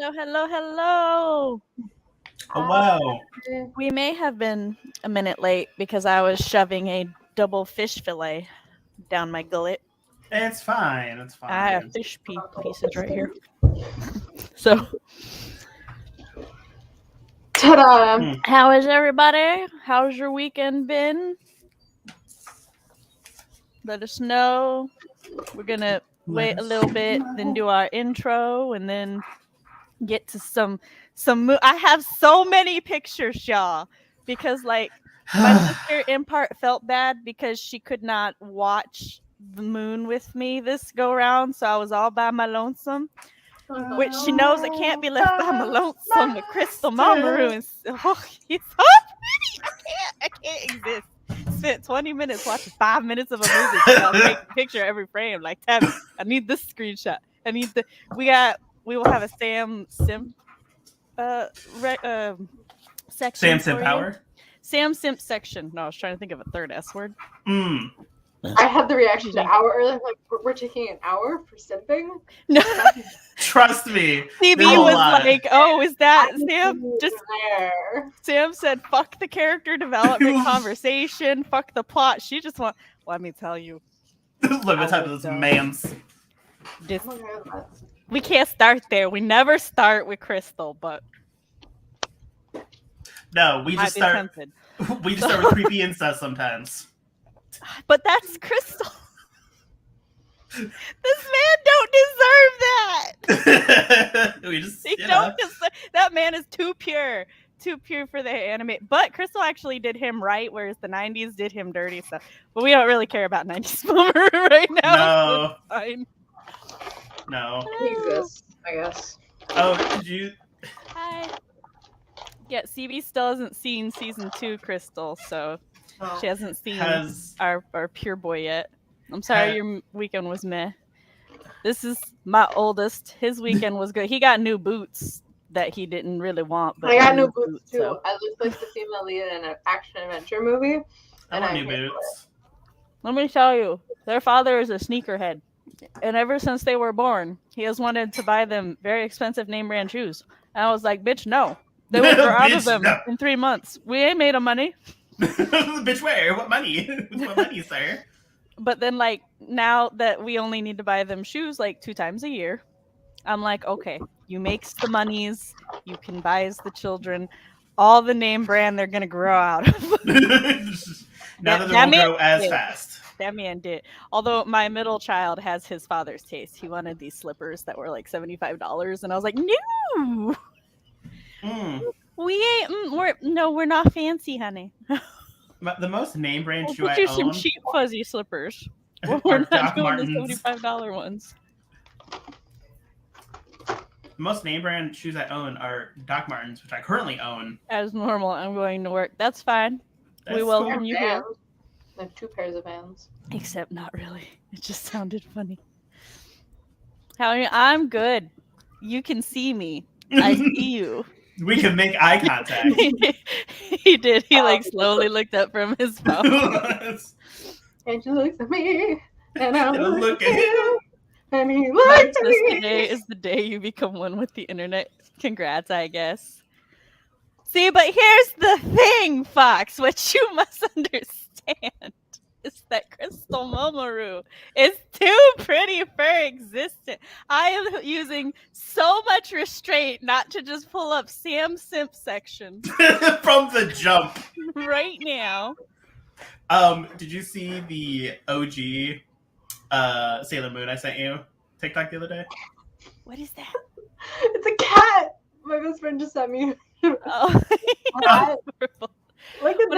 Hello. Oh, wow. We may have been a minute late because I was shoving a double fish fillet down my gullet. It's fine. It's I have fine. fish pieces right here. So, Ta-da! how is everybody? How's your weekend been? Let us know. We're going to wait a little bit, then do our intro, and then get to some I have so many pictures, y'all, because like my sister in part felt bad because she could not watch the moon with me this go round, so I was all by my lonesome, which she knows it can't be left by my lonesome with Crystal Mamaru. And he's so pretty. I can't exist. Spent 20 minutes watching 5 minutes of a movie. I'll take a picture every frame. Like, Tabby, I need this screenshot. I need the. We will have a Sam Simp section. Sam Simp Power? Sam Simp section. No, I was trying to think of a third S word. I had the reaction to hour earlier. Like, we're taking an hour for simping? No. Trust me. CB was like, oh, is that Sam? Just there. Sam said, fuck the character development conversation, fuck the plot. She just want, let me tell you. Let me tell you this, ma'ams. We can't start there. We never start with Crystal, but no, we just start. We just start with creepy incest sometimes. But that's Crystal. This man don't deserve that. He don't deserve. That man is too pure for the anime. But Crystal actually did him right, whereas the 90s did him dirty. So, but we don't really care about 90s boomer right now. No, so fine. No. He exists, I guess. Oh, did you? Hi. Yeah, CB still hasn't seen season 2, Crystal, so she hasn't seen our pure boy yet. I'm sorry your weekend was meh. This is my oldest. His weekend was good. He got new boots that he didn't really want. But I got new boots too. So. I looked like the female lead in an action-adventure movie. I want new boots. Let me tell you, their father is a sneakerhead. And ever since they were born, he has wanted to buy them very expensive name brand shoes. And I was like, bitch, no. They will grow out of them in 3 months. We ain't made of money. Bitch, where? What money? What money, sir? But then, like, now that we only need to buy them shoes, like, 2 times a year, I'm like, okay, you makes the monies, you can buy the children, all the name brand they're going to grow out of. Now that they won't grow as fast. That man did. Although my middle child has his father's taste. He wanted these slippers that were like $75, and I was like, no. We ain't. We're not fancy, honey. The most name brand shoe I own. Put you some own. cheap fuzzy slippers. We're not doing the $75 ones. The most name brand shoes I own are Doc Martens, which I currently own. As normal, I'm going to work. That's fine. We welcome you here. I have 2 pairs of Vans. Except not really. It just sounded funny. How are you? I'm good. You can see me. I see you. We can make eye contact. He did. He like slowly looked up from his phone. And she looks at me, and I look at him. And he looks at me. Today is the day you become one with the internet. Congrats, I guess. See, but here's the thing, Fox. What you must understand is that Crystal Momoru is too pretty for existence. I am using so much restraint not to just pull up Sam Simp section from the jump right now. Did you see the OG Sailor Moon I sent you TikTok the other day? What is that? It's a cat. My best friend just sent me. Oh. Look at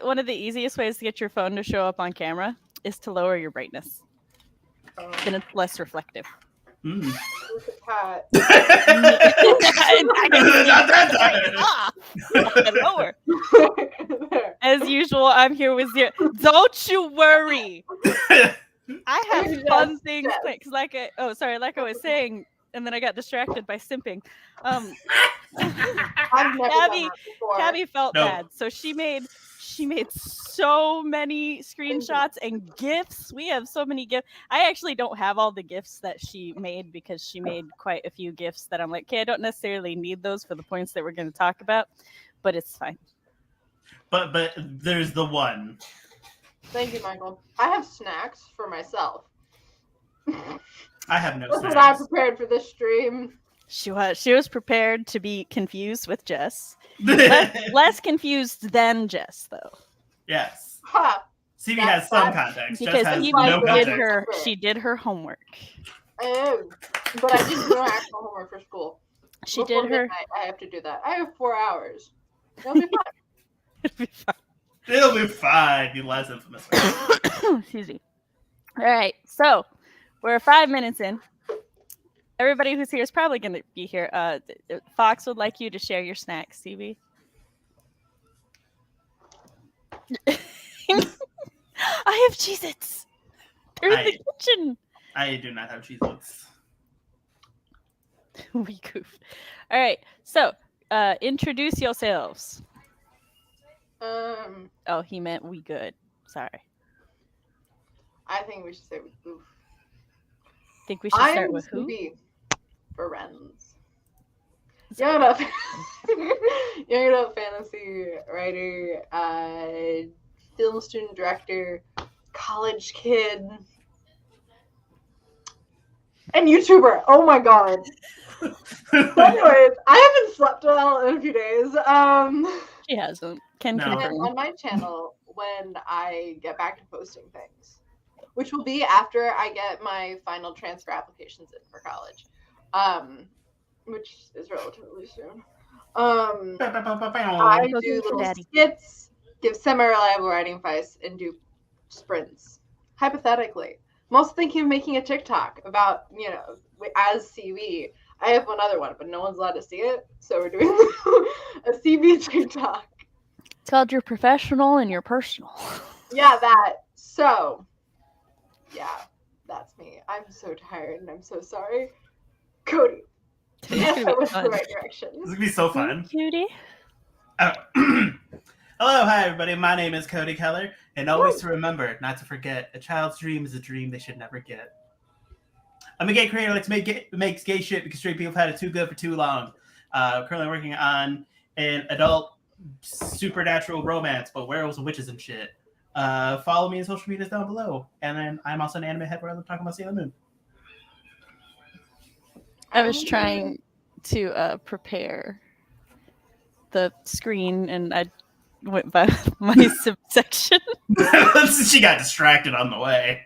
One of the easiest ways to get your phone to show up on camera is to lower your brightness. Then it's less reflective. Look at Lower. As usual, I'm here with Zero. Don't you worry. I have fun things because like I was saying, and then I got distracted by simping. Tabby felt bad, so she She made so many screenshots and GIFs. We have so many GIFs. I actually don't have all the GIFs that she made because she made quite a few GIFs that I'm like, okay, I don't necessarily need those for the points that we're going to talk about, but it's fine. But there's the one. Thank you, Michael. I have snacks for myself. I have no Wasn't I snacks. prepared for this stream? She was prepared to be confused with Jess. Less confused than Jess, though. Yes. Ha! CV has some context. Because Jess has Phoebe no she context. did her homework. But I didn't do actual homework for school. She Before did her. midnight, I have to do that. I have 4 hours. It'll be fine. It'll be fine. It'll be fine, you less infamous. Excuse me. All right, so we're 5 minutes in. Everybody who's here is probably going to be here. Fox would like you to share your snacks, CB. I have Cheez-Its. They're in the kitchen. I do not have Cheez-Its. We goof. All right, so introduce yourselves. Oh, he meant we good. Sorry. I think we should say we goof. Think we should start with who? Ferrenz. Young adult fantasy writer, film student director, college kid, and YouTuber. Oh my god. Anyways, I haven't slept well in a few days. She hasn't. Can No. confirm. And on my channel, when I get back to posting things, which will be after I get my final transfer applications in for college, which is relatively soon. I do little skits, give semi-reliable writing advice, and do sprints. Hypothetically, I'm also thinking of making a TikTok about, as CV. I have one other one, but no one's allowed to see it, so we're doing a CV TikTok. It's called your professional and your personal. Yeah, that. So, yeah, that's me. I'm so tired and I'm so sorry. Cody. Yes, I went in the right direction. This is gonna be so fun. Cutie. Hello, hi everybody. My name is Cody Keller, and always to remember, not to forget, a child's dream is a dream they should never get. I'm a gay creator that makes gay shit because straight people have had it too good for too long. Currently working on an adult supernatural romance, but werewolves and witches and shit. Follow me on social medias down below, and then I'm also an anime head where I'm talking about Sailor Moon. I was trying to prepare the screen, and I went by my subsection. She got distracted on the way.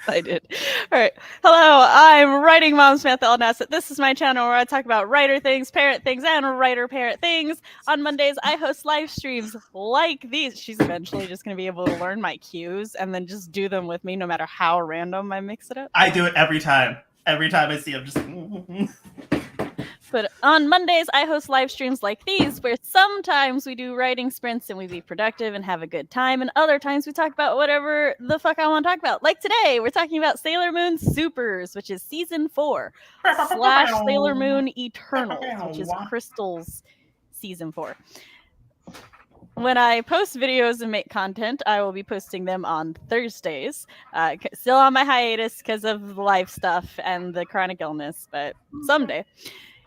I did. All right. Hello, I'm Writing Mom Samantha Nasset. This is my channel where I talk about writer things, parent things, and writer-parent things. On Mondays, I host live streams like these. She's eventually just going to be able to learn my cues and then just do them with me no matter how random I mix it up. I do it every time. Every time I see him, just But on Mondays, I host live streams like these, where sometimes we do writing sprints and we be productive and have a good time, and other times we talk about whatever the fuck I want to talk about. Like today, we're talking about Sailor Moon Supers, which is season 4, / Sailor Moon Eternals, which is Crystal's season 4. When I post videos and make content, I will be posting them on Thursdays. Still on my hiatus because of the life stuff and the chronic illness, but someday.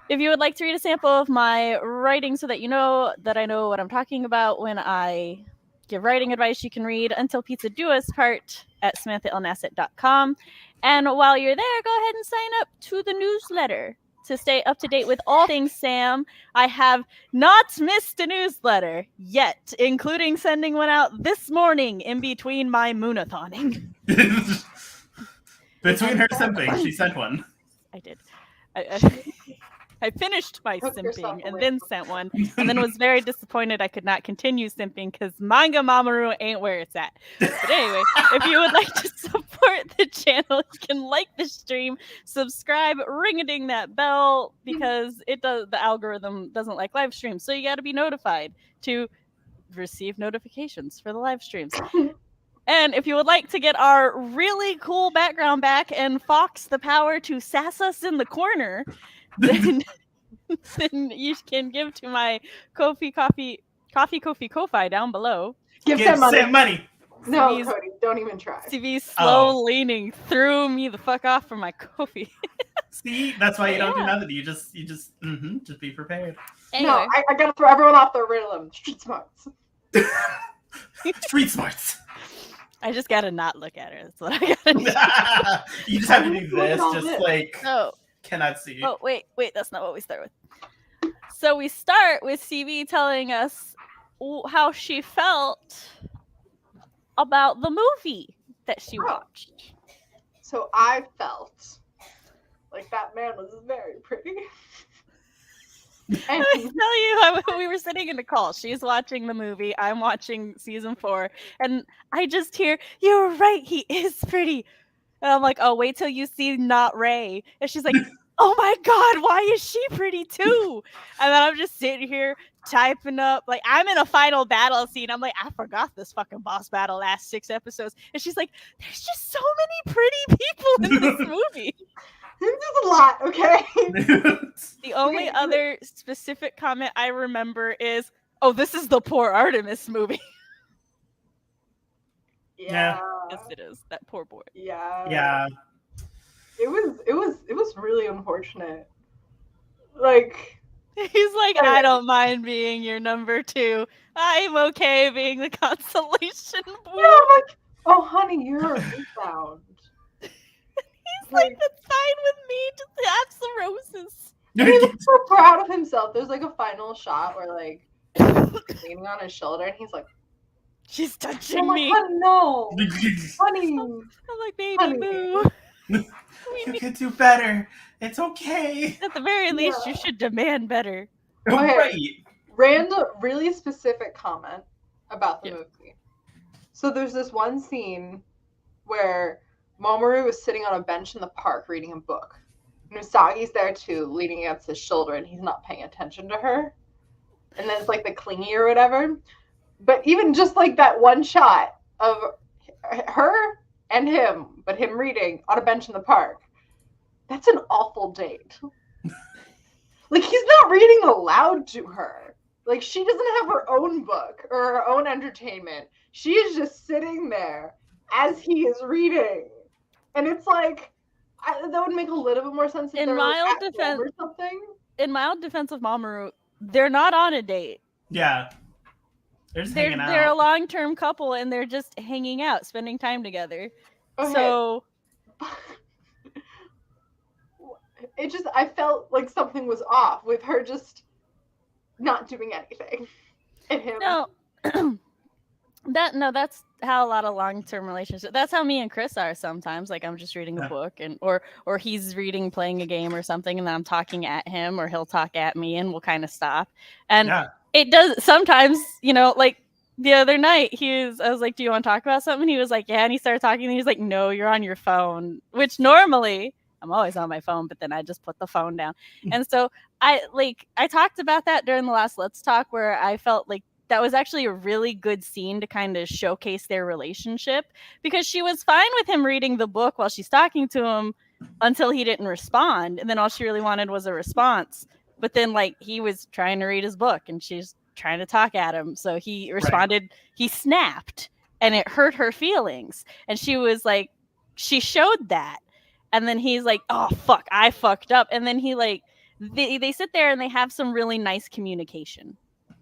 If you would like to read a sample of my writing so that you know that I know what I'm talking about when I give writing advice, you can read Until Pizza Do Us part at SamanthaLNasset.com. And while you're there, go ahead and sign up to the newsletter to stay up to date with all things Sam. I have not missed a newsletter yet, including sending one out this morning in between my moonathoning. Between her simping, she sent one. I did. I finished my simping and then sent one, and then was very disappointed I could not continue simping because Manga Mamoru ain't where it's at. But anyway, if you would like to support the channel, you can like the stream, subscribe, ring-a-ding that bell, because the algorithm doesn't like live streams, so you got to be notified to receive notifications for the live streams. And if you would like to get our really cool background back and Fox the power to sass us in the corner, then you can give to my Ko-fi coffee Ko-fi down below. Give Give Sam money. No, CV's Cody, don't even try. CV's slow leaning threw me the fuck off from my Ko-fi. See, that's why you don't do Yeah. nothing. You just just be prepared. Anyway, No, I gotta throw everyone off the rhythm. Street smarts. Street smarts. I just gotta not look at her. That's what I gotta do. You just have to do Look at this, all just this. like So, cannot see. oh wait, that's not what we start with. So we start with CV telling us how she felt about the movie that she watched. So I felt like that man was very pretty. And I tell you, we were sitting in the call. She's watching the movie. I'm watching season 4. And I just hear, "You're right, he is pretty." And I'm like, "Oh, wait till you see Not Ray." And she's like, "Oh my God, why is she pretty too?" And then I'm just sitting here typing up. Like, I'm in a final battle scene. I'm like, I forgot this fucking boss battle last 6 episodes. And she's like, "There's just so many pretty people in this movie." there's a lot, okay? The only other specific comment I remember is, "Oh, this is the poor Artemis movie." Yeah. Yes, it is. That poor boy. Yeah. Yeah. It was really unfortunate. Like, He's like, "I don't mind being your number 2. I'm okay being the consolation boy." yeah, I'm like, oh honey, you're a rebound. He's like, "That's fine with me. Just have some roses." And he looks so proud of himself. There's like a final shot where like he's leaning on his shoulder and he's like, "She's I'm touching like, me." honey, no, honey. I'm like, "Baby Honey. boo." You can do better. It's okay. At the very least, you should demand better. Okay. Right. Random, really specific comment about the Yeah. movie. So there's this one scene where Mamoru is sitting on a bench in the park reading a book. And Usagi's there too, leaning against his shoulder, and he's not paying attention to her. And then it's like the clingy or whatever. But even just like that one shot of her and him, but him reading on a bench in the park, that's an awful date. Like, he's not reading aloud to her. Like, she doesn't have her own book or her own entertainment. She is just sitting there as he is reading. And it's like, that would make a little bit more sense if In they were like, mild at home defense- or something. In mild defense of Mamoru, they're not on a date. Yeah. They're just hanging out. They're a long-term couple, and they're just hanging out, spending time together. Okay. So It just, I felt like something was off with her just not doing anything. And him. no, that's how a lot of long-term relationships. That's how me and Chris are sometimes. Like, I'm just reading a Yeah. book, and or he's reading, playing a game or something, and then I'm talking at him, or he'll talk at me, and we'll kind of stop. And Yeah. it does sometimes, like the other night, I was like, "Do you want to talk about something?" He was like, "Yeah," and he started talking, and he was like, "No, you're on your phone," which normally I'm always on my phone, but then I just put the phone down. And so I talked about that during the last Let's Talk, where I felt like that was actually a really good scene to kind of showcase their relationship, because she was fine with him reading the book while she's talking to him until he didn't respond. And then all she really wanted was a response. But then, like, he was trying to read his book and she's trying to talk at him. So he responded, he snapped, and it hurt her feelings. And she was like, she showed that. And then he's like, "Oh, fuck, I fucked up." And then they sit there and they have some really nice communication.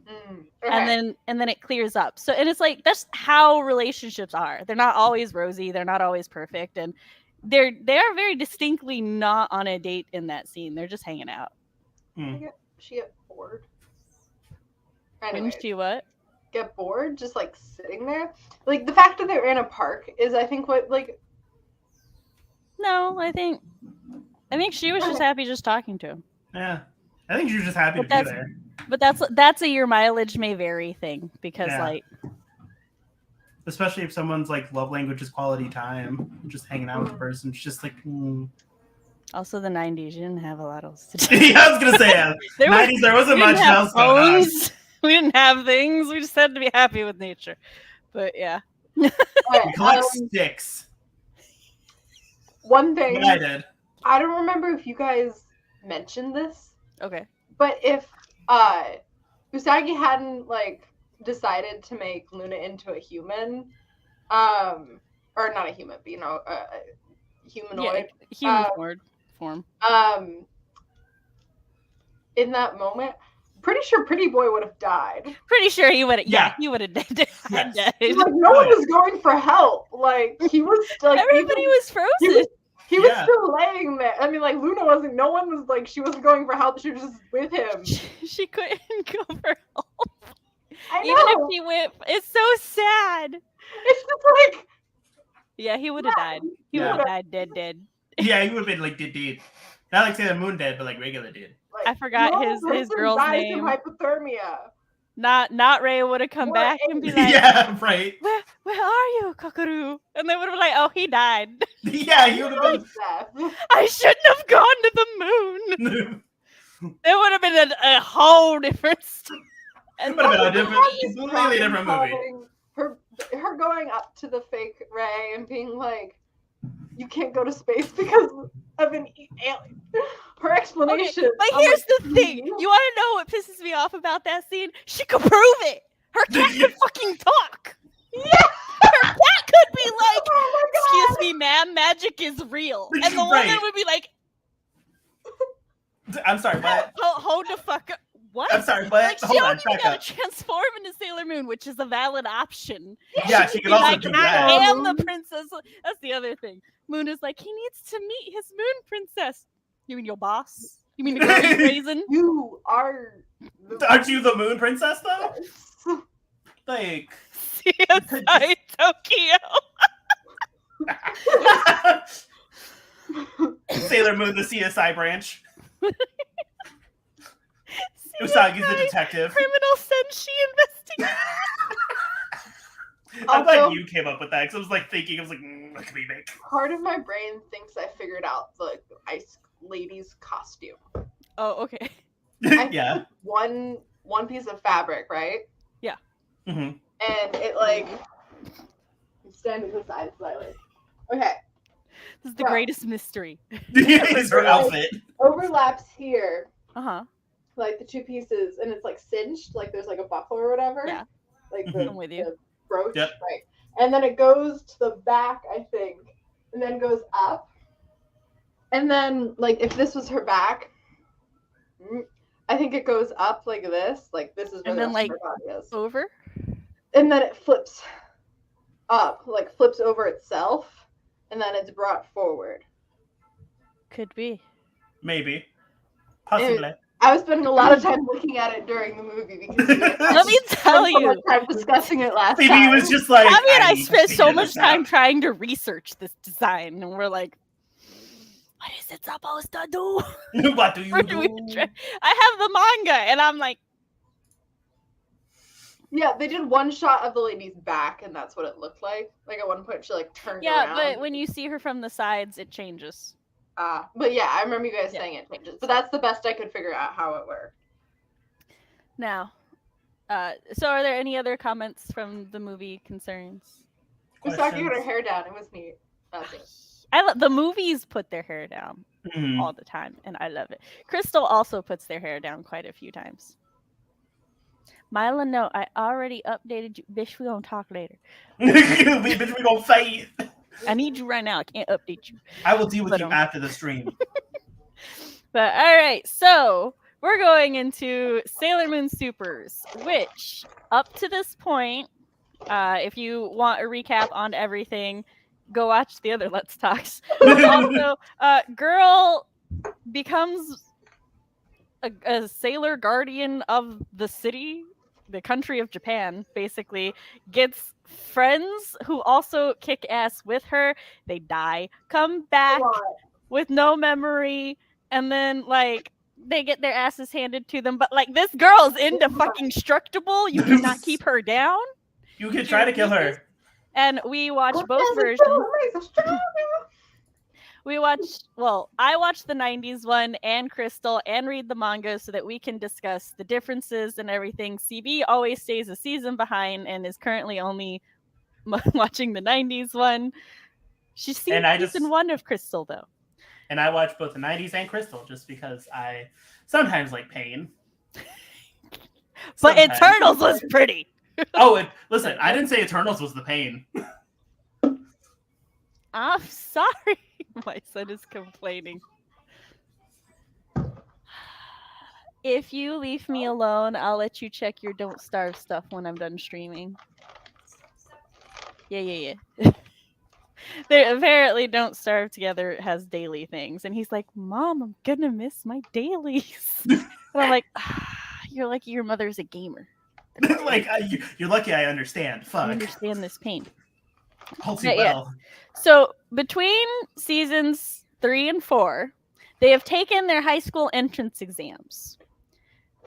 Okay. And then it clears up. So, and it's like, that's how relationships are. They're not always rosy. They're not always perfect. And they are very distinctly not on a date in that scene. They're just hanging out. She get bored. Wouldn't Anyways, she what? get bored just like sitting there. Like, the fact that they're in a park is, I think, what, like, No, I think she was just happy just talking to him. Yeah. I think you're just happy But to be there. But that's a your mileage may vary thing, because Yeah. like, Especially if someone's like love language is quality time, just hanging out with the person. It's just like, also the 90s, you didn't have a lot else to do. Yeah, I was gonna say, There was- 90s, there wasn't We didn't much have else going on. phones. We didn't have things. We just had to be happy with nature. But yeah. okay, Collect sticks. one thing, What I did. I don't remember if you guys mentioned this, Okay. but if Usagi hadn't, like, decided to make Luna into a human, or not a human, but a humanoid. Human form. In that moment, pretty sure Pretty Boy would have died. Pretty sure he would have. Yeah. He would have died. Yes. Like, no one was going for help. Like, he was like, Everybody was frozen. He was still laying there. I mean, like, Luna wasn't. No one was like, she wasn't going for help. She was just with him. She couldn't go for help. I know. Even if he went, it's so sad. It's just like, yeah, he would have died. He would have died dead. Yeah, he would have been like dead. Not like Sailor Moon dead, but like regular dead. like, I forgot no his person girl's dies name. From hypothermia. Not Ray would have come Or back and be like, Yeah, right. Where are you, Kakaru? And they would have been like, oh, he died. Yeah, he would have been. I shouldn't have gone to the moon. It would have been a whole different story. It would have been a completely different movie. Her going up to the fake Ray and being like, you can't go to space because of an alien. Her explanation. Okay, but here's the thing. You want to know what pisses me off about that scene? She could prove it. Her cat could fucking talk. Yeah. Her cat could be like, Oh my God. excuse me, ma'am, magic is real. And the woman would be like, I'm sorry, what? hold the fuck up. What? I'm sorry, what? Like, she Hold on, only back got up. to transform into Sailor Moon, which is a valid option. Yeah, she Be could also like, do I that. am the princess. That's the other thing. Moon is like, he needs to meet his moon princess. You mean your boss? You mean the girl he's raising? You are. Aren't you the Moon Princess though? Like CSI Tokyo. Sailor Moon, the CSI branch. Usagi's the detective. Criminal Senshi investigation. I'm glad Also- you came up with that because I was like thinking, I was like, that could be big. Part of my brain thinks I figured out the ice lady's costume. Oh, okay. Yeah. It's one piece of fabric, right? Mm-hmm. And it like I'm standing to the side slightly. Okay. This is the Bro. greatest mystery. It's her outfit. Overlaps here, Uh-huh. like the two pieces, and it's like cinched, like there's like a buckle or whatever. Yeah. Like I'm with you. the brooch, Yep. right? And then it goes to the back, I think, and then goes up. And then, like, if this was her back, I think it goes up like this. Like, this is where And the then, rest of like, her body is. Over? And then it flips up, like, flips over itself, and then it's brought forward. Could be. Maybe. Possibly. I was spending a lot of time looking at it during the movie because we Let me tell spent so you. much time discussing it last Maybe time. he was just like, Abby and I need to spent so figure much this time out. trying to research this design, and we're like, what is it supposed to do? What do you Where do we do? try- I have the manga, and I'm like, Yeah, they did one shot of the lady's back, and that's what it looked like. Like at one point, she like turned yeah, around. but when you see her from the sides, it changes. But yeah, I remember you guys Yeah. saying it changes. But that's the best I could figure out how it worked. Now, so are there any other comments from the movie concerns? Usagi got her Questions? hair down. It was neat. That's it. The movies put their hair down Mhm. all the time, and I love it. Crystal also puts their hair down quite a few times. Mila, no, I already updated you. Bitch, we gonna talk later. Bitch, we gonna fight. I need you right now. I can't update you. I will deal with But, you after the stream. But all right, so we're going into Sailor Moon Supers, which up to this point, if you want a recap on everything, go watch the other Let's Talks. Also, girl becomes a sailor guardian of the city, the country of Japan, basically, gets friends who also kick ass with her. They die, come back with no memory, and then, like, they get their asses handed to them. But, like, this girl's into fucking Structable. You cannot keep her down. You can try to kill her. And we watched both versions. I watched the 90s one and Crystal and read the manga so that we can discuss the differences and everything. CB always stays a season behind and is currently only watching the 90s one. She's seen season 1 of Crystal, though. And I watch both the 90s and Crystal just because I sometimes like pain. But Sometimes. Eternals was pretty. Listen, I didn't say Eternals was the pain. I'm sorry. My son is complaining. If you leave me alone, I'll let you check your Don't Starve stuff when I'm done streaming. Yeah. They apparently Don't Starve Together has daily things. And he's like, Mom, I'm gonna miss my dailies. And I'm like, you're lucky your mother's a gamer. Like, you're lucky I understand. Fuck. I understand this pain. All too well. So between seasons 3 and 4, they have taken their high school entrance exams.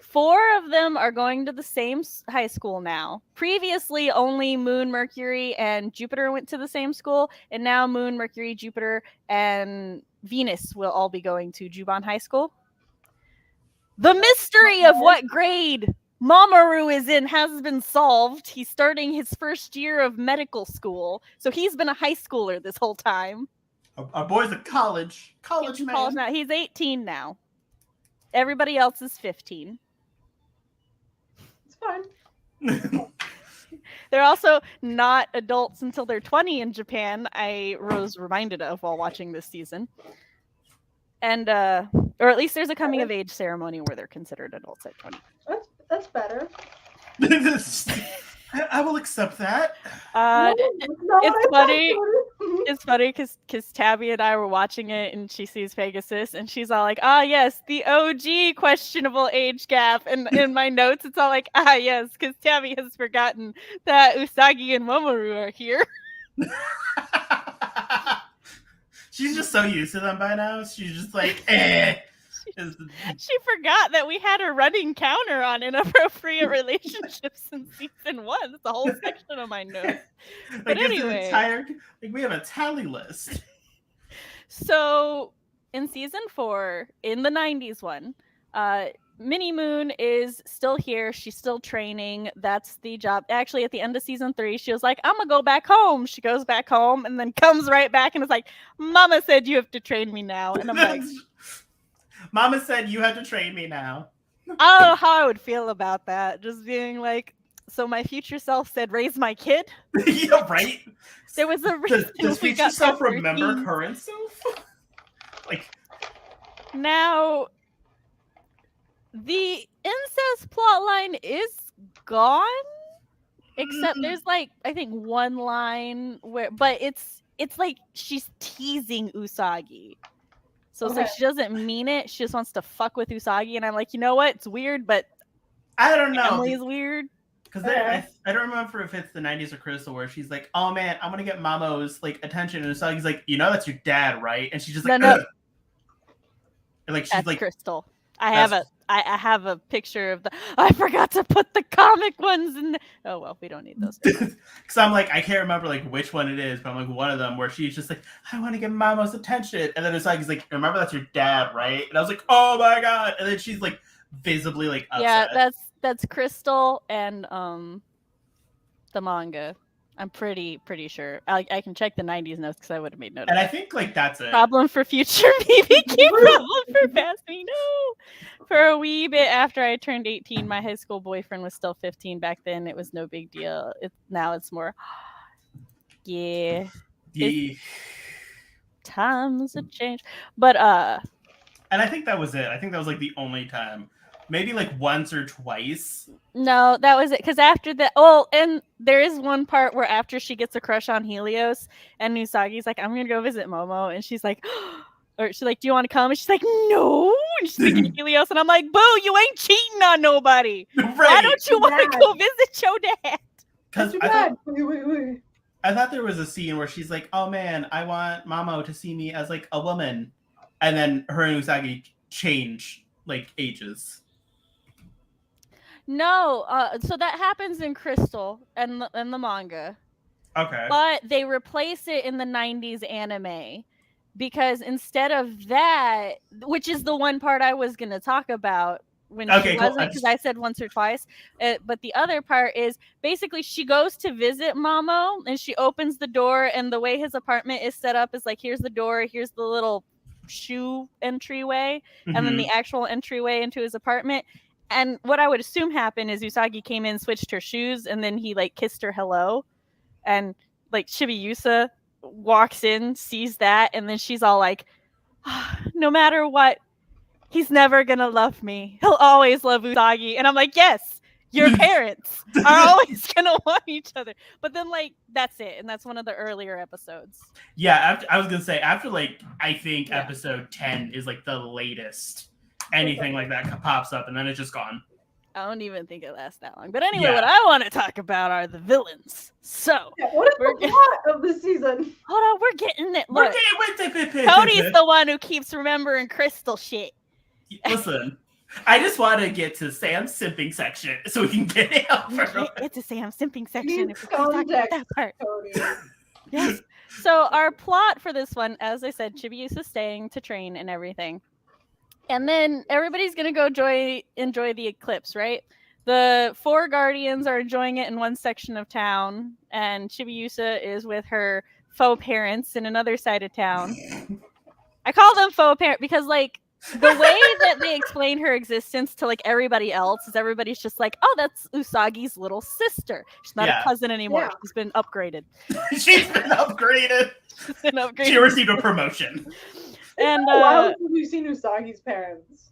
4 of them are going to the same high school now. Previously, only Moon, Mercury, and Jupiter went to the same school, and now Moon, Mercury, Jupiter, and Venus will all be going to Juban High School. The mystery of what grade Mamoru is in has been solved. He's starting his first year of medical school, so he's been a high schooler this whole time. Our boy's a college He's in man. college now. He's 18 now. Everybody else is 15. It's fine. They're also not adults until they're 20 in Japan, I was reminded of while watching this season. And, or at least there's a coming of age ceremony where they're considered adults at 20. That's better. I will accept that. It's funny. It's funny because Tabby and I were watching it and she sees Pegasus and she's all like, yes, the OG questionable age gap. And in my notes, it's all like, yes, because Tabby has forgotten that Usagi and Momoru are here. She's just so used to them by now. She's just like, eh. She forgot that we had a running counter on inappropriate relationships in season 1. That's a whole section of my notes. But anyway, we have a tally list. So in season 4, in the 90s one, Mini Moon is still here. She's still training. That's the job. Actually, at the end of season 3, she was like, I'm gonna go back home. She goes back home and then comes right back and is like, Mama said you have to train me now. And I'm like, Mama said you have to train me now. I don't know how I would feel about that. Just being like, so my future self said, raise my kid? Yeah, right? There was a reason. Does future self remember current self? Like, now, the incest plotline is gone, except there's like, I think one line where, but it's like she's teasing Usagi. So it's like she doesn't mean it. She just wants to fuck with Usagi. And I'm like, you know what? It's weird, but I don't know. Family is weird. Because I don't remember if it's the 90s or Crystal where she's like, oh man, I'm going to get Mamo's like attention. And Usagi's like, you know that's your dad, right? And she's just like, no. And like she's That's like Crystal. I have a picture of I forgot to put the comic ones in. Oh well, we don't need those. Because I'm like, I can't remember like which one it is, but I'm like one of them where she's just like, I want to get Mamo's attention, and then Usagi's like, remember that's your dad, right? And I was like, oh my god! And then she's like visibly like upset. Yeah, that's Crystal and the manga. I'm pretty sure. I can check the 90s notes because I would have made note. And I think like that's it. Problem for future me became problem for past me. No. For a wee bit after I turned 18, my high school boyfriend was still 15 back then. It was no big deal. Now it's more. Yeah. Times have changed. But and I think that was it. I think that was like the only time. Maybe like once or twice. No, that was it. Because after that, and there is one part where after she gets a crush on Helios, and Usagi's like, I'm gonna go visit Momo, and she's like, or she's like, do you want to come? And she's like, no. And she's thinking Helios, and I'm like, boo, you ain't cheating on nobody. Right. Why don't you want to go visit your dad? Because I thought there was a scene where she's like, oh man, I want Momo to see me as like a woman, and then her and Usagi change like ages. No, so that happens in Crystal and the manga. Okay. But they replace it in the 90s anime because instead of that, which is the one part I was going to talk about when she wasn't, because I said once or twice, but the other part is basically she goes to visit Momo and she opens the door, and the way his apartment is set up is like, here's the door, here's the little shoe entryway, and then the actual entryway into his apartment. And what I would assume happened is Usagi came in, switched her shoes, and then he like kissed her hello. And like Chibiusa walks in, sees that, and then she's all like, no matter what, he's never gonna love me. He'll always love Usagi. And I'm like, yes, your parents are always gonna want each other. But then like that's it. And that's one of the earlier episodes. Yeah, I was gonna say after like I think episode 10 is like the latest anything like that pops up, and then it's just gone. I don't even think it lasts that long. But anyway, what I want to talk about are the villains. So what is the plot of the season? Hold on, we're getting it. Look, Cody's Cody's the one who keeps remembering Crystal shit. Listen, I just want to get to Sam's simping section so we can get it over. Get to Sam's simping section if we can talk about Context, that part. Cody. Yes. So our plot for this one, as I said, Chibiusa's staying to train and everything. And then everybody's going to go enjoy the eclipse, right? The 4 guardians are enjoying it in one section of town, and Chibiusa is with her faux parents in another side of town. I call them faux parents because, like, the way that they explain her existence to, like, everybody else is everybody's just like, oh, that's Usagi's little sister. She's not a cousin anymore. Yeah. She's been upgraded. She's been upgraded. She received a promotion. And why have you seen Usagi's parents?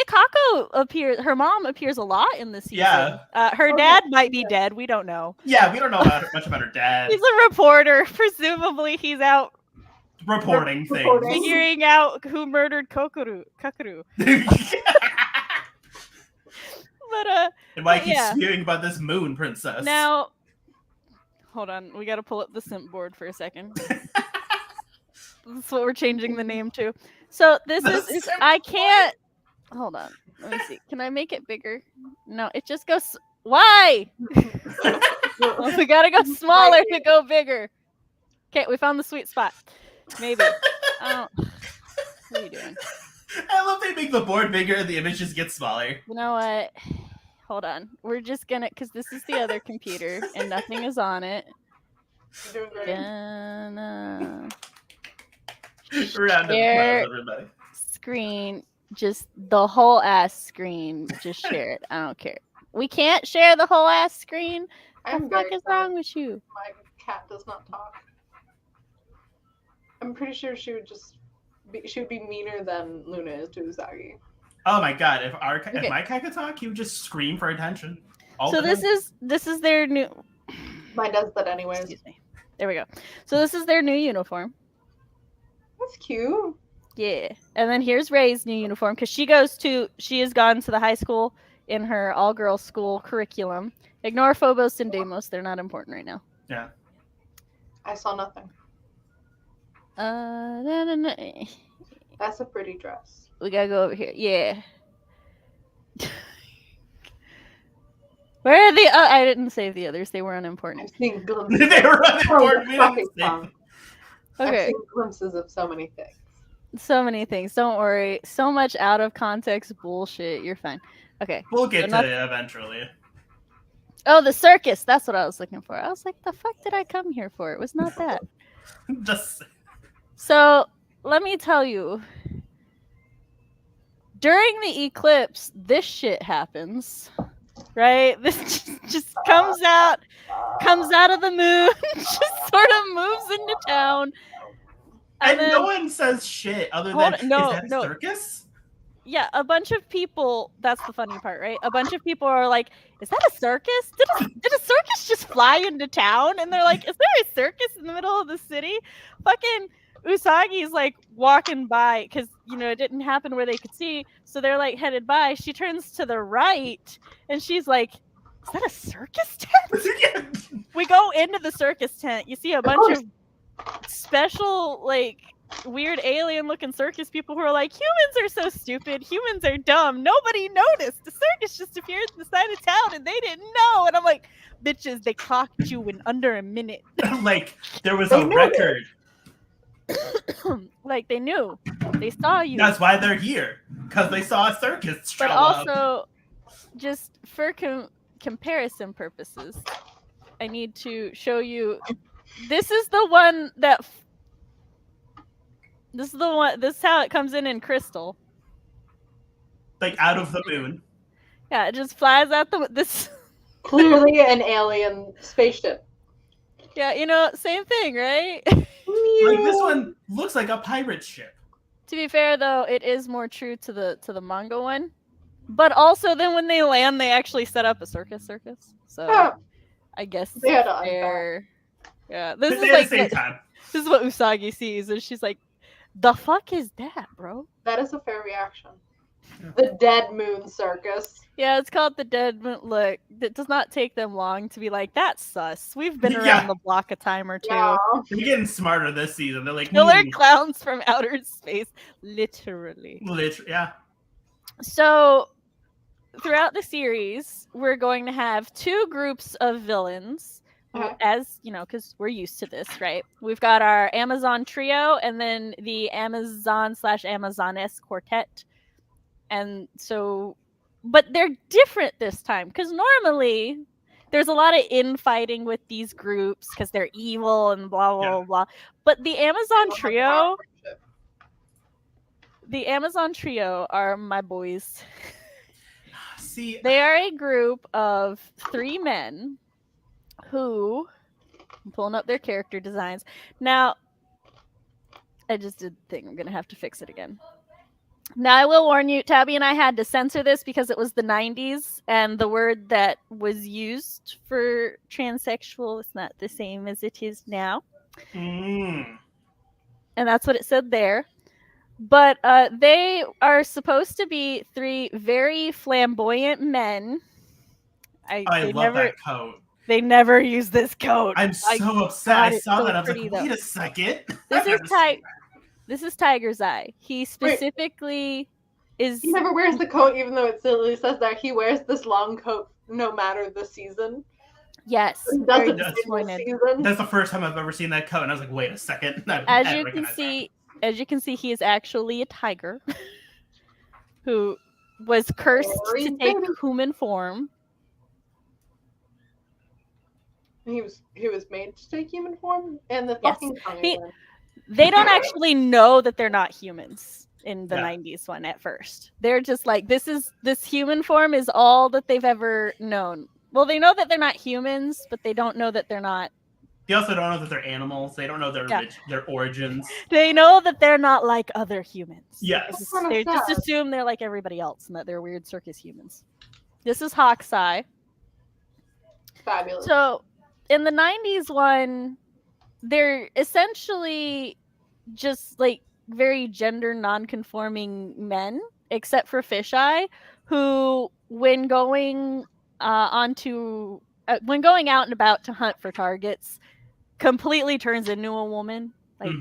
Ikako appears. Her mom appears a lot in this season. Yeah. Her dad might be dead. We don't know. Yeah, we don't know much about her dad. He's a reporter. Presumably, he's out reporting things, figuring out who murdered Kakuru. But and why he keeps spewing about this moon princess. Now, hold on. We got to pull up the simp board for a second. That's what we're changing the name to. So this is I can't. Hold on. Let me see. Can I make it bigger? No, it just goes. Why? We gotta go smaller to go bigger. Okay, we found the sweet spot. Maybe. What are you doing? I love they make the board bigger and the image just gets smaller. You know what? Hold on. We're just gonna, because this is the other computer and nothing is on it. Gonna round of applause, everybody. Screen, just the whole ass screen. Just share it. I don't care. We can't share the whole ass screen. What the fuck is wrong with you? My cat does not talk. I'm pretty sure she would be meaner than Luna is to Usagi. Oh my god! If my cat could talk, he would just scream for attention. So this is their new. Mine does that anyways. Excuse me. There we go. So this is their new uniform. That's cute. Yeah, and then here's Ray's new uniform because she has gone to the high school in her all-girls school curriculum. Ignore Phobos and Deimos; they're not important right now. Yeah. I saw nothing. That's a pretty dress. We gotta go over here. Yeah. Where are the? I didn't save the others. They were unimportant. I've seen glimpses. They were unimportant. Okay. I've seen glimpses of so many things. So many things. Don't worry. So much out of context bullshit. You're fine. Okay. We'll get to it eventually. Oh, the circus. That's what I was looking for. I was like, the fuck did I come here for? It was not that. Just. So let me tell you. During the eclipse, this shit happens. Right? This just comes out of the moon, just sort of moves into town. And then, no one says shit other than, is that a circus? Yeah, a bunch of people, that's the funny part, right? A bunch of people are like, is that a circus? Did a circus just fly into town? And they're like, is there a circus in the middle of the city? Fucking Usagi's like walking by because, it didn't happen where they could see. So they're like headed by. She turns to the right and she's like, is that a circus tent? We go into the circus tent. You see a bunch of special, like, weird alien looking circus people who are like, humans are so stupid. Humans are dumb. Nobody noticed. The circus just appeared in the side of town and they didn't know. And I'm like, bitches, they clocked you in under a minute. Like, there was a record. Like, they knew. They saw you. That's why they're here. Because they saw a circus show But also, just for comparison purposes, I need to show you. This is the one that. This is how it comes in Crystal. Like, out of the moon. Yeah, it just flies out this. Clearly an alien spaceship. Yeah, same thing, right? Like this one looks like a pirate ship. To be fair, though, it is more true to the manga one. But also, then when they land, they actually set up a circus. So Yeah, I guess they had to fair. Yeah, But this at is the like same time. this is what Usagi sees, and she's like, "The fuck is that, bro?" that is a fair reaction. The Dead Moon Circus. Yeah, it's called the Dead Moon. Look, it does not take them long to be like, "That's sus." We've been around Yeah. the block a time or two. Yeah. They're getting smarter this season. They're like, Killer clowns from outer space, literally. Yeah. So, throughout the series, we're going to have two groups of villains, as because we're used to this, right? We've got our Amazon trio, and then the Amazon/Amazoness quartet, and so, but they're different this time because normally there's a lot of infighting with these groups because they're evil and blah blah blah. But the Amazon trio are my boys. See, they are a group of 3 men who, I'm pulling up their character designs now. I just did the thing. I'm gonna have to fix it again. Now, I will warn you, Tabby and I had to censor this because it was the 90s, and the word that was used for transsexual is not the same as it is now. And that's what it said there. But they are supposed to be 3 very flamboyant men. I love that coat. They never use this coat. I'm so upset. I saw that. I was like, wait a second. This is Tiger's Eye. He specifically is. He never wears the coat, even though it literally says that he wears this long coat no matter the season. Yes, That's the first time I've ever seen that coat, and I was like, wait a second. As you can see, he is actually a tiger who was cursed to take human form. He was made to take human form, and the fucking they don't actually know that they're not humans in the 90s one at first. They're just like, this human form is all that they've ever known. Well, they know that they're not humans, but they don't know that they're not. They also don't know that they're animals. They don't know their origins. They know that they're not like other humans. Yes. They just assume they're like everybody else and that they're weird circus humans. This is Hawk's Eye. Fabulous. So, in the 90s one, they're essentially just like very gender non-conforming men, except for Fisheye, who when going out and about to hunt for targets, completely turns into a woman, like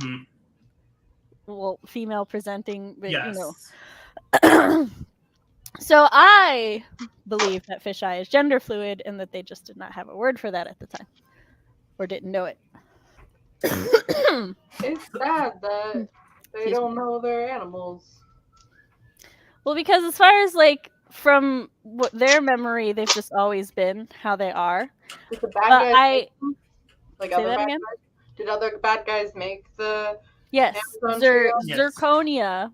female presenting, but So I believe that Fisheye is gender fluid and that they just did not have a word for that at the time, or didn't know it. It's sad that they don't know they're animals. Well, because as far as like from what their memory, they've just always been how they are. Did the bad guys did other bad guys make the Zirconia?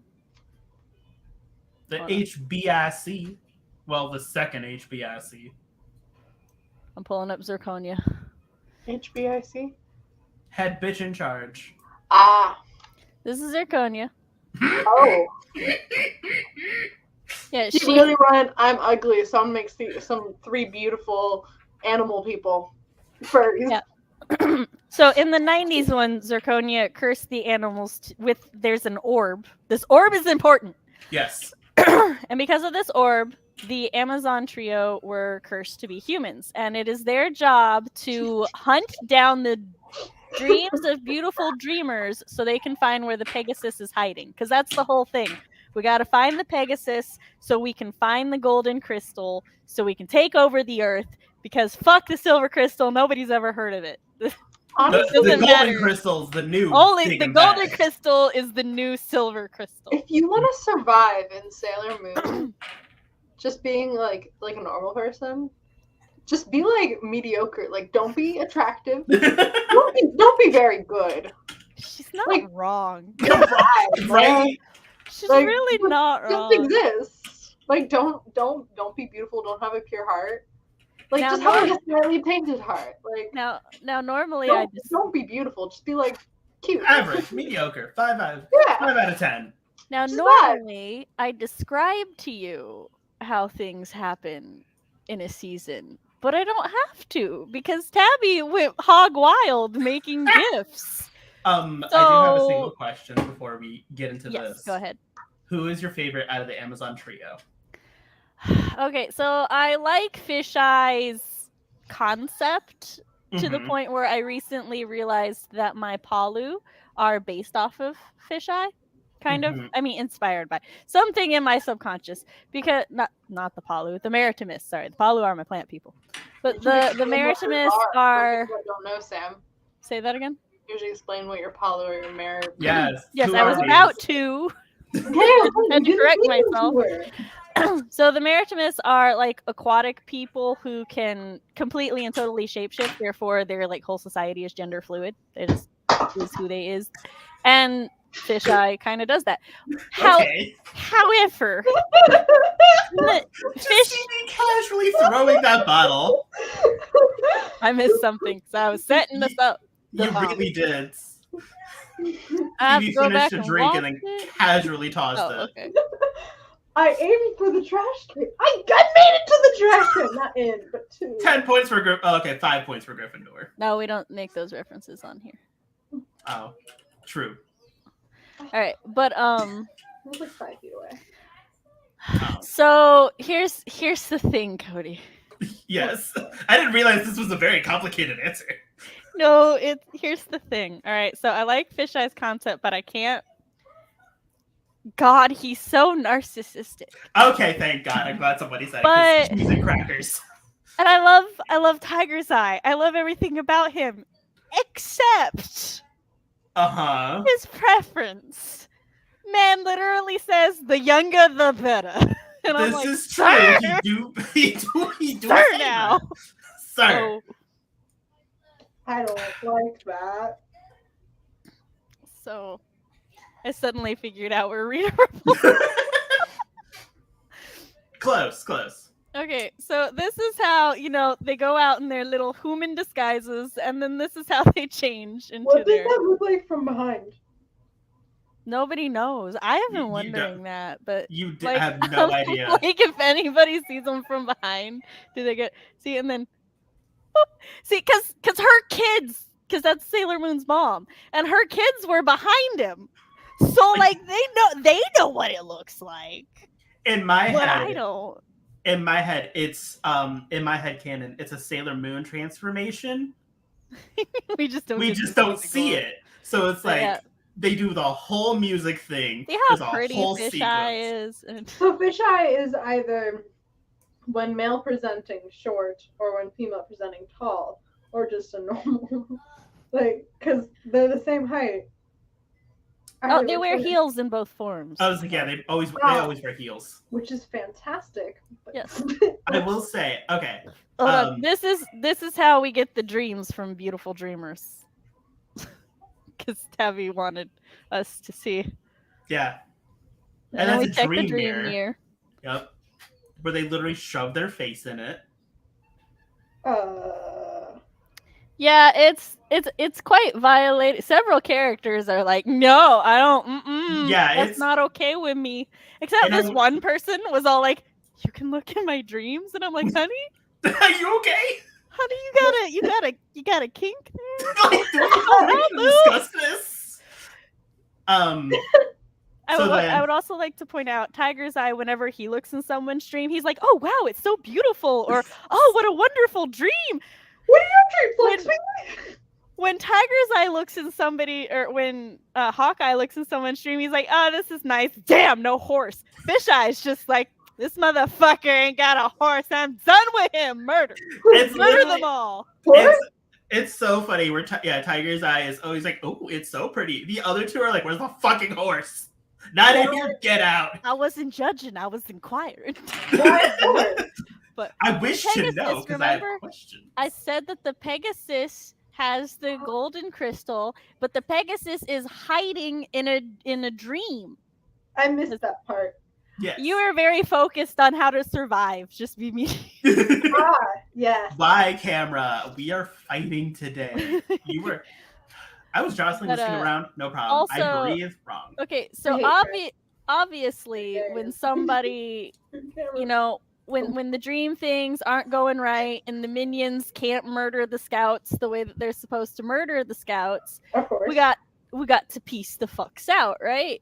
The HBIC. Well, the second HBIC. I'm pulling up Zirconia. HBIC? Head bitch in charge. Ah. This is Zirconia. Oh. Yeah, she really went, I'm ugly, so I'm going to make some 3 beautiful animal people. Furries. Yeah. So in the 90s when Zirconia cursed the animals there's an orb. This orb is important. Yes. And because of this orb, the Amazon trio were cursed to be humans. And it is their job to hunt down the dreams of beautiful dreamers so they can find where the Pegasus is hiding. Because that's the whole thing. We got to find the Pegasus so we can find the golden crystal so we can take over the earth. Because fuck the silver crystal. Nobody's ever heard of it. The golden crystal is the new. The golden crystal is the new silver crystal. If you want to survive in Sailor Moon, just being like a normal person, just be like mediocre. Like, don't be attractive. don't be very good. She's not wrong. Right? She's really not wrong. Just exist. Like, don't be beautiful. Don't have a pure heart. Like, Now, just have like a slightly painted heart. Like, Now normally don't be beautiful. Just be like cute. Average, mediocre, 5 out of 10. Now, Just normally, I describe to you how things happen in a season, but I don't have to because Tabby went hog wild making gifs. I do have a single question before we get into this. Go ahead. Who is your favorite out of the Amazon trio? Okay, so I like Fisheye's concept to the point where I recently realized that my Palu are based off of Fisheye. Kind of, I mean, inspired by something in my subconscious, because not the Palu, the Maritimus. Sorry, the Palu are my plant people, but the Maritimus are. I don't know, Sam. Say that again. Usually explain what your Palu or your Mar. Yes. Yes, I was about to. Had to correct myself. So the Maritimus are like aquatic people who can completely and totally shapeshift. Therefore, their like whole society is gender fluid. It just is who they is, and Fisheye kind of does that. However, fish casually throwing that bottle. I missed something, so I was setting this up. You really did. I have to You go back finished a and drink and then it. casually tossed it. Okay. I aimed for the trash can. I made it to the trash can. Not in, but 2. 10 points for Gryffindor. Oh, okay, 5 points for Gryffindor. No, we don't make those references on here. Oh, true. All right, but I was like 5 feet away. Oh. So here's the thing, Cody. Yes, I didn't realize this was a very complicated answer. No, here's the thing. All right, so I like Fisheye's concept, but I can't. God, he's so narcissistic. Okay, thank God. I'm glad somebody said it. But Cheese and crackers. And I love Tiger's Eye. I love everything about him, except his preference. Man literally says the younger the better. And I'm like, this is Sir! true. He do Sir say now. that. Sir. I don't like that. So I suddenly figured out we're reading. Close. Okay, so this is how, they go out in their little human disguises, and then this is how they change into What does their... that look like from behind? Nobody knows. I have been You wondering that, but... You like, have no idea. Like, if anybody sees them from behind, do they get... See, and then... See, because her kids... Because that's Sailor Moon's mom. And her kids were behind him. So, like, they know what it looks like. In my But head... I don't. In my head, it's in my head canon, it's a Sailor Moon transformation. we just don't see it. So it's like yeah. they do the whole music thing. See how There's a pretty whole Fisheye is. So fisheye is either when male presenting short or when female presenting tall, or just a normal. Like, because they're the same height. Oh, they wear heels in both forms. I was like, yeah, they always wear heels, which is fantastic. Yes. I will say, okay. Hold on. This is how we get the dreams from Beautiful Dreamers. Because Tabby wanted us to see. Yeah. And then we check the dream mirror. Yep. Where they literally shove their face in it. Yeah, it's quite violated. Several characters are like, no, I don't. Yeah, that's not okay with me. Except this one person was all like, you can look in my dreams, and I'm like, honey, are you okay? Honey, you got a kink there. Discuss this. I would also like to point out Tiger's Eye. Whenever he looks in someone's dream, he's like, oh wow, it's so beautiful, or oh, what a wonderful dream. What are your dreams like? When Tiger's Eye looks in somebody, or when Hawkeye looks in someone's dream, he's like, oh, this is nice. Damn, no horse. Fisheye's just like, this motherfucker ain't got a horse. I'm done with him. Murder them all. It's so funny. Tiger's Eye is always like, oh, it's so pretty. The other two are like, where's the fucking horse? Not in here. Get out. I wasn't judging. I was inquiring. But I wish to know because I have questions. I said that the Pegasus has the golden crystal, but the Pegasus is hiding in a dream. I missed that part. Yes. You were very focused on how to survive. Just be me. Yes. Bye, camera. We are fighting today. I was jostling But, this thing around. No problem. I also- breathe wrong. Okay, so I hate obviously when somebody, you know, when the dream things aren't going right and the minions can't murder the scouts the way that they're supposed to murder the scouts, Of course. we got to piece the fucks out, right?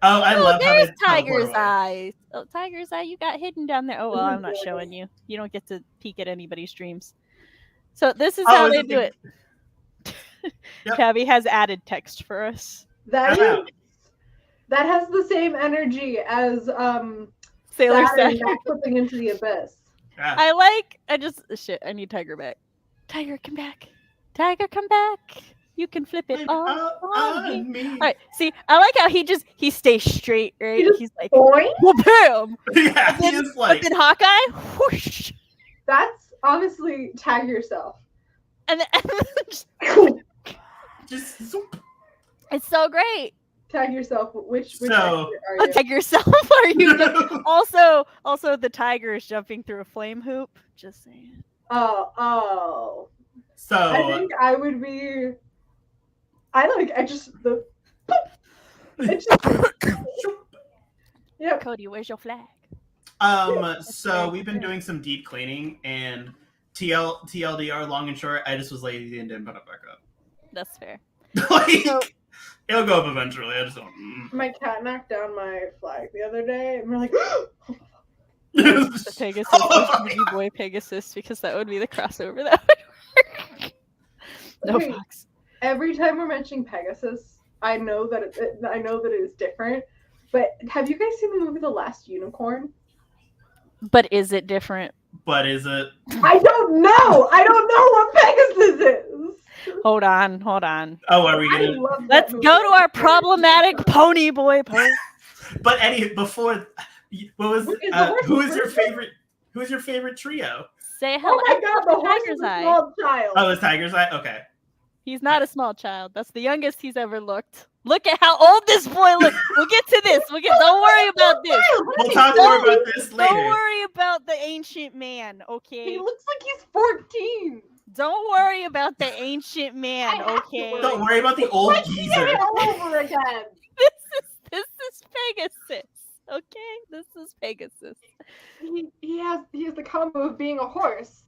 Oh, I love how There's they teleport Tiger's away. eye. Oh, Tiger's eye, you got hidden down there. Oh well, I'm not showing you. You don't get to peek at anybody's dreams. So this is how is they it do it. Yep. Tabby has added text for us. That Wow. that has the same energy as Sailor Saturn Saturn. flipping into the abyss. Ah. I need Tiger back. Tiger, come back. Tiger, come back. You can flip it all on me. All right, see, I like how he stays straight, right? He's like, Boy, well, bam. Yeah, he then- is like. But then Hawkeye, whoosh, that's honestly tag yourself. and then Just zoop. it's so great. Tag yourself. Which So- actor are you? Tag yourself. Are you also the tiger is jumping through a flame hoop? Just saying. Oh. I So think I would be. It's just. Yep. Cody, where's your flag? so we've been doing some deep cleaning, and TLDR, long and short, I just was lazy and didn't put it back up. That's fair. Like, So- it'll go up eventually. I just don't. My cat knocked down my flag the other day, and we're like, The Pegasus, Boogie Boy Pegasus, because that would be the crossover that would work. No Wait. fox. every time we're mentioning Pegasus, I know that it is different. But have you guys seen the movie The Last Unicorn? But is it different? But is it? I don't know. I don't know what Pegasus is. Hold on. Oh, are we I gonna? love that Let's movie. go to our problematic pony boy post. But before, what was? Look, it's a horse. Who is your favorite? Who is your favorite trio? Say hello. Oh my god, the horse Tiger's is a Eye. small child. Oh, it's Tiger's Eye. Okay. He's not a small child. That's the youngest he's ever looked. Look at how old this boy looks. We'll get to this. Don't worry about this. We'll talk more about this later. Don't worry about the ancient man, He okay? looks like he's 14. Don't worry about the ancient man, I have to okay? worry. Don't worry about the old Let's see geezer. it all over again. This is Pegasus, okay? This is Pegasus. He has the combo of being a horse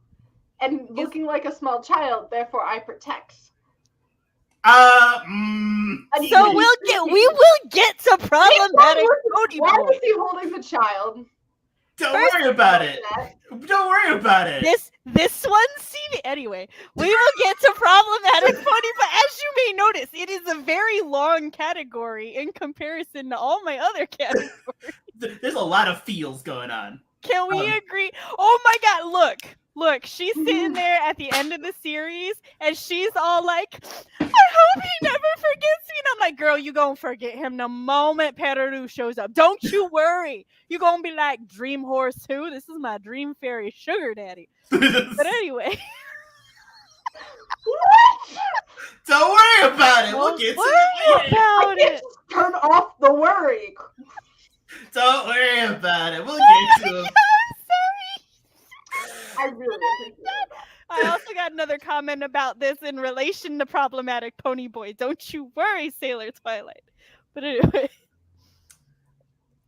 and looking like a small child. Therefore, I protect. So we will get to problematic Cody Why boy. is he holding the child? Don't worry about it. Don't worry about it. This one, see, anyway, we will get to problematic pony, but as you may notice, it is a very long category in comparison to all my other categories. There's a lot of feels going on. Can we agree? Oh my god, look, she's sitting there at the end of the series and she's all like, I hope he never forgets me. And I'm like, girl, you gonna forget him the moment Peru shows up. Don't you worry. You gonna be like, Dream Horse who? This is my Dream Fairy sugar daddy. But anyway. Don't worry about it. We'll Don't get to worry it later. about I can't it. just turn off the worry. Don't worry about it. We'll get to it. I really appreciate that. I also got another comment about this in relation to problematic pony boy. Don't you worry, Sailor Twilight. But anyway,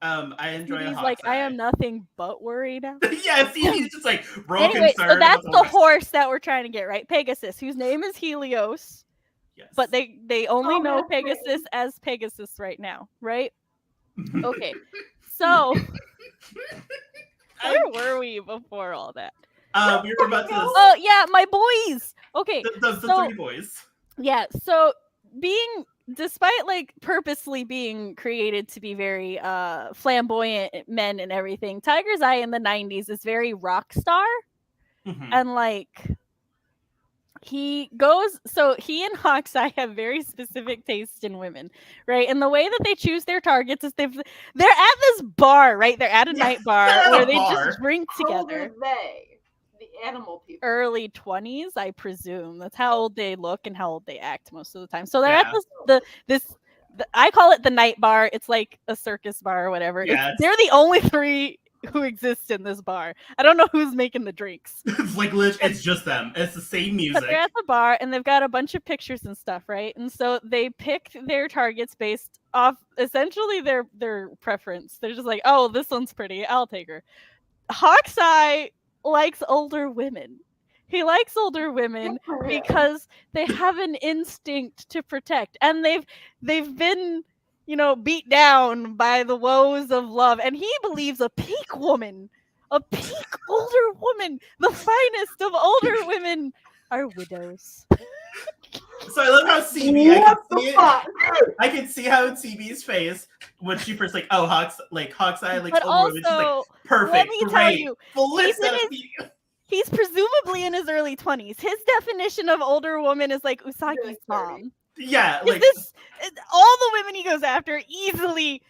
I enjoy a he's hawk's like, I eye. am nothing but worried now. Yeah, see, he's just like real Anyway, concerned. so that's about the horse that we're trying to get, right? Pegasus, whose name is Helios, Yes. but they only Oh, know that's great. Pegasus as Pegasus right now, right? Okay, so where were we before all that? We were about to. Oh yeah, my boys. Okay, The so- three boys. yeah. So despite like purposely being created to be very flamboyant men and everything, Tiger's Eye in the 90s is very rock star. Mhm. And like he and Hawkeye have very specific taste in women, right? And the way that they choose their targets is they're at this bar, right? They're at a night bar they're at a where they bar. just drink How old together. are they? The animal people. Early 20s, I presume. That's how old they look and how old they act most of the time. So they're Yeah. at I call it the night bar. It's like a circus bar or whatever. Yeah, They're the only three who exist in this bar. I don't know who's making the drinks. It's like it's just them. It's the same But music. they're at the bar and they've got a bunch of pictures and stuff, right? And so they pick their targets based off essentially their preference. They're just like, oh, this one's pretty, I'll take her. Hawkeye likes older women. He likes older women because they have an instinct to protect, and they've been, beat down by the woes of love, and he believes a peak woman, a peak older woman, the finest of older women are widows. So I love how CB, I can see how in CB's face when she first like, oh, Hawkeye, like, but older women, she's like, also, perfect, let me tell great, you, full list of he's presumably in his early 20s. His definition of older woman is like Usagi's mom. Yeah, like all the women he goes after easily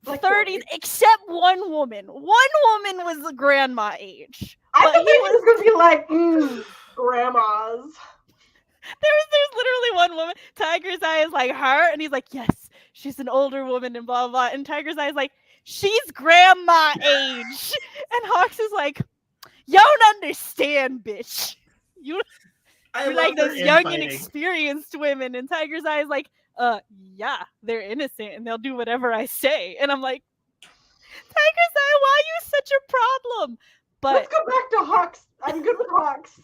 like 30s, except one woman. One woman was the grandma age. I thought he was gonna be like, grandmas. There's literally one woman. Tiger's Eye is like her, and he's like, yes, she's an older woman, and blah blah. And Tiger's Eye is like, she's grandma age, and Hawks is like, you don't understand, bitch. You're like those young and experienced women, and Tiger's Eye is like, yeah, they're innocent and they'll do whatever I say. And I'm like, Tiger's Eye, why are you such a problem? But let's go back to Hawks. I'm good with Hawks.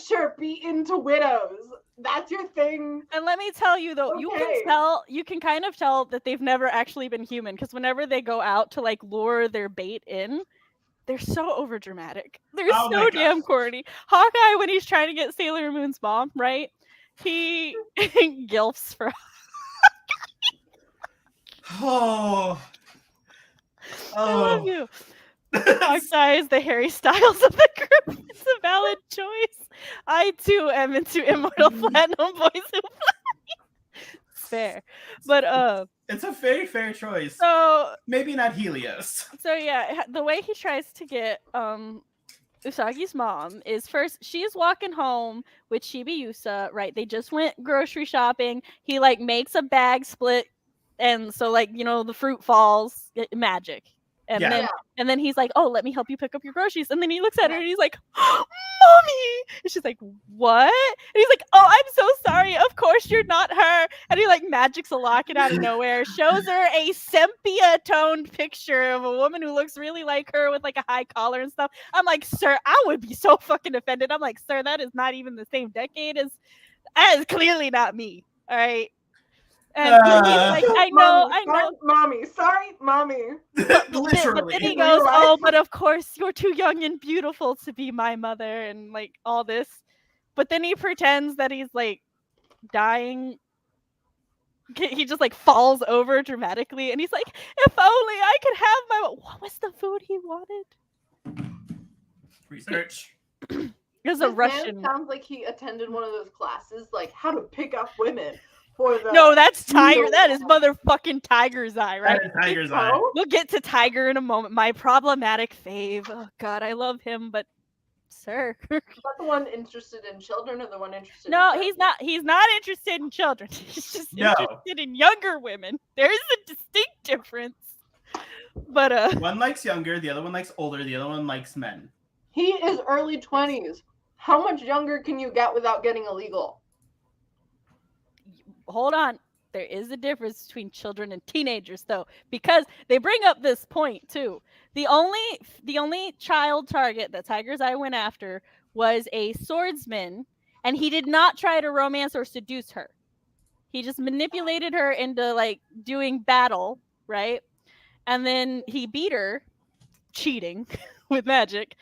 Sure, be into widows. That's your thing. And let me tell you though, okay. you can kind of tell that they've never actually been human, because whenever they go out to like lure their bait in, they're so over dramatic. They're so damn corny. Hawkeye, when he's trying to get Sailor Moon's mom, right? He gilfs for Oh. I love you. Hawkeye is the Harry Styles of the group. It's a valid choice. I too am into Immortal Platinum Boys Who Fly. Fair. But it's a very fair choice. So maybe not Helios. So yeah, the way he tries to get Usagi's mom is first she's walking home with Chibiusa, right? They just went grocery shopping. He like makes a bag split, and so like the fruit falls, magic. And then he's like, oh, let me help you pick up your groceries. And then he looks at her and he's like, oh, mommy. And she's like, what? And he's like, oh, I'm so sorry. Of course you're not her. And he like magics a locket out of nowhere, shows her a sepia toned picture of a woman who looks really like her with like a high collar and stuff. I'm like, sir, I would be so fucking offended. I'm like, sir, that is not even the same decade as clearly not me. All right. And he's like, I know. Sorry, mommy. Literally. But then he goes, oh, but of course you're too young and beautiful to be my mother, and like all this. But then he pretends that he's like dying. He just like falls over dramatically, and he's like, if only I could have my. What was the food he wanted? Research. It was a Russian. Man sounds like he attended one of those classes, like how to pick up women. No, that's Tiger. That is motherfucking Tiger's Eye, right? Tiger's Eye. We'll get to Tiger in a moment. My problematic fave. Oh God, I love him, but sir. Is that the one interested in children or the one interested No, in he's not. He's not interested in children. He's just interested in younger women. There is a distinct difference. But one likes younger, the other one likes older, the other one likes men. He is early 20s. How much younger can you get without getting illegal? Hold on. There is a difference between children and teenagers, though, because they bring up this point too. The only child target that Tiger's Eye went after was a swordsman, and he did not try to romance or seduce her. He just manipulated her into like doing battle, right? And then he beat her, cheating with magic,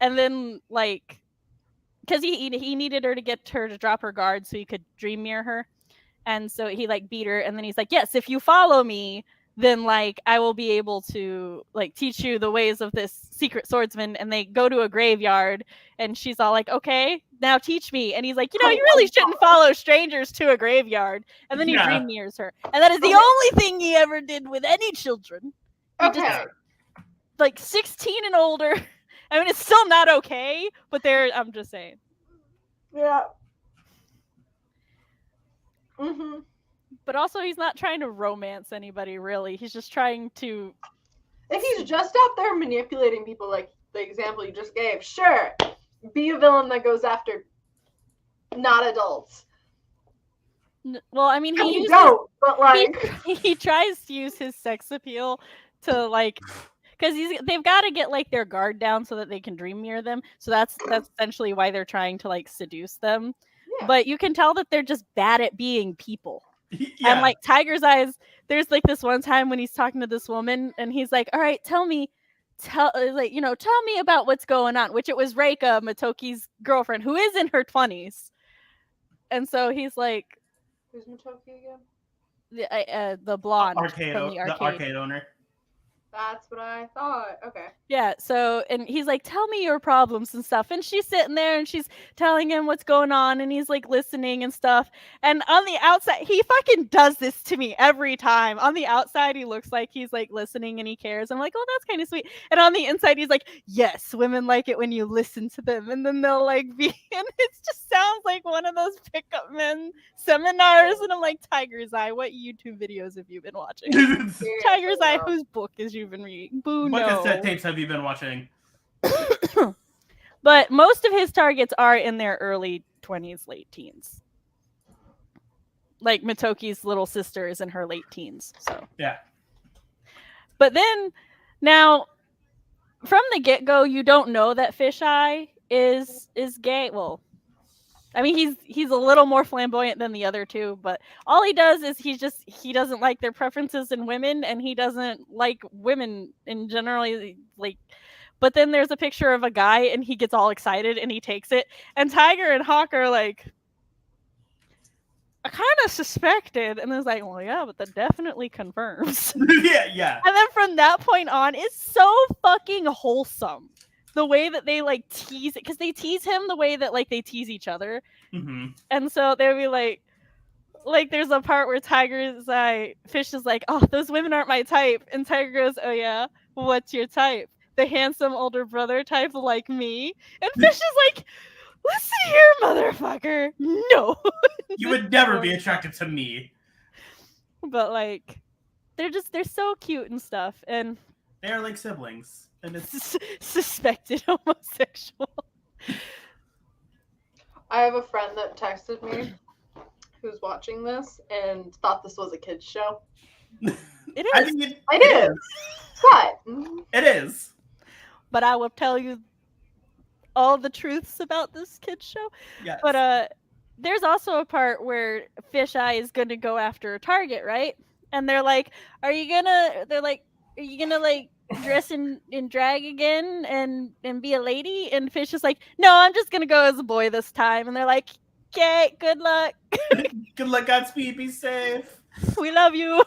and then like, because he needed her to get her to drop her guard so he could dream mirror her. And so he like beat her, and then he's like, yes, if you follow me, then like I will be able to like teach you the ways of this secret swordsman. And they go to a graveyard, and she's all like, okay, now teach me. And he's like, you really shouldn't follow strangers to a graveyard. And then he dream mirrors her. And that is the only thing he ever did with any children. Okay. Like 16 and older. I mean, it's still not okay, but I'm just saying. Yeah. Mm-hmm. But also, he's not trying to romance anybody, really. He's just trying to. If he's just out there manipulating people, like the example you just gave, sure, be a villain that goes after not adults. Well, I mean, he but like he tries to use his sex appeal to like, because they've got to get like their guard down so that they can dream mirror them. So that's essentially why they're trying to like seduce them. Yeah. But you can tell that they're just bad at being people. Yeah. And like Tiger's Eyes, there's like this one time when he's talking to this woman and he's like, all right, tell me about what's going on, which it was Reika, Matoki's girlfriend, who is in her 20s. And so he's like, who's Matoki again? The blonde from the arcade owner. That's what I thought. Okay. Yeah, so, and he's like, tell me your problems and stuff. And she's sitting there and she's telling him what's going on and he's like listening and stuff. And on the outside, he fucking does this to me every time. On the outside, he looks like he's like listening and he cares. I'm like, oh, that's kind of sweet. And on the inside, he's like, yes, women like it when you listen to them. And then they'll like be, and it just sounds like one of those pickup men seminars. And I'm like, Tiger's Eye, what YouTube videos have you been watching? Tiger's Eye, whose book is you been reading? Boo, what no. cassette tapes have you been watching? But most of his targets are in their early 20s, late teens. Like Matoki's little sister is in her late teens. So yeah. But then now from the get-go, you don't know that Fisheye is gay. Well, I mean, he's a little more flamboyant than the other two, but all he does is he doesn't like their preferences in women, and he doesn't like women in generally, like. But then there's a picture of a guy, and he gets all excited, and he takes it, and Tiger and Hawk are like, I kind of suspected, and it's like, well, yeah, but that definitely confirms. yeah. And then from that point on, it's so fucking wholesome. The way that they like tease it, because they tease him the way that like they tease each other. Mm-hmm. And so they'll be like there's a part where Fish is like, oh, those women aren't my type. And Tiger goes, oh yeah, what's your type? The handsome older brother type like me. And Fish is like, listen here, motherfucker. No. You would never be attracted to me. But like, they're so cute and stuff. And they're like siblings. And it's suspected homosexual. I have a friend that texted me who's watching this and thought this was a kid's show. It is. I mean, it is. But it is. But I will tell you all the truths about this kid's show. Yes. But there's also a part where Fisheye is going to go after a target, right? And they're like, are you gonna like dress in drag again and be a lady? And Fish is like, no, I'm just gonna go as a boy this time. And they're like, okay, good luck. Good luck, Godspeed, be safe. We love you.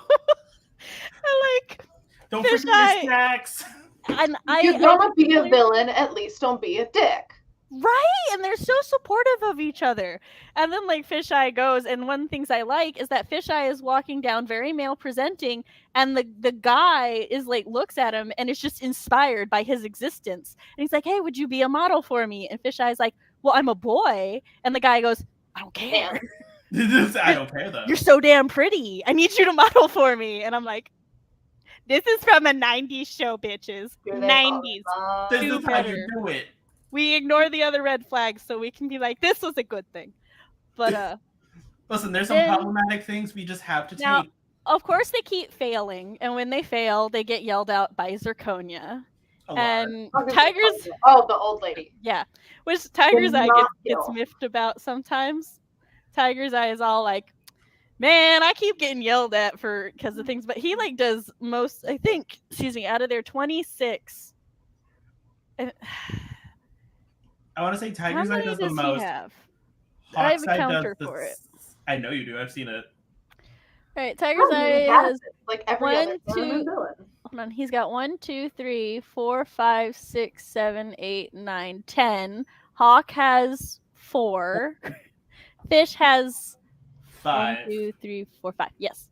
I like, don't forget your snacks. And you want to be a villain, at least don't be a dick. Right, and they're so supportive of each other. And then like Fisheye goes, and one of the things I like is that Fisheye is walking down very male presenting, and the guy is like looks at him and is just inspired by his existence. And he's like, hey, would you be a model for me? And Fisheye's like, well, I'm a boy. And the guy goes, I don't care. I don't care though. You're so damn pretty. I need you to model for me. And I'm like, this is from a 90s show, bitches. 90s. This is how you do it. We ignore the other red flags so we can be like, this was a good thing. But listen, there's some problematic things we just have to take. Of course they keep failing, and when they fail, they get yelled out by Zirconia. And Tiger's the old lady. Yeah. Which Tiger's Eye gets miffed about sometimes. Tiger's Eye is all like, man, I keep getting yelled at because of things, but he like does most, I think, out of their 26. I want to say Tiger's Eye does the most. I have a counter for it. I know you do. I've seen it. All right, Tiger's Eye is like every other villain. Hold on, he's got 1, 2, 3, 4, 5, 6, 7, 8, 9, 10. Hawk has 4. Fish has 5. 1, 2, 3, 4, 5. Yes.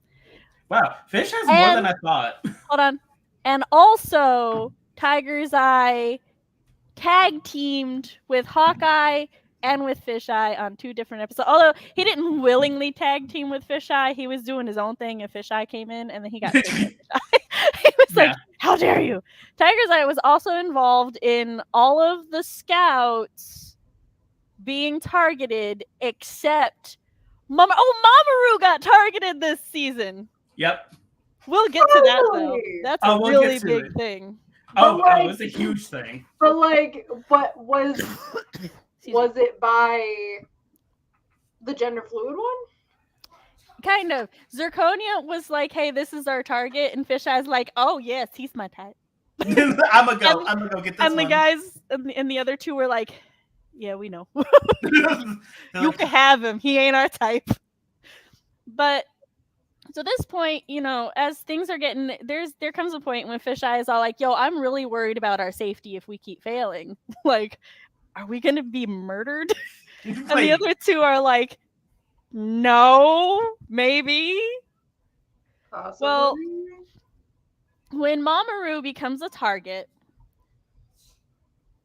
Wow, Fish has more than I thought. Hold on, and also Tiger's Eye tag teamed with Hawkeye and with Fisheye on 2 different episodes. Although he didn't willingly tag team with Fisheye, he was doing his own thing, and Fisheye came in, and then he got pissed at Fisheye. He was like, "How dare you!" Tiger's Eye was also involved in all of the scouts being targeted, except Mamoru got targeted this season. Yep. We'll get to that though. That's a we'll really big thing. It was a huge thing. But like, what was it by the gender fluid one? Kind of. Zirconia was like, "Hey, this is our target," and Fisheye's like, "Oh yes, he's my type." I'm gonna go get this and one. the guys and the other 2 were like, "Yeah, we know. You can have him. He ain't our type." But so this point, you know, as things are getting there comes a point when Fisheye is all like, "Yo, I'm really worried about our safety if we keep failing. Like, are we gonna be murdered?" And the other 2 are like, "No, maybe." Possibly. Well, when Mamoru becomes a target,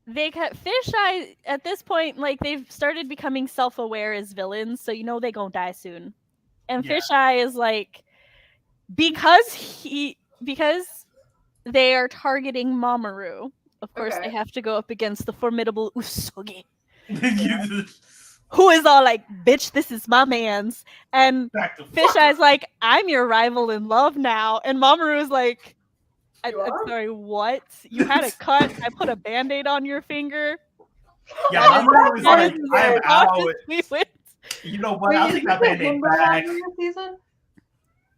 they cut Fisheye at this point, like they've started becoming self-aware as villains, so you know they gonna die soon. And Fisheye is like, because they are targeting Mamoru, of course they have to go up against the formidable Usagi. Who is all like, "Bitch, this is my man's." And Fisheye's like, "I'm your rival in love now." And Mamoru is like, I'm sorry, what? You had a cut? I put a Band-Aid on your finger? Yeah, Mamoru was like, "I'm out." We went. You know what? I'll take that Band-Aid back. Season?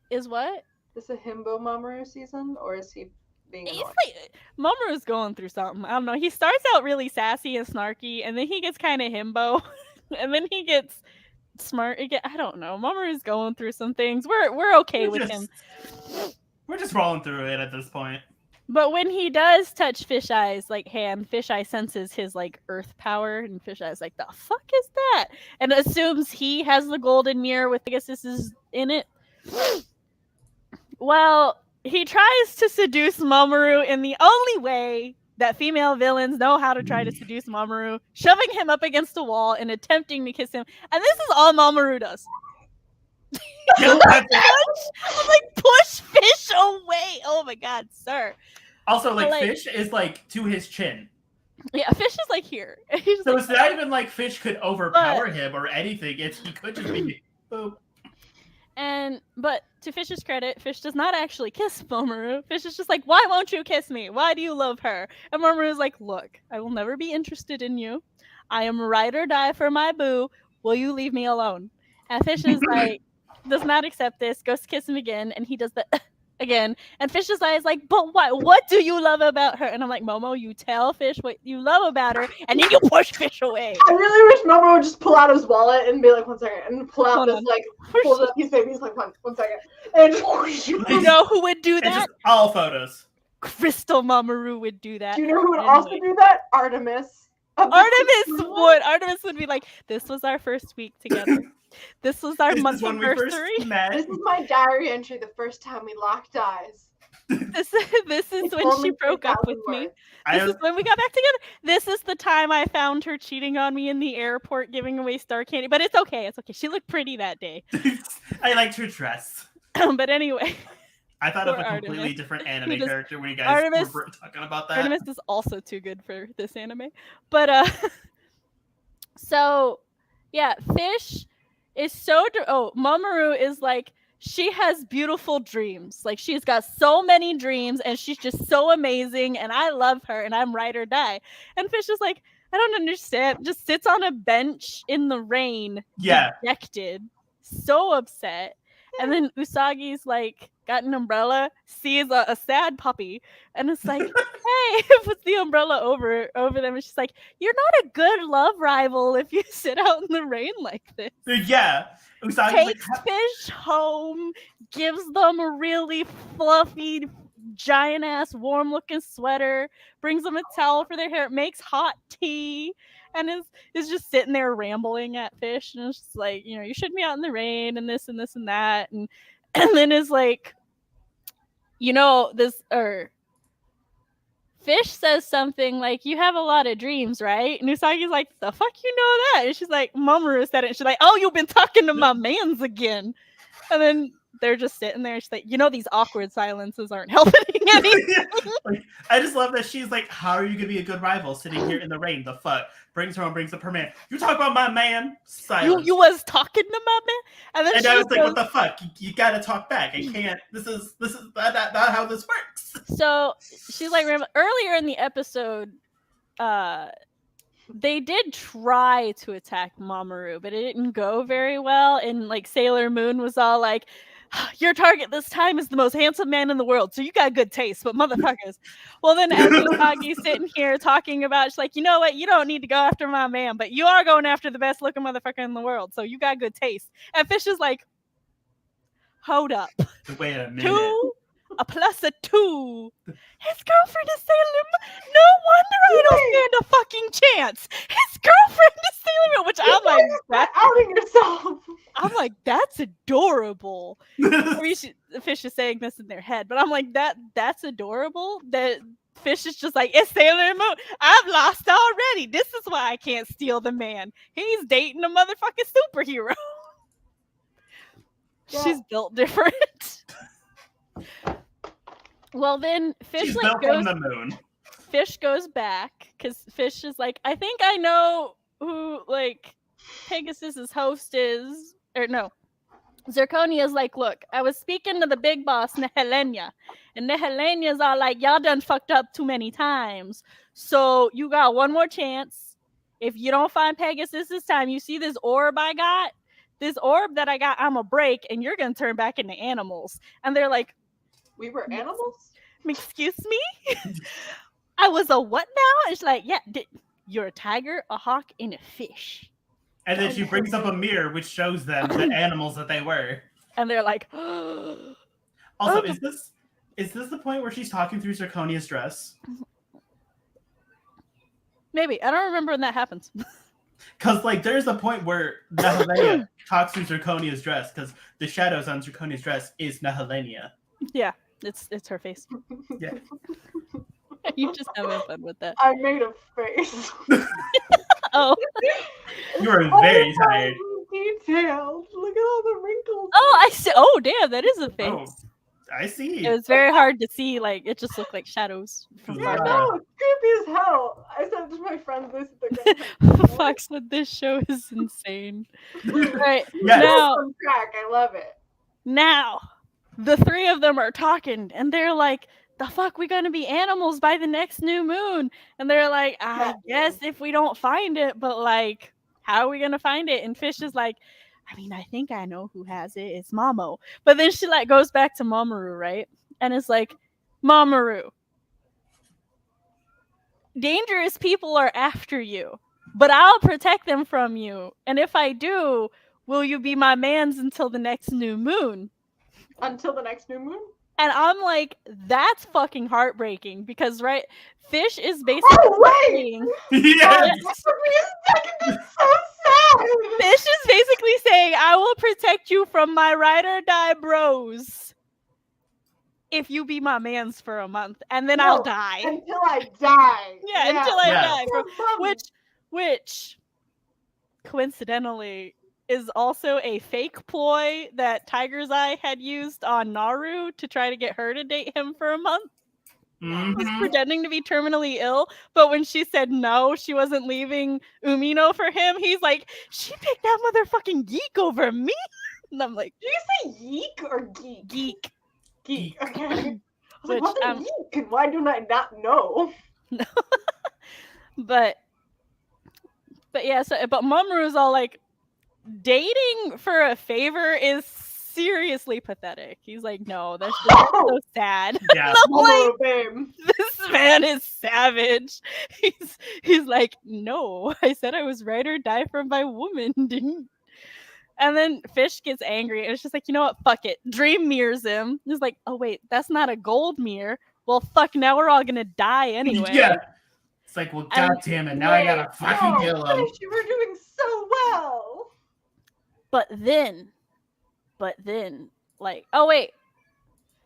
Is what? Is it Himbo Mamoru season, or is he being annoying? Like, Mamoru's going through something. I don't know. He starts out really sassy and snarky, and then he gets kind of himbo, and then he gets smart again. I don't know. Mamoru's going through some things. We're okay with him. We're just rolling through it at this point. But when he does touch Fisheye's like hand, Fisheye senses his like earth power, and Fisheye's like, "The fuck is that?" And assumes he has the golden mirror with Pegasus in it. Well, he tries to seduce Mamoru in the only way that female villains know how to try to seduce Mamoru, shoving him up against a wall and attempting to kiss him. And this is all Mamoru does. I'm like, push Fish away. Oh my god, sir. Also, like Fish is like to his chin. Yeah, Fish is like here. So it's not even like Fish could overpower him or anything. He could just be boop. But to Fish's credit, Fish does not actually kiss Mamoru. Fish is just like, "Why won't you kiss me? Why do you love her?" And Mamoru is like, "Look, I will never be interested in you. I am ride or die for my boo. Will you leave me alone?" And Fish is like, does not accept this, goes to kiss him again, and he does the again. And Fish's eye is like, "But what do you love about her?" And I'm like, "Momo, you tell Fish what you love about her, and then you push Fish away." I really wish Momo would just pull out his wallet and be like, "1 second," and pull out this like pulls up his baby. He's like, "1 second," and you know who would do that? Just all photos. Crystal Mamoru would do that. Do you know who would also do that? Artemis. Artemis would be like, "This was our first week together. This was our month anniversary. This is my diary entry. The first time we locked eyes. This is when she broke up with me. This is when we got back together. This is the time I found her cheating on me in the airport, giving away star candy. But it's okay. It's okay. She looked pretty that day. I liked her dress. But anyway." I thought of a completely different anime character when you guys were talking about that. Artemis is also too good for this anime. But so yeah, Fish is so Mamoru is like, she has beautiful dreams. Like, she's got so many dreams and she's just so amazing and I love her and I'm ride or die. And Fish is like, "I don't understand." Just sits on a bench in the rain, dejected, so upset. And then Usagi's like, got an umbrella, sees a sad puppy, and it's like, "Hey," puts the umbrella over them, and she's like, "You're not a good love rival if you sit out in the rain like this." Yeah. Usagi takes Fish home, gives them a really fluffy, giant-ass, warm-looking sweater, brings them a towel for their hair, makes hot tea, and is just sitting there rambling at Fish, and it's just like, "You know, you shouldn't be out in the rain, and this and this and that," and then is like, "You know, Fish says something like, "You have a lot of dreams, right?" And Usagi's like, "The fuck you know that?" And she's like, "Mamoru said it." And she's like, "Oh, you've been talking to my mans again." And then they're just sitting there. She's like, these awkward silences aren't helping anything. Like, I just love that she's like, how are you gonna be a good rival sitting here in the rain? The fuck? Brings her home, brings up her man. You talk about my man? Silence. You was talking to my man? And I was like, what the fuck? You gotta talk back. I can't. This is not how this works. So she's like, earlier in the episode, they did try to attack Mamoru, but it didn't go very well. And like Sailor Moon was all like, "Your target this time is the most handsome man in the world, so you got good taste, but motherfuckers." Well, then as Usagi's sitting here talking about, she's like, "You know what? You don't need to go after my man, but you are going after the best looking motherfucker in the world, so you got good taste." And Fish is like, "Hold up. Wait a minute. 2 + 2. His girlfriend is Sailor Moon. No wonder I don't stand a fucking chance. His girlfriend is Sailor Moon," which I'm like, that's outing yourself. I'm like, that's adorable. Fish is saying this in their head, but I'm like, that's adorable. That Fish is just like, "It's Sailor Moon. I've lost already. This is why I can't steal the man. He's dating a motherfucking superhero." Yeah. She's built different. Well, then Fish She's like built goes. from the moon. Fish goes back because Fish is like, "I think I know who like Pegasus's host is." Or no, Zirconia's like, "Look, I was speaking to the big boss, Nehelenia, and Nehelenia's all like, y'all done fucked up too many times. So you got one more chance. If you don't find Pegasus this time, you see this orb I got? This orb that I got, I'ma break, and you're gonna turn back into animals." And they're like, We were animals? "Excuse me?" "I was a what now?" It's like, "Yeah, you're a tiger, a hawk, and a fish." And then she brings up a mirror which shows them the animals that they were. And they're like, Also, is this the point where she's talking through Zirconia's dress? maybe. I don't remember when that happens. Because like there's a point where Nehelenia talks through Zirconia's dress because the shadows on Zirconia's dress is Nehelenia. Yeah, it's her face. Yeah. You just having fun with that. I made a face. Oh. You are very tired. Detailed. Look at all the wrinkles. Oh, I see. Oh, damn, that is a face. Oh, I see. It was very hard to see. Like, it just looked like shadows from Yeah, far. no, it's creepy as hell. I said to my friends this. Fox said this show is insane. Right. Yes. Now, On track. I love it. now, the three of them are talking, and they're like, "The fuck, we gonna be animals by the next new moon?" And they're like, "I guess if we don't find it, but like, how are we gonna find it?" And Fish is like, "I mean, I think I know who has it. It's Mamo." But then she like goes back to Mamoru, right? And it's like, "Mamoru, dangerous people are after you, but I'll protect them from you. And if I do, will you be my mans until the next new moon?" Until the next new moon? And I'm like, that's fucking heartbreaking because, right, Fish is basically saying, Yes. That took me a second. That's so sad. Fish is basically saying, "I will protect you from my ride or die bros if you be my mans for a month, and then I'll die." Until I die. Yeah, until I Yeah. die. Bro. Bro. Which, coincidentally, is also a fake ploy that Tiger's Eye had used on Naru to try to get her to date him for a month. He's Mhm. pretending to be terminally ill, but when she said no, she wasn't leaving Umino for him, he's like, "She picked that motherfucking geek over me." And I'm like, Did you say yeek or geek? geek. Geek. Okay. I was like, Which, what's a geek? And why do I not know? But yeah, so but Mamoru's all like, dating for a favor is seriously pathetic. He's like, "No, that's just so sad." Yeah. And I'm like, Mamoru, babe. this man is savage. He's like, "No, I said I was ride or die for my woman, didn't." And then Fish gets angry and it's just like, "You know what? Fuck it." Dream mirrors him. He's like, "Oh wait, that's not a gold mirror. Well, fuck. Now we're all gonna die anyway." Yeah. It's like, well, And- god damn it! Now I gotta fucking kill him. You were doing so well. But then, like, oh wait,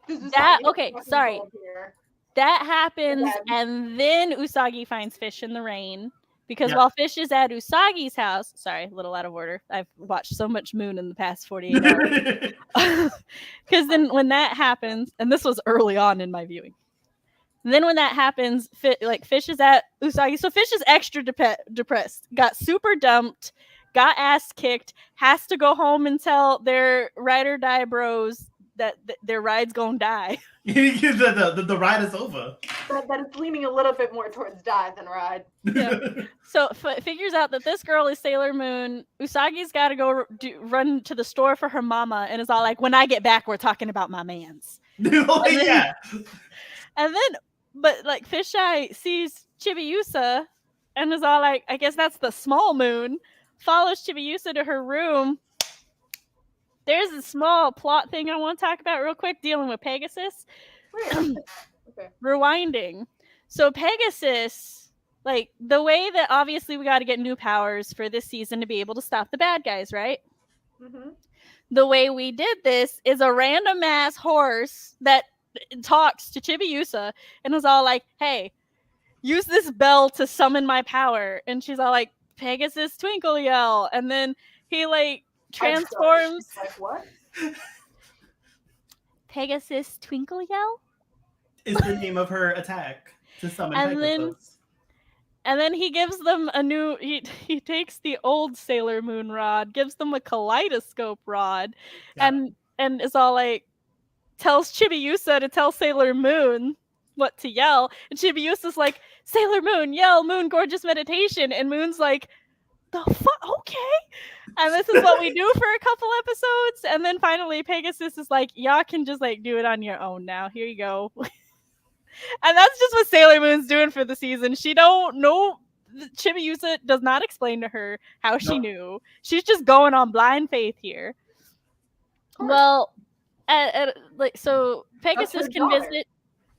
This is That- how you okay, fucking sorry. go here. That happens, Okay. and then Usagi finds Fish in the rain. Because Yep. while Fish is at Usagi's house, sorry, a little out of order. I've watched so much Moon in the past 48 hours. Because then when that happens, and this was early on in my viewing, then when that happens, Fish is at Usagi. So Fish is extra depressed, got super dumped, got ass kicked, has to go home and tell their ride or die bros that their ride's gonna die. the ride is over. That it's leaning a little bit more towards die than ride. Yeah. So figures out that this girl is Sailor Moon. Usagi's got to go run to the store for her mama, and is all like, "When I get back, we're talking about my mans." Yeah. And then, but like Fisheye sees Chibiusa, and is all like, "I guess that's the small Moon." Follows Chibiusa to her room. There's a small plot thing I want to talk about real quick, dealing with Pegasus. Okay. Rewinding. So Pegasus, like the way that obviously we got to get new powers for this season to be able to stop the bad guys, right? Mm-hmm. The way we did this is a random ass horse that talks to Chibiusa and was all like, "Hey, use this bell to summon my power." And she's all like, "Pegasus Twinkle Yell." And then he like transforms. Like what? Pegasus Twinkle Yell? Is the name of her attack to summon Pegasus. And then he gives them a new. He takes the old Sailor Moon rod, gives them a kaleidoscope rod, and is all like, tells Chibiusa to tell Sailor Moon what to yell, and Chibiusa's like, "Sailor Moon, yell Moon Gorgeous Meditation," and Moon's like, "The fuck, okay." And this is what we do for a couple episodes, and then finally Pegasus is like, "Y'all can just like do it on your own now. Here you go." And that's just what Sailor Moon's doing for the season. She don't know. Chibiusa does not explain to her how she knew. She's just going on blind faith here. Well, so Pegasus can visit.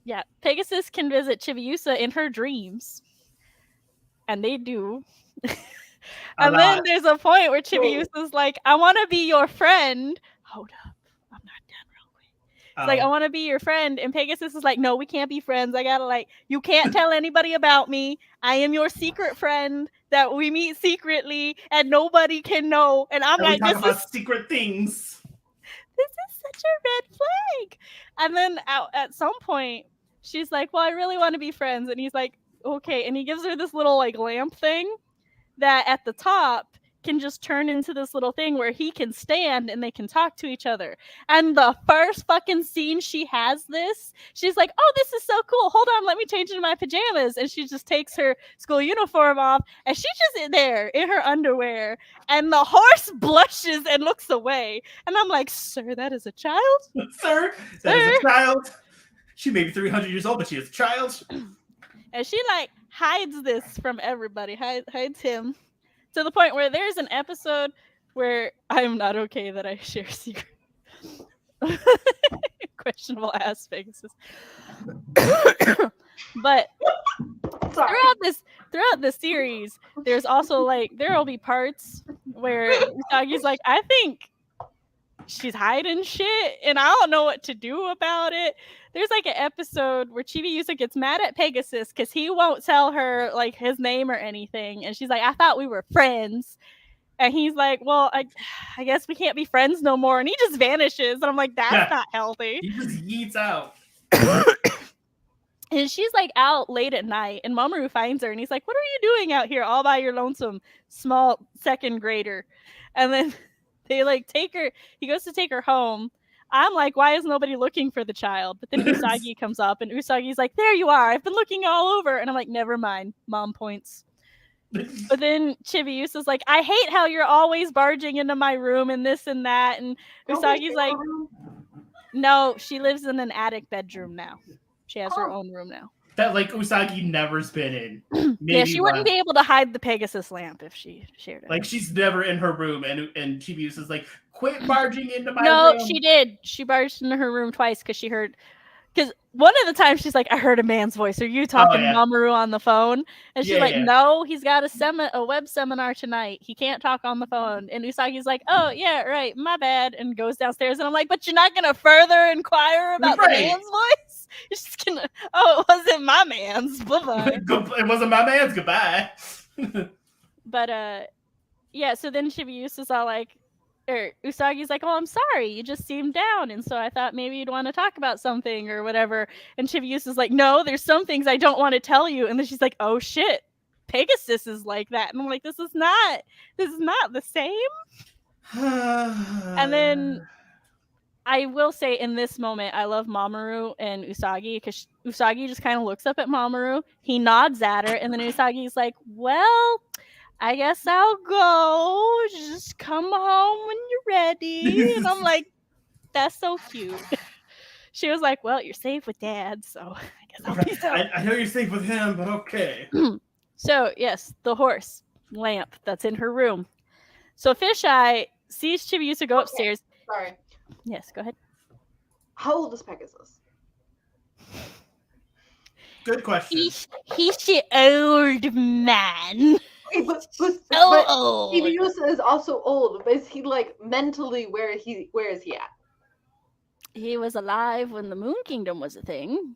Yeah, Pegasus can visit Chibiusa in her dreams, and they do. And then there's a point where Chibiusa's like, "I want to be your friend." Hold up. I'm not done real quick. It's like, "I want to be your friend." And Pegasus is like, "No, we can't be friends. I gotta like, you can't tell anybody about me. I am your secret friend that we meet secretly and nobody can know." And I'm like, "This is secret things. This is such a red flag." And then at some point, she's like, "Well, I really want to be friends." And he's like, "Okay." And he gives her this little like lamp thing that at the top can just turn into this little thing where he can stand and they can talk to each other. And the first fucking scene she has this, she's like, "Oh, this is so cool. Hold on, let me change into my pajamas." And she just takes her school uniform off and she's just there in her underwear. And the horse blushes and looks away. And I'm like, "Sir, that is a child?" Sir, that is a child. She may be 300 years old, but she is a child. And she like hides this from everybody, hides him, to the point where there's an episode where I'm not okay that I share secret. Questionable ass Pegasus. But throughout the series, there's also like there'll be parts where Usagi's like, "I think she's hiding shit and I don't know what to do about it." There's like an episode where Chibiusa gets mad at Pegasus because he won't tell her like his name or anything, and she's like, "I thought we were friends." And he's like, "Well, I guess we can't be friends no more," and he just vanishes. And I'm like, that's not healthy. He just yeets out. And she's like out late at night, and Mamoru finds her and he's like, "What are you doing out here all by your lonesome, small second grader?" And then they like take her, he goes to take her home. I'm like, "Why is nobody looking for the child?" But then Usagi comes up and Usagi's like, "There you are. I've been looking all over." And I'm like, "Never mind." Mom points. But then Chibiusa's like, "I hate how you're always barging into my room and this and that." And Usagi's like, "No, she lives in an attic bedroom now. She has her own room now." That like Usagi never's been in. Yeah, she wouldn't be able to hide the Pegasus lamp if she shared it. Like she's never in her room, and Chibiusa's like, "Quit barging into my room." No, she did. She barged into her room twice because she heard. Because one of the times she's like, "I heard a man's voice. Are you talking to Mamoru on the phone?" And she's like, "No, he's got a web seminar tonight. He can't talk on the phone." And Usagi's like, "Oh, yeah, right. My bad." And goes downstairs. And I'm like, "But you're not going to further inquire about the man's voice?" You're just gonna. Oh, it wasn't my man's. Bye bye. It wasn't my man's. Goodbye. But yeah. So then Chibiusa's all like, or Usagi's like, "Oh, I'm sorry. You just seemed down, and so I thought maybe you'd want to talk about something or whatever." And Chibiusa's like, "No, there's some things I don't want to tell you." And then she's like, "Oh shit, Pegasus is like that." And I'm like, "This is not the same." And then I will say in this moment, I love Mamoru and Usagi because Usagi just kind of looks up at Mamoru. He nods at her, and then Usagi's like, "Well, I guess I'll go. Just come home when you're ready." And I'm like, that's so cute. She was like, "Well, you're safe with Dad, so I guess I'll peace out." I know you're safe with him, but okay. So, yes, the horse lamp that's in her room. So Fisheye sees Chibiusa go upstairs. Sorry. Yes, go ahead. How old is Pegasus? Good question. He's an old man. Okay, but old. Chibiusa is also old, but is he like mentally where is he at? He was alive when the Moon Kingdom was a thing.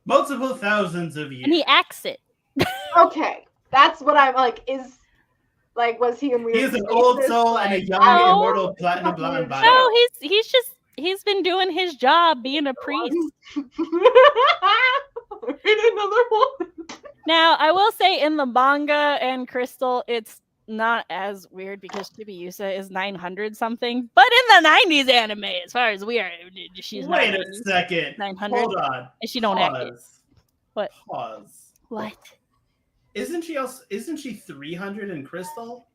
Multiple thousands of years. And he acts it. Okay. That's what I'm like, was he in weird He is an spaces? old soul and a young, immortal, platinum blonde body. No, he's been doing his job being a priest. Another one. Now, I will say in the manga and Crystal, it's not as weird because Chibiusa is 900 something, but in the 90s anime, as far as we are, she's Wait a second. 900. Hold on. And she don't act it. What? Pause. What? Isn't she 300 in Crystal?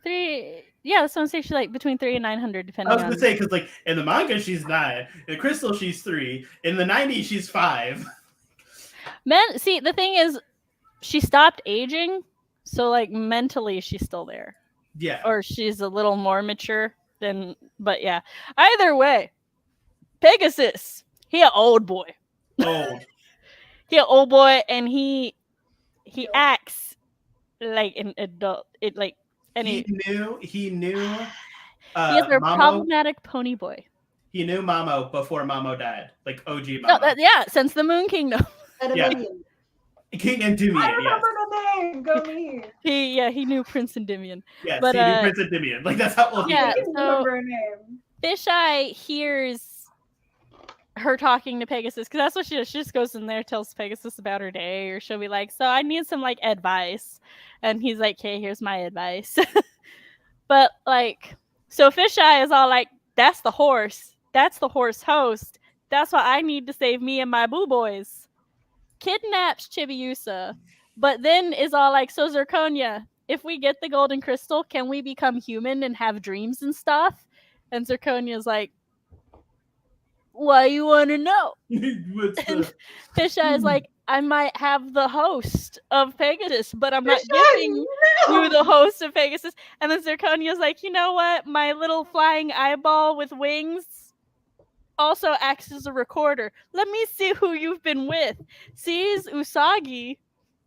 3. Yeah, that's what I'm saying. She's like between 3 and 900, depending I was on. gonna say because like in the manga she's 9, in Crystal she's 3, in the 90s she's 5. See, the thing is, she stopped aging, so like mentally she's still there. Yeah. Or she's a little more mature than, but yeah. Either way, Pegasus, he an old boy. Old. He an old boy, and he acts like an adult. It like He knew. he is a Mamo, problematic pony boy. He knew Mamo before Mamo died, like OG Mamo. No, yeah, since the Moon Kingdom. Yeah. King Endymion. I remember the name. Go me. He knew Prince Endymion. Yes, but, he knew Prince Endymion. Like that's how old he I was. remember her name. Fisheye hears her talking to Pegasus because that's what she does. She just goes in there, tells Pegasus about her day, or she'll be like, "So I need some like advice," and he's like, "Okay, here's my advice." But like, so Fisheye is all like, "That's the horse. That's the horse host. That's what I need to save me and my boo boys." Kidnaps Chibiusa, but then is all like, "So Zirconia, if we get the golden crystal, can we become human and have dreams and stuff?" And Zirconia's like, "Why you want to know?" And Fisheye is like, "I might have the host of Pegasus, but I'm not giving you the host of Pegasus." And then Zirconia's like, "You know what? My little flying eyeball with wings also acts as a recorder. Let me see who you've been with." Sees Usagi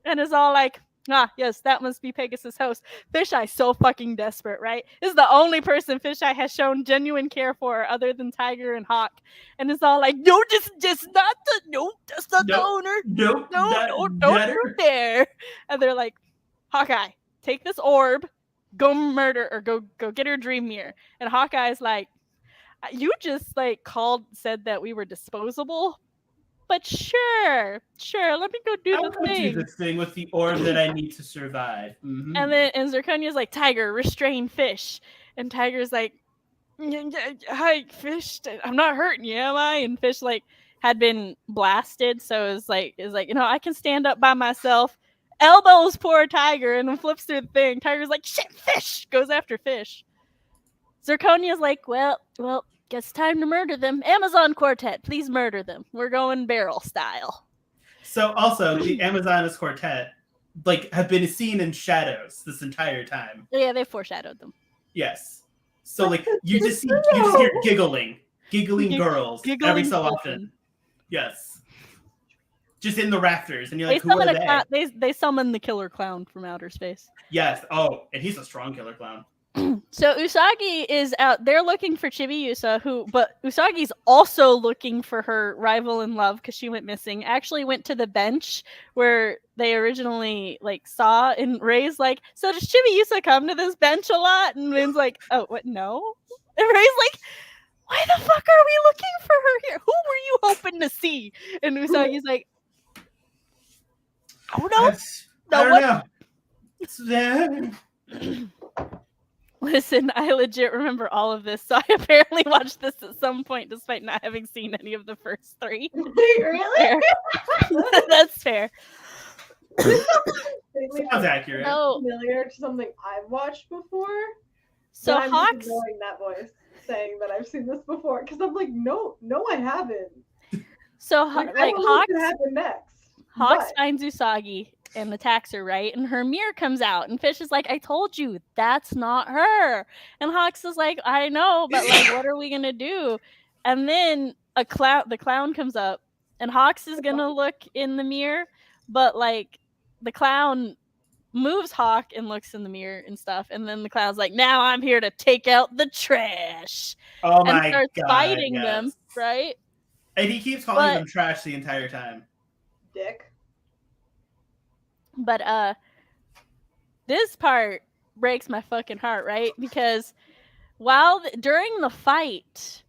and is all like, "Ah, yes, that must be Pegasus' host." Fisheye so fucking desperate, right? This is the only person Fisheye has shown genuine care for other than Tiger and Hawk. And it's all like, "No, just not the, no, that's not the owner. Nope. Don't go there." And they're like, "Hawkeye, take this orb, go murder, or go get her dream mirror." And Hawkeye's like, "You just like said that we were disposable, but sure, let me go do the thing." Do this thing with the orb that I need to survive. Mm-hmm. And then Zirconia's like, "Tiger, restrain Fish." And Tiger's like, "Hi, Fish, I'm not hurting you, am I?" And Fish like had been blasted, so is like, I can stand up by myself. Elbows poor Tiger and then flips through the thing. Tiger's like, "Shit, Fish!" Goes after Fish. Zirconia's like, well, guess time to murder them. Amazon Quartet, please murder them. We're going barrel style. So also the Amazoness Quartet like have been seen in shadows this entire time. Yeah, they foreshadowed them. Yes. So like you just hear giggling girls every so often. Yes. Just in the rafters, and you're like, who are they? They summon the killer clown from outer space. Yes. Oh, and he's a strong killer clown. So Usagi is out. They're looking for Chibiusa, but Usagi's also looking for her rival in love because she went missing. Actually, went to the bench where they originally saw, and Ray's like, "So does Chibiusa come to this bench a lot?" And Min's like, "Oh, what? No." And Ray's like, "Why the fuck are we looking for her here? Who were you hoping to see?" And Usagi's like, "I don't know." I don't know. Listen, I legit remember all of this, so I apparently watched this at some point despite not having seen any of the first 3. Really? That's fair. Sounds accurate. So, Familiar to something I've watched before. so I'm Hawks, just ignoring that voice saying that I've seen this before because I'm like, no, I haven't. so I don't know what's Hawks, gonna happen next. Hawks but- finds Usagi and attacks her, right? And her mirror comes out, and Fish is like, "I told you, that's not her." And Hawks is like, "I know, but what are we gonna do?" And then the clown comes up, and Hawks is gonna look in the mirror, but the clown moves Hawk and looks in the mirror and stuff, and then the clown's like, "Now I'm here to take out the trash." Oh and my starts god! fighting yes. them, right? And he keeps calling But- them trash the entire time. Dick. But this part breaks my fucking heart, right? Because during the fight,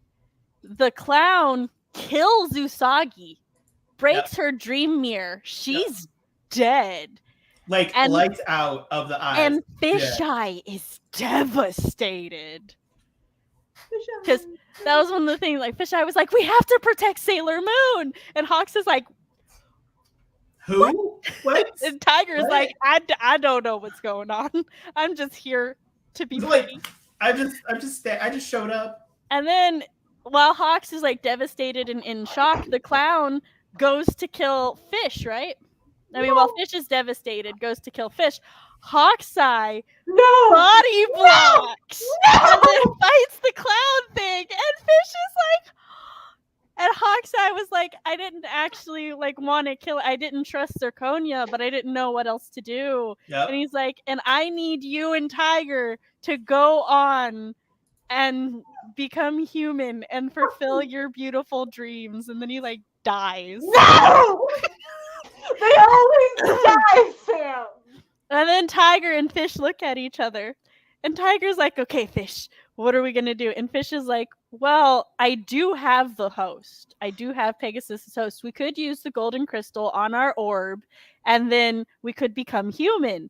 the clown kills Usagi, breaks her dream mirror. She's dead. And- lights out of the eyes. And Fisheye is devastated. Because that was one of the things, Fisheye was like, "We have to protect Sailor Moon." And Hawks is like, Who? What? and Tiger's What? like, I don't know what's going on. I'm just here to be pretty. I just showed up. And then while Hawks is devastated and in shock, the clown goes to kill Fish, right? I mean, while Fish is devastated, goes to kill Fish. Hawkeye body blocks and then fights the clown thing, and Fish is like, and Hawkeye was like, "I didn't actually want to kill it. I didn't trust Zirconia, but I didn't know what else to do." Yep. And he's like, "And I need you and Tiger to go on and become human and fulfill your beautiful dreams." And then he dies. No! They always die, Sam! And then Tiger and Fish look at each other. And Tiger's like, "Okay, Fish, what are we going to do?" And Fish is like, "Well, I do have the host. I do have Pegasus' host. We could use the golden crystal on our orb, and then we could become human.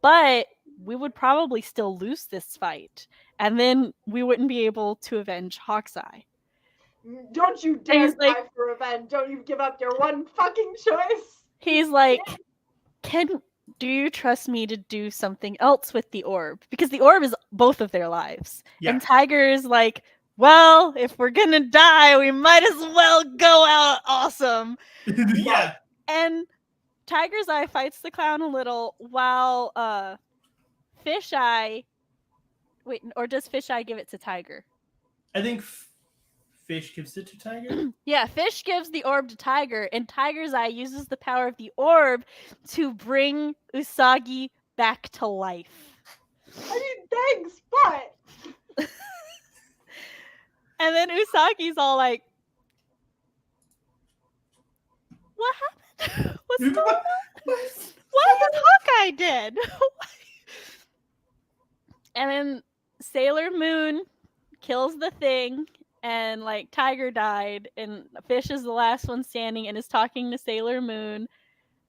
But we would probably still lose this fight. And then we wouldn't be able to avenge Hawkeye." Don't you dare He's like- die for revenge. Don't you give up your one fucking choice. He's like, "Do you trust me to do something else with the orb? Because the orb is both of their lives." Yeah. And Tiger's like, "Well, if we're gonna die, we might as well go out awesome." Yeah. And Tiger's Eye fights the clown a little while Fisheye... Wait, or does Fisheye give it to Tiger? I think Fish gives it to Tiger. Yeah, Fish gives the orb to Tiger, and Tiger's Eye uses the power of the orb to bring Usagi back to life. I mean, thanks, but And then Usagi's all like, "What happened? What's going on? Why is Hawkeye dead?" And then Sailor Moon kills the thing, and Tiger died, and Fish is the last one standing and is talking to Sailor Moon.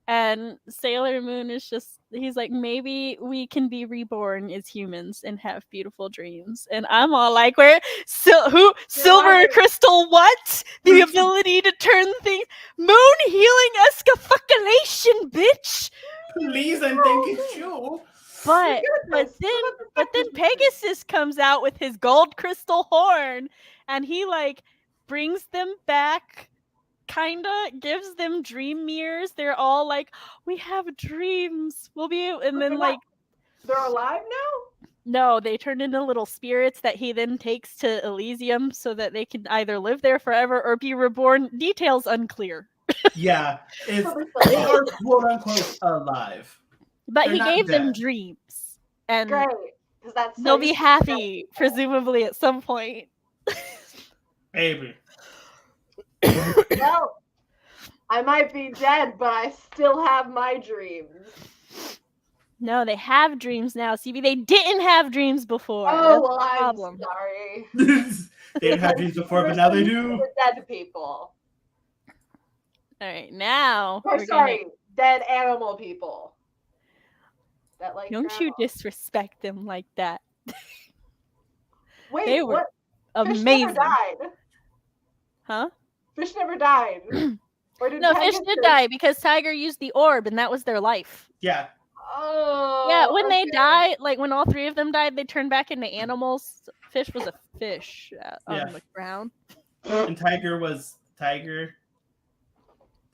And Sailor Moon is just, he's like, "Maybe we can be reborn as humans and have beautiful dreams." And I'm all like, "Where? Silver crystal what? The ability to turn things? Moon healing escafulation, bitch!" Please, I'm thinking you. But then Pegasus comes out with his gold crystal horn, and he brings them back, kinda gives them dream mirrors. They're all like, "We have dreams. We'll be," and then they're alive now? no, they turn into little spirits that he then takes to Elysium so that they can either live there forever or be reborn. Details unclear. Yeah, they are quote unquote alive. But They're he not gave them dead. dreams. And Great. Because that's They'll be happy, presumably, at some point. Maybe. Well, I might be dead, but I still have my dreams. No, they have dreams now, CB. They didn't have dreams before. Oh, That's well, the I'm problem. sorry. They didn't have dreams before, but now they do. The dead people. All right, now Or sorry, dead animal people. That like. Don't grandma. you disrespect them like that. Wait, they were what? Fish amazing. never died. Huh? Fish never died. Or did No, Tiger fish did just- die because Tiger used the orb, and that was their life. Yeah. Oh. Yeah, when they okay. died, like when all three of them died, they turned back into animals. Fish was a fish on Yeah. the ground. And Tiger was Tiger.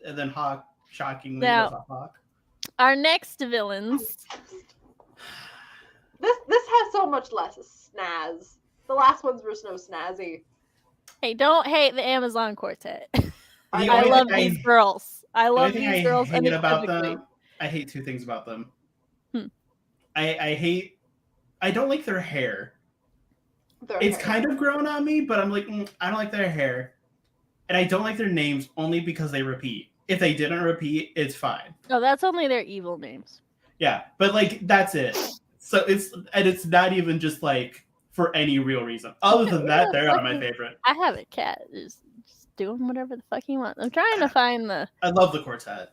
And then Hawk, shockingly, Now- was a hawk. Our next villains. This has so much less snaz. The last ones were so snazzy. Hey, don't hate the Amazon Quartet. The I only love thing these girls. I The love only thing these I girls hate about unequivocally. them, I hate two things about them. Hmm. I don't like their hair. Their It's hair. kind of grown on me, but I'm like, I don't like their hair. And I don't like their names only because they repeat. If they didn't repeat, it's fine. Oh, that's only their evil names. Yeah, but like that's it. So it's not even just like for any real reason. Other than that, they're not my favorite. I have a cat. Just doing whatever the fuck he wants. I'm trying to find I love the quartet.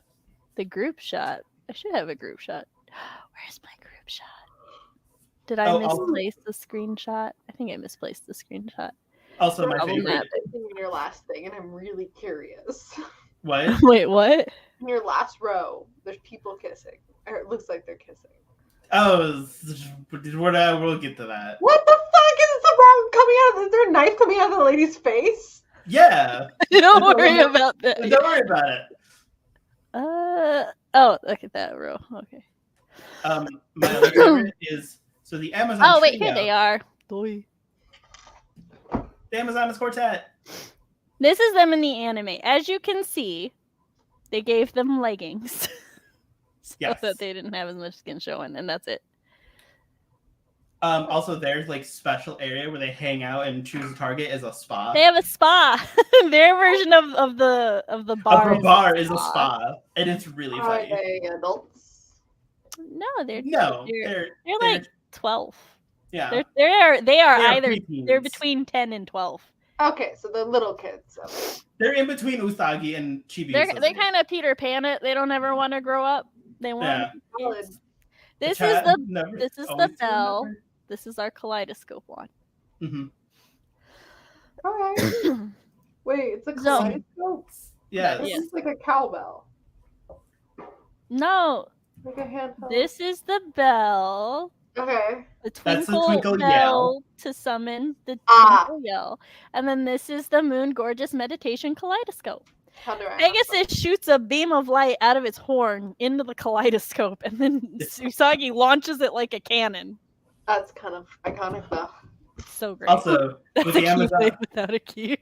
the group shot. I should have a group shot. Where's my group shot? Did I Oh, I'll- misplace the screenshot? I think I misplaced the screenshot. Also, my Probably favorite. not. In your last thing, and I'm really curious. What? Wait, what? In your last row, there's people kissing. Or it looks like they're kissing. Oh, we'll get to that. What the fuck is the wrong coming out of? Is there a knife coming out of the lady's face? Yeah, Don't worry about that. don't worry about it. Oh, look at that row. Okay. My other favorite is the Amazon. Oh wait, trio. here they are. Boy. The Amazon is quartet. This is them in the anime. As you can see, they gave them leggings. So Yes. that they didn't have as much skin showing, and that's it. Also, there's like special area where they hang out and choose a target as a spa. They have a spa. Their version of the bar. A bar is a spa, and it's really Are funny. they adults? No, they're They're like 12. yeah. They are They are either preteens. they're between 10 and 12. Okay, so the little kids. So. They're in between Usagi and Chibi. They kind of Peter Pan it. They don't ever want to grow up. They want Yeah. kids. This is the always bell. remember. This is our kaleidoscope one. Mhm. Okay. Wait, it's a So- kaleidoscope? Yeah. This Yes. is like a cowbell. No, Like a handheld. this is the bell. Okay. The That's the twinkle, twinkle bell yell. to summon the Ah. twinkle yell. And then this is the moon gorgeous meditation kaleidoscope. How do I? Pegasus shoots a beam of light out of its horn into the kaleidoscope, and then Usagi launches it like a cannon. That's kind of iconic, though. It's so great. Also, That's with a the key Amazon, blade without a key.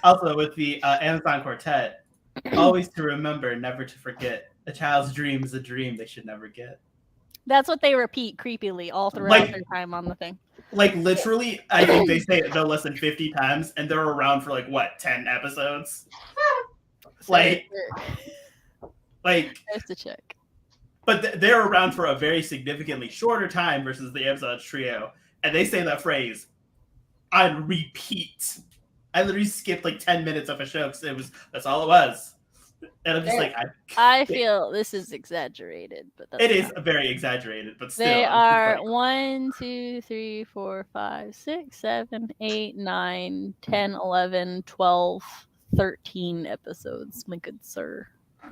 Amazon Quartet, always to remember, never to forget. A child's dream is a dream they should never get. That's what they repeat creepily all throughout Like- their time on the thing. Like literally, I think they say it no less than 50 times, and they're around for like what 10 episodes. Like, There's the check. but they're around for a very significantly shorter time versus the Amazon trio, and they say that phrase on repeat. I literally skipped like 10 minutes of a show because that's all it was, and I'm just like, I feel this is exaggerated, but that's it is fine. very exaggerated, but still. They I'm are just like, 1, 2, 3, 4, 5, 6, 7, 8, 9, 10, 11, 12, 13 episodes, my good sir.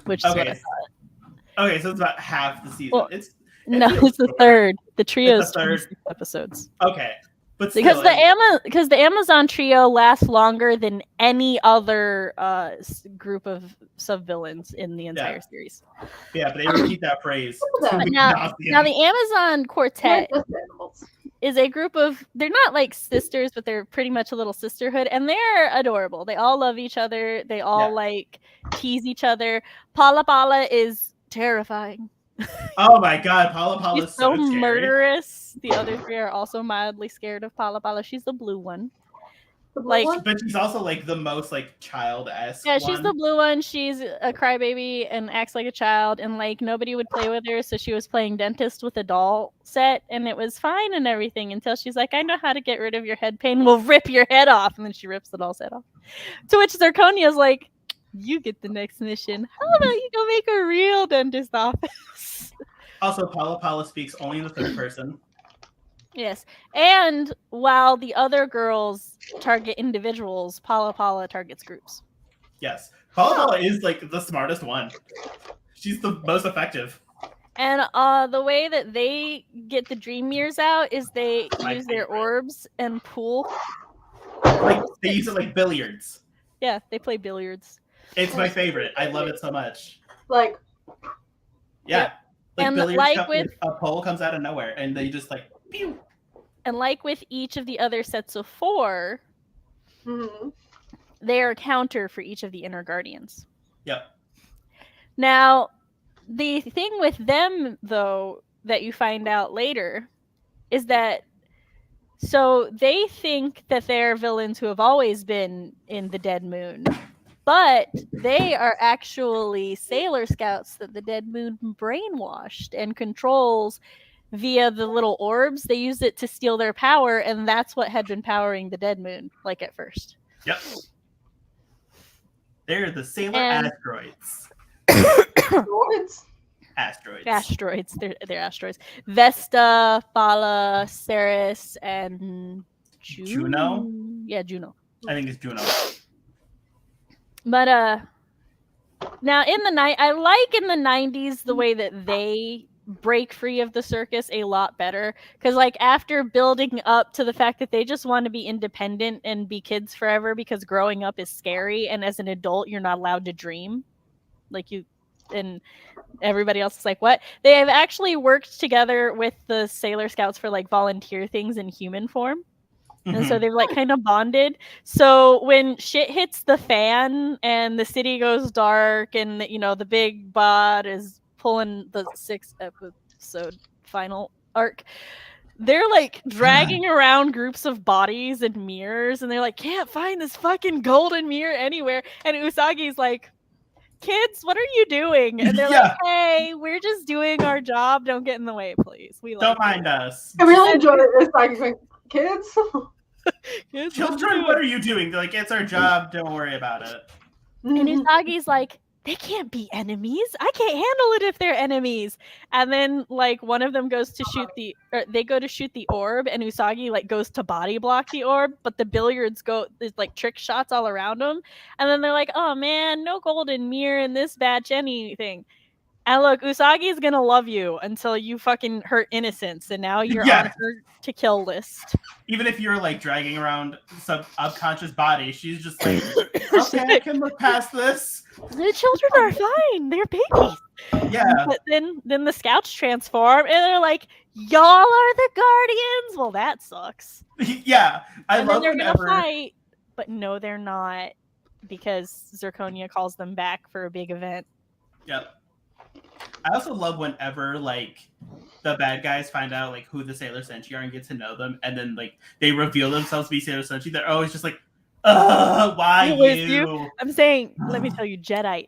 Which is what I okay, thought. okay, so it's about half the season. Well, it's No, feels it's the short. third. The trio's It's the third. 26 episodes. okay, but Because still, the Amazon trio lasts longer than any other group of sub-villains in the entire series. yeah, but they repeat that phrase. But to now- nauseam. Now the Amazon Quartet They're just animals. is a group of, they're not like sisters, but they're pretty much a little sisterhood, and they're adorable. They all love each other. They all Yeah. like tease each other. Pala Pala is terrifying. Oh my god, Pala Pala She's is so so scary. murderous. The other three are also mildly scared of Pala Pala. She's the blue one. The blue Like, one? But she's also like the most like child-esque yeah, one. she's the blue one. She's a crybaby and acts like a child, and like nobody would play with her, so she was playing dentist with a doll set, and it was fine and everything until she's like, I know how to get rid of your head pain. We'll rip your head off, and then she rips the doll set off. To which Zirconia's like, you get the next mission. How about you go make a real dentist office? Also, Pala Pala speaks only in the third person. Yes. And while the other girls target individuals, Pala Pala targets groups. Yes. Pala Pala is like the smartest one. She's the most effective. And the way that they get the dream mirrors out is they use their orbs and pool. Like they use it like billiards. Yeah, they play billiards. It's my favorite. I love it so much. Like, Yeah. Like And billiards, like with a pole comes out of nowhere and they just like pew. and like with each of the other sets of 4, mhm. they are a counter for each of the inner guardians. Yep. Now, the thing with them, though, that you find out later is that so they think that they're villains who have always been in the Dead Moon, but they are actually Sailor Scouts that the Dead Moon brainwashed and controls via the little orbs. They use it to steal their power, and that's what had been powering the Dead Moon, like at first. Yep. They're the sailor And- asteroids. Droids? Asteroids. Asteroids. They're asteroids. Vesta, Phala, Ceres, and Juno? Yeah, Juno. I think it's Juno. But now in the night, I like in the 90s the way that they break free of the circus a lot better, because like after building up to the fact that they just want to be independent and be kids forever because growing up is scary, and as an adult you're not allowed to dream, like you and everybody else is like, what? They have actually worked together with the Sailor Scouts for like volunteer things in human form. And so they've like kind of bonded. So when shit hits the fan and the city goes dark and the big bot is pulling the 6th episode final arc, they're like dragging around groups of bodies and mirrors, and they're like, can't find this fucking golden mirror anywhere. And Usagi's like, kids, what are you doing? And they're like, hey, we're just doing our job. Don't get in the way, please. We don't mind us. I really enjoyed this. Like, kids. kids, Children, what are you doing? They're like, it's our job. Don't worry about it. And Usagi's like, they can't be enemies. I can't handle it if they're enemies. And then like one of them goes to shoot they go to shoot the orb, and Usagi like goes to body block the orb, but the billiards there's like trick shots all around them. And then they're like, oh man, no golden mirror in this batch anything. And look, Usagi's gonna love you until you fucking hurt innocents, and now you're on her to kill list. Even if you're like dragging around some unconscious body, she's just like, okay, I can look past this. The children are fine. They're babies. Yeah. But then the scouts transform, and they're like, y'all are the guardians. Well, that sucks. Yeah. I And love then they're whenever... gonna fight, but no, they're not, because Zirconia calls them back for a big event. Yep. I also love whenever like the bad guys find out like who the Sailor Senshi are and get to know them, and then like they reveal themselves to be Sailor Senshi. They're always just like, why you? I'm saying, let me tell you, Jedi.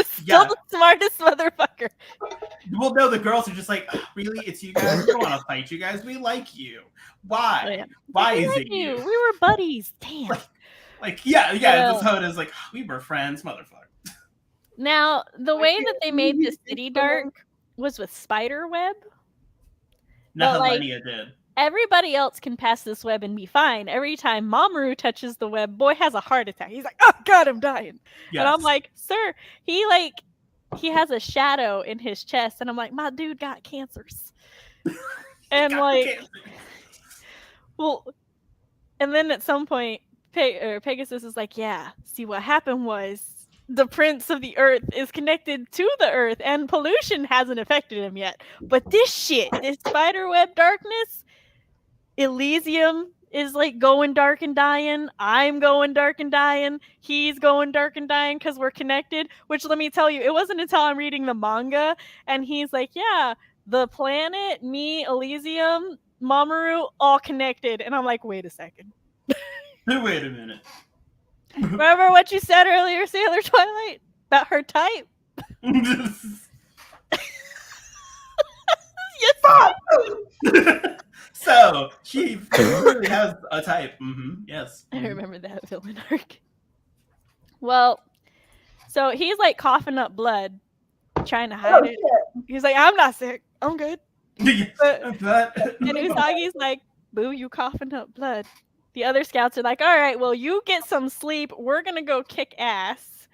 Still the smartest motherfucker. Well, no, the girls are just like, really? It's you guys? We don't want to fight you guys. We like you. Why? Oh, yeah. Why We is like it you? We were buddies. Damn. Yeah. Well, That's how it is. Like, we were friends, motherfucker. Now, the way that they made the city dark was with spider web. No, But, like, Millennia did. everybody else can pass this web and be fine. Every time Mamoru touches the web, boy has a heart attack. He's like, oh god, I'm dying. Yes. And I'm like, sir, he has a shadow in his chest, and I'm like, my dude got cancers. And like, well, and then at some point Pegasus is like, yeah, see, what happened was the prince of the earth is connected to the earth, and pollution hasn't affected him yet, but this spiderweb darkness, Elysium, is like going dark and dying. I'm going dark and dying. He's going dark and dying because we're connected. Which, let me tell you, it wasn't until I'm reading the manga and he's like, yeah, the planet, me, Elysium, Mamoru, all connected. And I'm like, wait a second. Wait a minute. Remember what you said earlier, Sailor Twilight? About her type? Yes. So, she really has a type. Yes. I remember that villain arc. Well, so he's like coughing up blood, trying to hide it. Shit. He's like, I'm not sick. I'm good. but And Usagi's like, boo, you coughing up blood. The other scouts are like, all right, well, you get some sleep. We're going to go kick ass.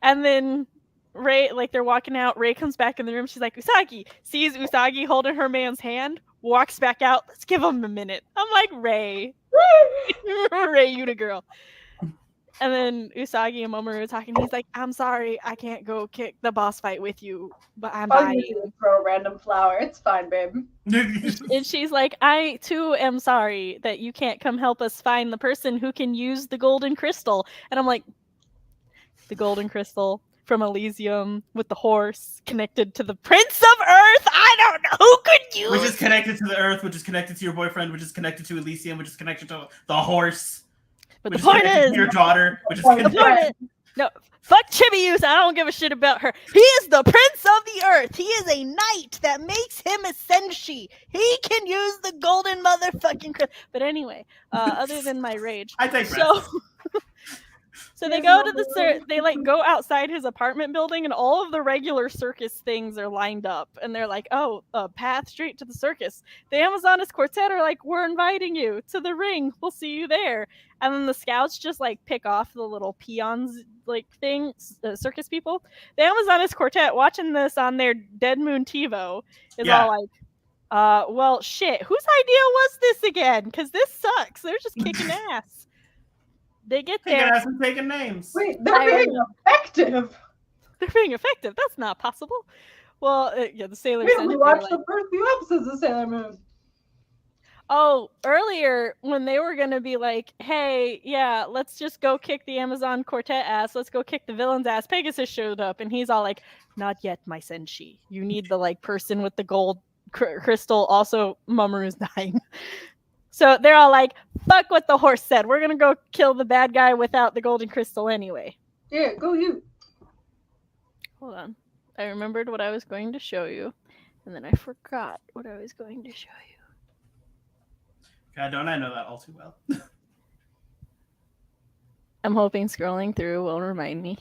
And then Ray, like they're walking out. Ray comes back in the room. She's like, Usagi. Sees Usagi holding her man's hand. Walks back out. Let's give him a minute. I'm like, Ray. Ray, you the girl. And then Usagi and Mamoru are talking. He's like, I'm sorry. I can't go kick the boss fight with you. But I'm dying. Throw a random flower. It's fine, babe. And she's like, I too am sorry that you can't come help us find the person who can use the golden crystal. And I'm like, the golden crystal from Elysium with the horse connected to the Prince of Earth. I don't know who could use. Which is connected to the Earth, which is connected to your boyfriend, which is connected to Elysium, which is connected to the horse. But which the point connected is, to your daughter, which is the connected. point is, no, fuck Chibiusa. I don't give a shit about her. He is the Prince of the Earth. He is a knight. That makes him a senshi. He can use the golden motherfucking crystal. But anyway, other than my rage, I take So they go to they like go outside his apartment building and all of the regular circus things are lined up and they're like, oh, a path straight to the circus. The Amazonas Quartet are like, we're inviting you to the ring. We'll see you there. And then the scouts just like pick off the little peons like things, circus people. The Amazonas Quartet watching this on their Dead Moon TiVo is all like, well, shit, whose idea was this again? Because this sucks. They're just kicking ass. They get there. and taking names. Wait, they're being effective. They're being effective. That's not possible. Well, yeah, the Sailor We Moon. only watched the first few episodes of Sailor Moon. Oh, earlier when they were going to be like, hey, yeah, let's just go kick the Amazon Quartet ass. Let's go kick the villain's ass. Pegasus showed up and he's all like, not yet, my senshi. You need the like person with the gold crystal. Also, Mamoru's dying. So they're all like, fuck what the horse said. We're going to go kill the bad guy without the golden crystal anyway. Yeah, go you. Hold on. I remembered what I was going to show you. And then I forgot what I was going to show you. God, don't I know that all too well? I'm hoping scrolling through will remind me.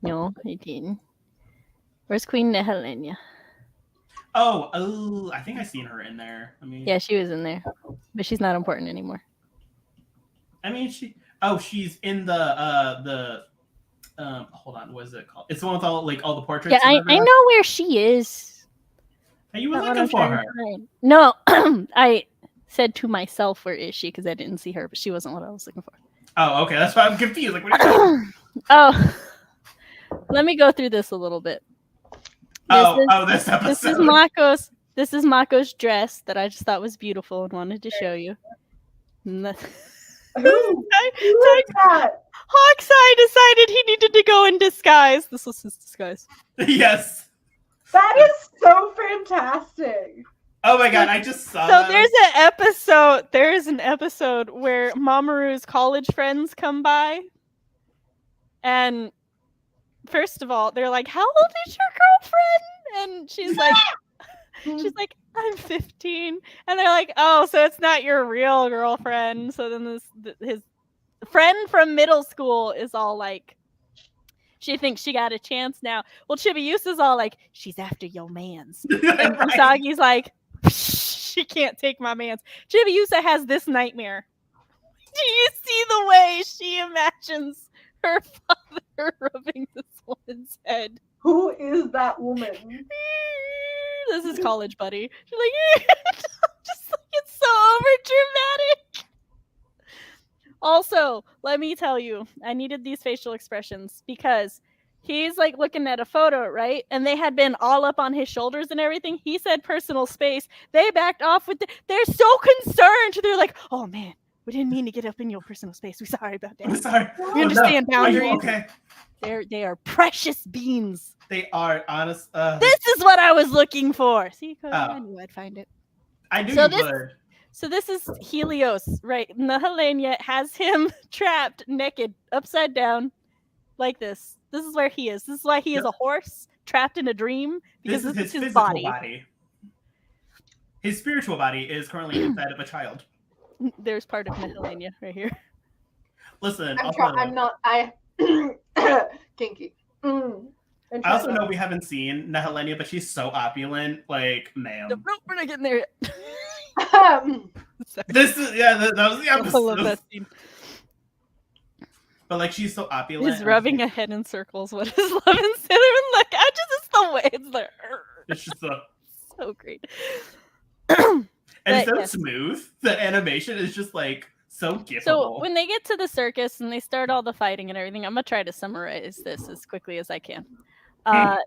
No, it didn't. Where's Queen Nehelenia? Oh, I think I seen her in there. I mean, Yeah, she was in there, but she's not important anymore. I mean, she's in the hold on, what is it called? It's the one with all the portraits. Yeah, I know where she is. Hey, you were looking for her. No, I said to myself, where is she? Because I didn't see her, but she wasn't what I was looking for. Oh, okay, that's why I'm confused. Like, what are you doing? Oh, let me go through this a little bit. This episode. This is Mako's dress that I just thought was beautiful and wanted to show you. Hawkseye decided he needed to go in disguise. This was his disguise. Yes. That is so fantastic. Oh my god, I just saw that. So there's an episode where Mamoru's college friends come by. And first of all, they're like, how old is your girlfriend? And she's like, I'm 15. And they're like, oh, so it's not your real girlfriend. So then his friend from middle school is all like, she thinks she got a chance now. Well, Chibiusa's all like, she's after your mans. And Usagi's like, she can't take my mans. Chibiusa has this nightmare. Do you see the way she imagines her father rubbing this woman's head? Who is that woman? This is college buddy. She's like, just like it's so overdramatic. Also, let me tell you, I needed these facial expressions because he's like looking at a photo, right? And they had been all up on his shoulders and everything. He said personal space. They backed off with they're so concerned. They're like, oh man, we didn't mean to get up in your personal space. We're sorry about that. I'm sorry. We understand boundaries. Are you okay? They are precious beans. They are honest. This is what I was looking for. See, Cody, I knew I'd find it. I knew So you this- would. So this is Helios, right? Nehelenia has him trapped, naked, upside down, like this. This is where he is. This is why he is a horse trapped in a dream, because This is his his physical body. His spiritual body is currently inside of a child. There's part of Nehelenia right here. Listen, I'm not. Kinky. I also know we haven't seen Nehelenia, but she's so opulent. Like, ma'am. Nope, we're not getting there yet. This is that was the I love episode. that scene. But like, she's so opulent. He's rubbing a head in circles. What is love and cinnamon? Look, I just it's the way it's there. It's just so great. and But, so yes. smooth. The animation is just like so giftable. So when they get to the circus and they start all the fighting and everything, I'm gonna try to summarize this as quickly as I can.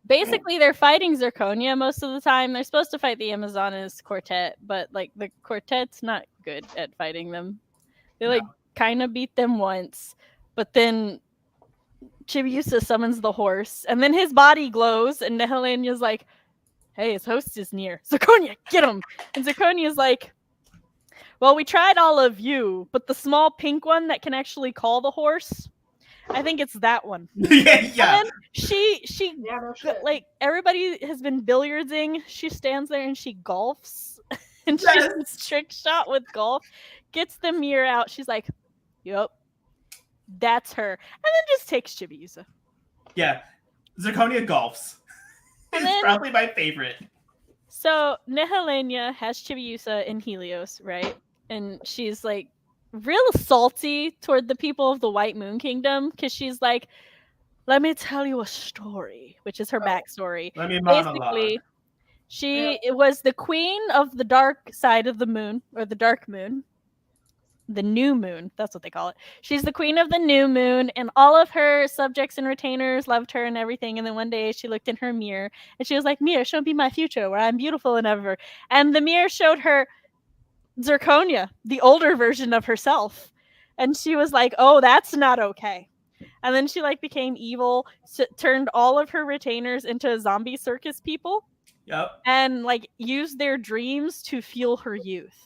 Basically, they're fighting Zirconia most of the time. They're supposed to fight the Amazonas quartet, but like the quartet's not good at fighting them. They like kind of beat them once, but then Chibiusa summons the horse, and then his body glows, and Nehelenia's like, "Hey, his host is near. Zirconia, get him!" And Zirconia's like, "Well, we tried all of you, but the small pink one that can actually call the horse, I think it's that one." yeah. And then she Yeah, no shit. like everybody has been billiardsing. She stands there and she golfs, and Yes. she's this trick shot with golf, gets the mirror out. She's like, "Yup, that's her," and then just takes Chibiusa. Yeah. Zirconia golfs. And It's then- probably my favorite. So Nehelenia has Chibiusa in Helios, right? And she's like real salty toward the people of the White Moon Kingdom, because she's like, "Let me tell you a story," which is her backstory. Let me monologue. Basically, it was the queen of the dark side of the moon, or the dark moon. The new moon, that's what they call it. She's the queen of the new moon, and all of her subjects and retainers loved her and everything. And then one day she looked in her mirror and she was like, "Mirror, show me my future where I'm beautiful and ever." And the mirror showed her Zirconia, the older version of herself. And she was like, "Oh, that's not okay." And then she like became evil, turned all of her retainers into zombie circus people, Yep. and like used their dreams to fuel her youth.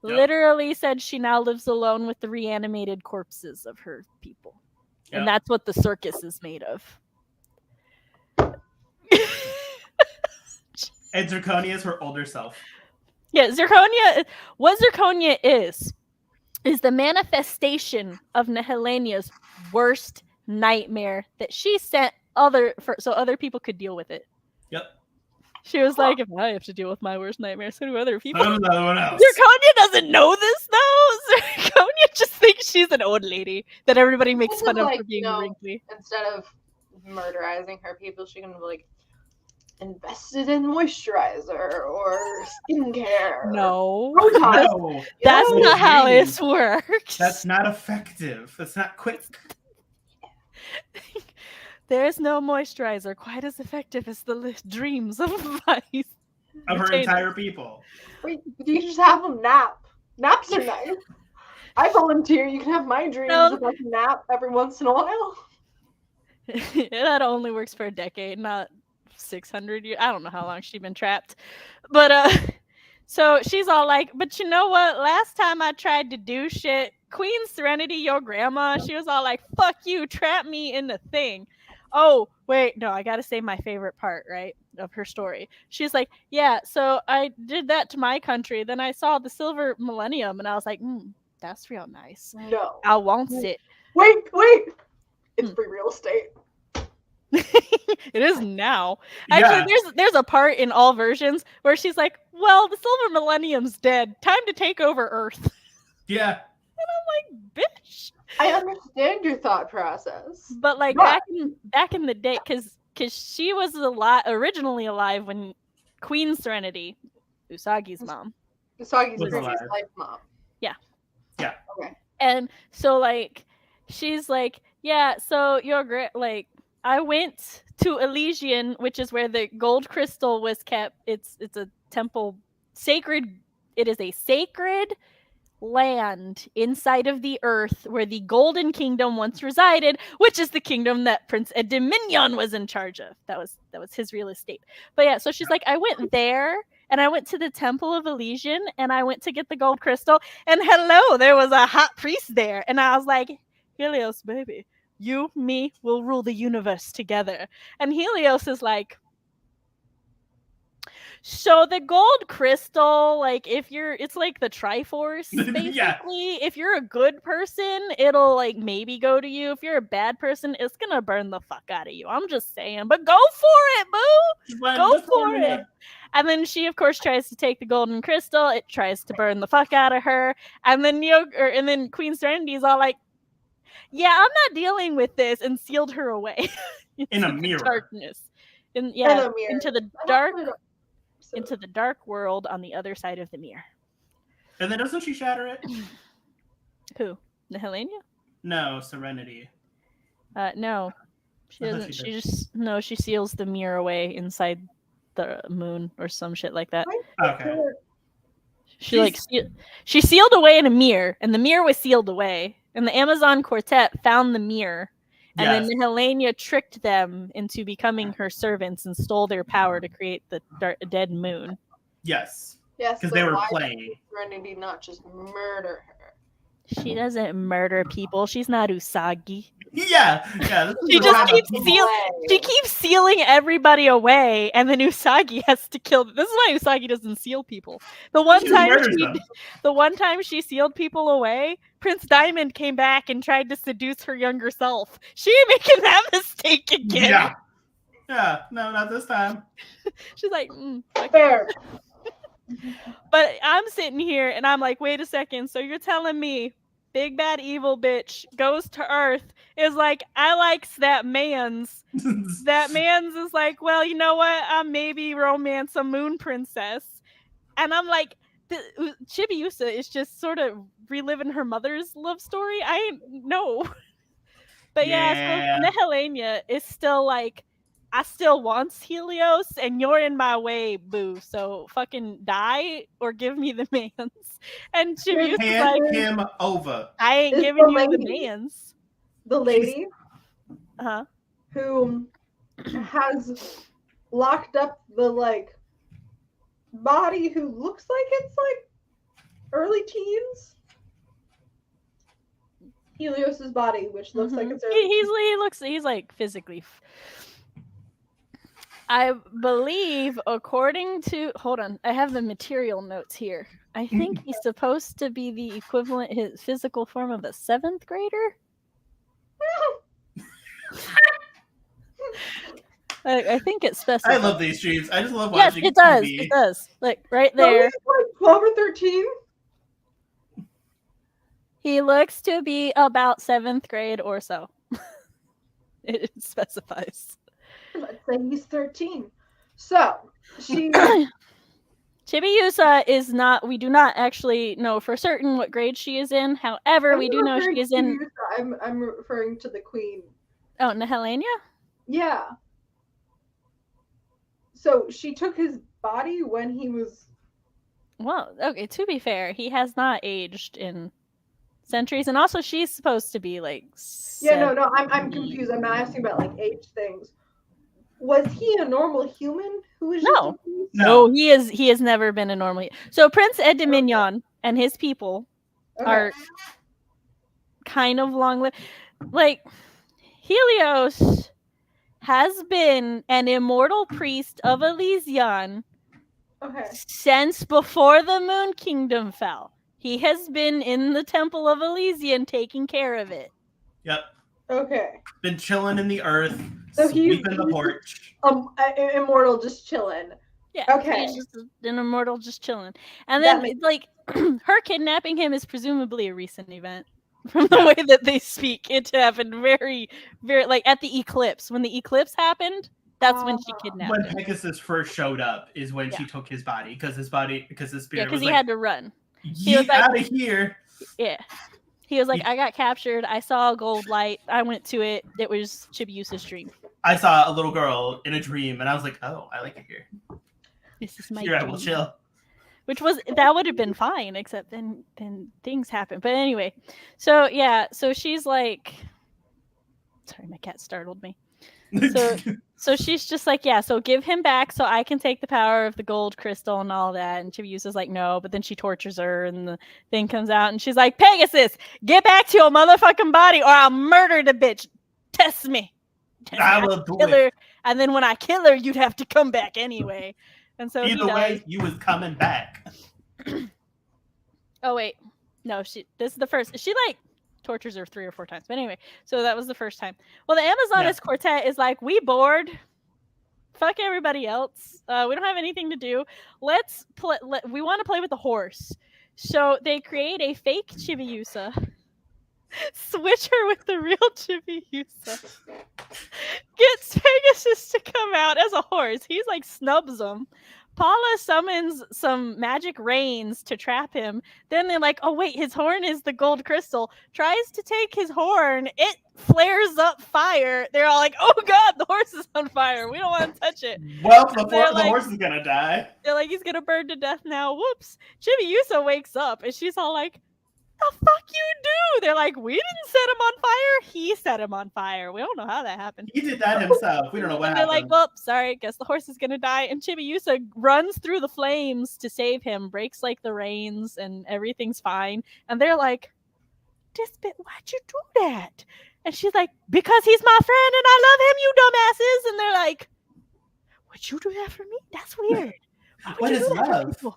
Yep. Literally said she now lives alone with the reanimated corpses of her people. Yep. And that's what the circus is made of. And Zirconia is her older self. Yeah, Zirconia, what Zirconia is the manifestation of Nehelenia's worst nightmare that she sent so other people could deal with it. Yep. She was like, "If I have to deal with my worst nightmare, so do other people." So does everyone else. Zirconia doesn't know this though. Zirconia just thinks she's an old lady that everybody makes This is fun of like, for being wrinkly. Instead of murderizing her people, she can be like invested in moisturizer or skincare. No, Botox. No, that's No. not how this works. that's not effective. That's not quick. There's no moisturizer quite as effective as the dreams of my Of her retainers. entire people. Wait, you can just have them nap. Naps are nice. I volunteer. You can have my dreams No. if I can nap every once in a while. That only works for a decade, not 600 years. I don't know how long she's been trapped. But so she's all like, "But you know what? Last time I tried to do shit, Queen Serenity, your grandma, she was all like, 'Fuck you, trap me in the thing.'" Oh, wait, no, I gotta say my favorite part, right, of her story. She's like, "Yeah, so I did that to my country. Then I saw the silver millennium, and I was like, that's real nice. No. I want it." Wait. It's free real estate. It is now. Actually, Yeah. there's a part in all versions where she's like, "Well, the silver millennium's dead. Time to take over Earth." Yeah. Bitch. I understand your thought process. But like Right. back in the day, because she was originally alive when Queen Serenity, Usagi's mom, Usagi's Was previous alive. life mom. Yeah. Okay. and so like she's like, "Yeah, so your I went to Elysian, which is where the gold crystal was kept. It's a temple, sacred. It is a sacred land inside of the earth where the Golden Kingdom once resided, which is the kingdom that Prince Edminion was in charge of. That was his real estate. But yeah, so she's like, I went there and I went to the Temple of Elysian and I went to get the gold crystal, and hello, there was a hot priest there. And I was like, Helios, baby, you, me, will rule the universe together. And Helios is like, so the gold crystal, like it's like the Triforce, basically. Yeah. If you're a good person, it'll like maybe go to you. If you're a bad person, it's gonna burn the fuck out of you. I'm just saying, but go for it, boo. Go for it. And then she, of course, tries to take the golden crystal. It tries to burn the fuck out of her. And then and then Queen Serenity is all like, yeah, I'm not dealing with this, and sealed her away In a mirror. darkness. In a mirror. Into the dark world on the other side of the mirror. And then doesn't she shatter it? Who? Helenia? No, Serenity. No. She I thought doesn't. she She seals the mirror away inside the moon or some shit like that. Okay. She sealed away in a mirror, and the mirror was sealed away. And the Amazon Quartet found the mirror, and then Helenia tricked them into becoming her servants and stole their power to create the dead moon. Yes. Yes, because they were playing. Serenity not just murder her. She doesn't murder people. She's not Usagi. Yeah. She just keeps sealing everybody away, and then Usagi has to kill them. This is why Usagi doesn't seal people. The one time she sealed people away, Prince Diamond came back and tried to seduce her younger self. She ain't making that mistake again. Yeah. No, not this time. She's like, fair. But I'm sitting here and I'm like, wait a second. So you're telling me big bad evil bitch goes to Earth, is like, I likes that man's. That man's is like, well, you know what? I maybe romance a moon princess. And I'm like, Chibiusa is just sort of reliving her mother's love story. I know. But yeah, so Helenia is still like, I still wants Helios, and you're in my way, boo. So fucking die or give me the mans. And Chibiusa's hand like, him over. I ain't giving you the mans. The lady who has locked up the body who looks like it's early teens. Helios's body, which looks like it's early he's like physically. I believe, according to, hold on, I have the material notes here. I think he's supposed to be the equivalent, his physical form of a 7th grader. I think it specifies. I love these streams. I just love watching. Yes, it does. TV. It does. Like right there. He's like 12 or 13. He looks to be about 7th grade or so. It specifies. Let's say he's 13. So Chibiusa is not. We do not actually know for certain what grade she is in. However, we do know she is in. I'm referring to the queen. Oh, Helenia? Yeah. So she took his body when he was. Well, okay. To be fair, he has not aged in centuries, and also she's supposed to be like. Yeah, no. I'm confused. I'm not asking about age things. Was he a normal human who was No, he has never been a normal. So Prince Edminion and his people are kind of long-lived. Like Helios has been an immortal priest of Elysian since before the Moon Kingdom fell. He has been in the Temple of Elysian taking care of it. Yep. Okay. Been chilling in the earth. So sweeping the porch. Immortal, just chilling. Yeah. Okay. He's just an immortal, just chilling. And then, her kidnapping him is presumably a recent event. From the way that they speak, it happened very, very at the eclipse. When the eclipse happened, that's when she kidnapped him. When Pegasus first showed up, is when she took his body because his spirit. Yeah, because he had to run. He was out of here. Yeah. He was like, I got captured. I saw a gold light. I went to it. It was Chibiusa's dream. I saw a little girl in a dream, and I was like, "Oh, I like it here. This is my Here I will dream." chill." That would have been fine, except then things happen. But anyway, so yeah, so she's like, sorry, my cat startled me. So she's just like, yeah, so give him back so I can take the power of the gold crystal and all that. And Chibiusa's like, no, but then she tortures her and the thing comes out and she's like, Pegasus, get back to your motherfucking body or I'll murder the bitch. Test me. I will do kill it. her. And then when I kill her, you'd have to come back anyway. And so Either way, you was coming back. Oh wait, no, this is the first. She like tortures her 3 or 4 times. But anyway, so that was the first time. Well, the Amazoness quartet is like, we bored. Fuck everybody else. We don't have anything to do. Let's play. We want to play with the horse. So they create a fake Chibiusa. Switch her with the real Chibiusa. Gets Pegasus to come out as a horse. He's like snubs him. Paula summons some magic rains to trap him. Then they're like, oh wait, his horn is the gold crystal. Tries to take his horn. It flares up fire. They're all like, oh god, the horse is on fire. We don't want to touch it. Well, the horse is gonna die. They're like, he's gonna burn to death now. Whoops. Chibiusa wakes up and she's all like, the fuck you do? They're like, we didn't set him on fire. He set him on fire. We don't know how that happened. He did that himself. We don't know what happened. They're like, well, sorry, guess the horse is gonna die. And Chibiusa runs through the flames to save him, breaks like the reins, and everything's fine. And they're like, this bit, why'd you do that? And she's like, because he's my friend and I love him, you dumbasses. And they're like, would you do that for me? That's weird. What is love?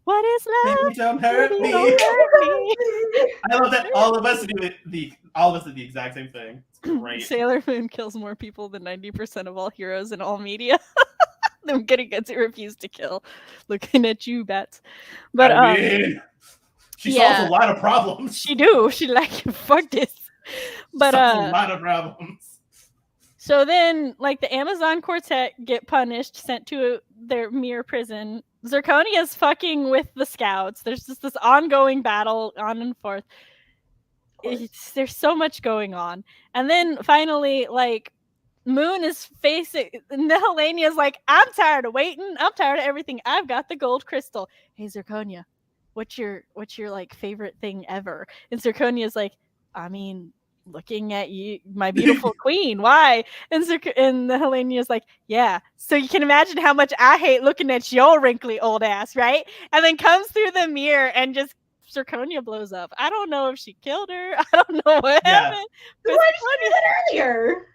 What is love? Baby, don't hurt me. I love that all of us do the exact same thing. It's great. Sailor Moon kills more people than 90% of all heroes in all media. I'm gonna get to refuse to kill. Looking at you, Bats. But I mean, she solves a lot of problems. She do. She like, fuck this. But solves a lot of problems. So then, like, the Amazon quartet get punished, sent to their mere prison. Zirconia's fucking with the scouts. There's just this ongoing battle on and forth. There's so much going on. And then finally, like, Moon is facing... Helenia's like, I'm tired of waiting. I'm tired of everything. I've got the gold crystal. Hey, Zirconia, what's your like, favorite thing ever? And Zirconia's like, I mean... looking at you, my beautiful queen. Why? And the Helenia's like, yeah. So you can imagine how much I hate looking at your wrinkly old ass, right? And then comes through the mirror and just Zirconia blows up. I don't know if she killed her. I don't know what happened. But why did she do that earlier?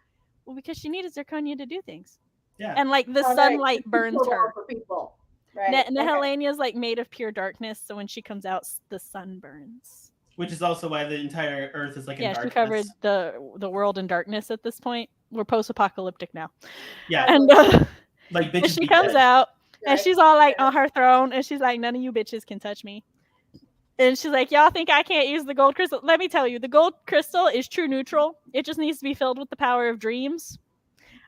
Well, because she needed Zirconia to do things. Yeah. And like the sunlight burns her. For people. Right. And the Helenia's like made of pure darkness, so when she comes out, the sun burns. Which is also why the entire Earth is like in darkness. She covered the world in darkness at this point. We're post-apocalyptic now. Yeah. And like bitches she comes out and Right. she's all like on her throne and she's like, none of you bitches can touch me. And she's like, y'all think I can't use the gold crystal? Let me tell you, the gold crystal is true neutral. It just needs to be filled with the power of dreams.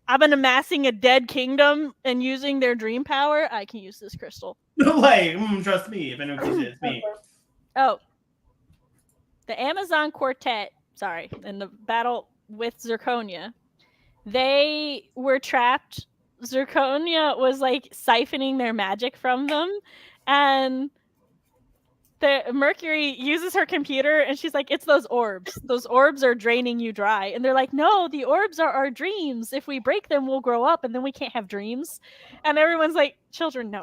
I've been amassing a dead kingdom and using their dream power. I can use this crystal. No way. Trust me. If anyone can, it's me. Oh. The Amazon quartet, in the battle with Zirconia, they were trapped. Zirconia was like siphoning their magic from them, and the Mercury uses her computer and she's like, it's those orbs. Those orbs are draining you dry. And they're like, no, the orbs are our dreams. If we break them, we'll grow up and then we can't have dreams. And everyone's like, children,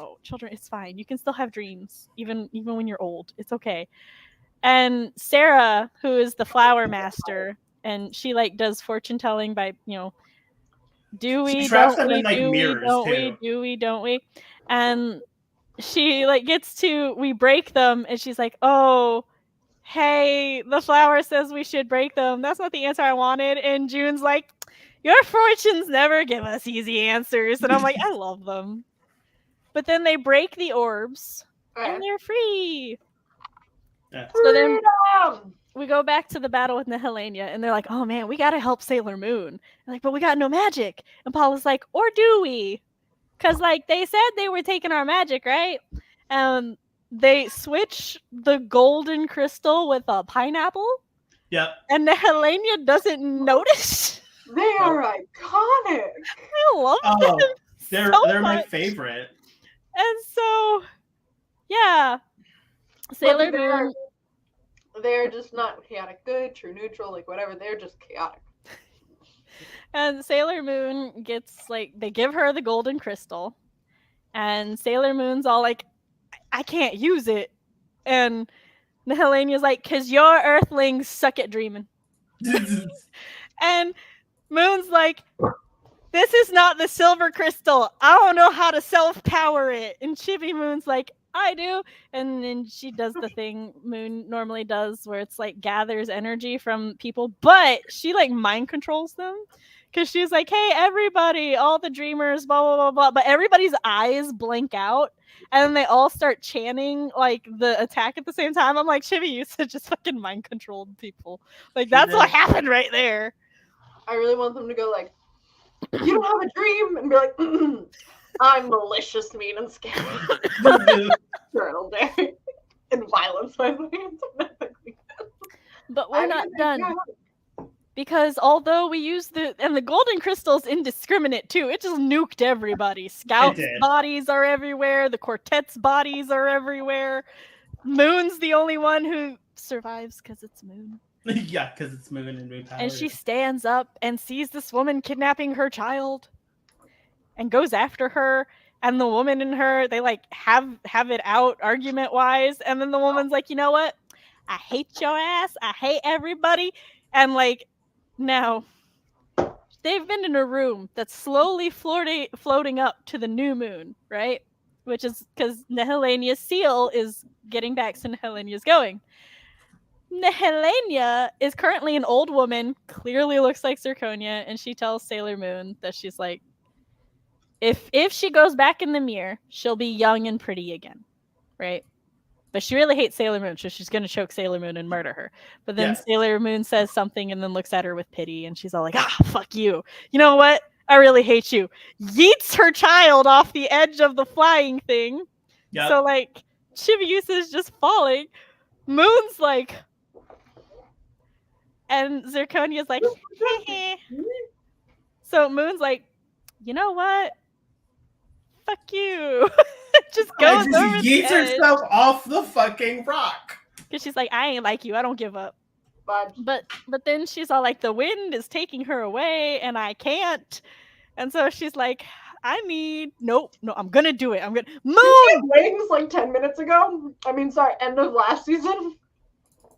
it's fine. You can still have dreams, even when you're old. It's okay. And Sarah, who is the flower master, and she like does fortune telling by, do we, she traps don't them we, in like do mirrors we, don't too. we, do we, don't we? And she like gets to, we break them, and she's like, oh, hey, the flower says we should break them. That's not the answer I wanted. And June's like, your fortunes never give us easy answers. And I'm like, I love them. But then they break the orbs, and they're free. Yeah. So then we go back to the battle with Nihilania, and they're like, oh man, we gotta help Sailor Moon. And like, but we got no magic. And Paula's like, or do we? Because like they said they were taking our magic, right? They switch the golden crystal with a pineapple. Yep. And Nihilania doesn't notice. They are iconic. I love them they're so my much. favorite. And so, yeah, Sailor Moon. They're just not chaotic good, true neutral, like whatever. They're just chaotic. And Sailor Moon gets like, they give her the golden crystal, and Sailor Moon's all like, I can't use it. And Helena's like, because your earthlings suck at dreaming. And Moon's like, this is not the silver crystal. I don't know how to self-power it. And Chibi Moon's like, I do. And then she does the thing Moon normally does where it's like gathers energy from people, but she like mind controls them. Because she's like, hey, everybody, all the dreamers, blah, blah, blah, blah. But everybody's eyes blank out. And then they all start chanting like the attack at the same time. I'm like, Chibi used to just fucking mind controlled people. Like, that's what happened right there. I really want them to go like, you don't have a dream, and be like, I'm malicious, mean, and scary. Journal day. And violence by my hands. But we're not done. Because although we use the golden crystal's indiscriminate too, it just nuked everybody. Scout's bodies are everywhere. The quartet's bodies are everywhere. Moon's the only one who survives because it's Moon. Yeah, because it's Moon and Moon power. And she stands up and sees this woman kidnapping her child and goes after her. And the woman and her, they like have it out argument wise. And then the woman's like, you know what? I hate your ass. I hate everybody. And like, now they've been in a room that's slowly floating up to the new moon, right? Which is because Nehelenia's seal is getting back, so Nehelenia's going. Nehelenia is currently an old woman, clearly looks like Zirconia, and she tells Sailor Moon that she's like, if she goes back in the mirror, she'll be young and pretty again, right? But she really hates Sailor Moon, so she's going to choke Sailor Moon and murder her. But then Sailor Moon says something and then looks at her with pity, and she's all like, fuck you. You know what? I really hate you. Yeets her child off the edge of the flying thing. Yep. So, like, Chibiusa's just falling. Moon's like... And Zirconia's like, heh. So Moon's like, you know what? Fuck you. Just goes over the edge. Herself off the fucking rock. Because she's like, I ain't like you. I don't give up. But then she's all like, the wind is taking her away and I can't. And so she's like, no, I'm gonna do it. I'm gonna Moon. She had wings like 10 minutes ago. End of last season.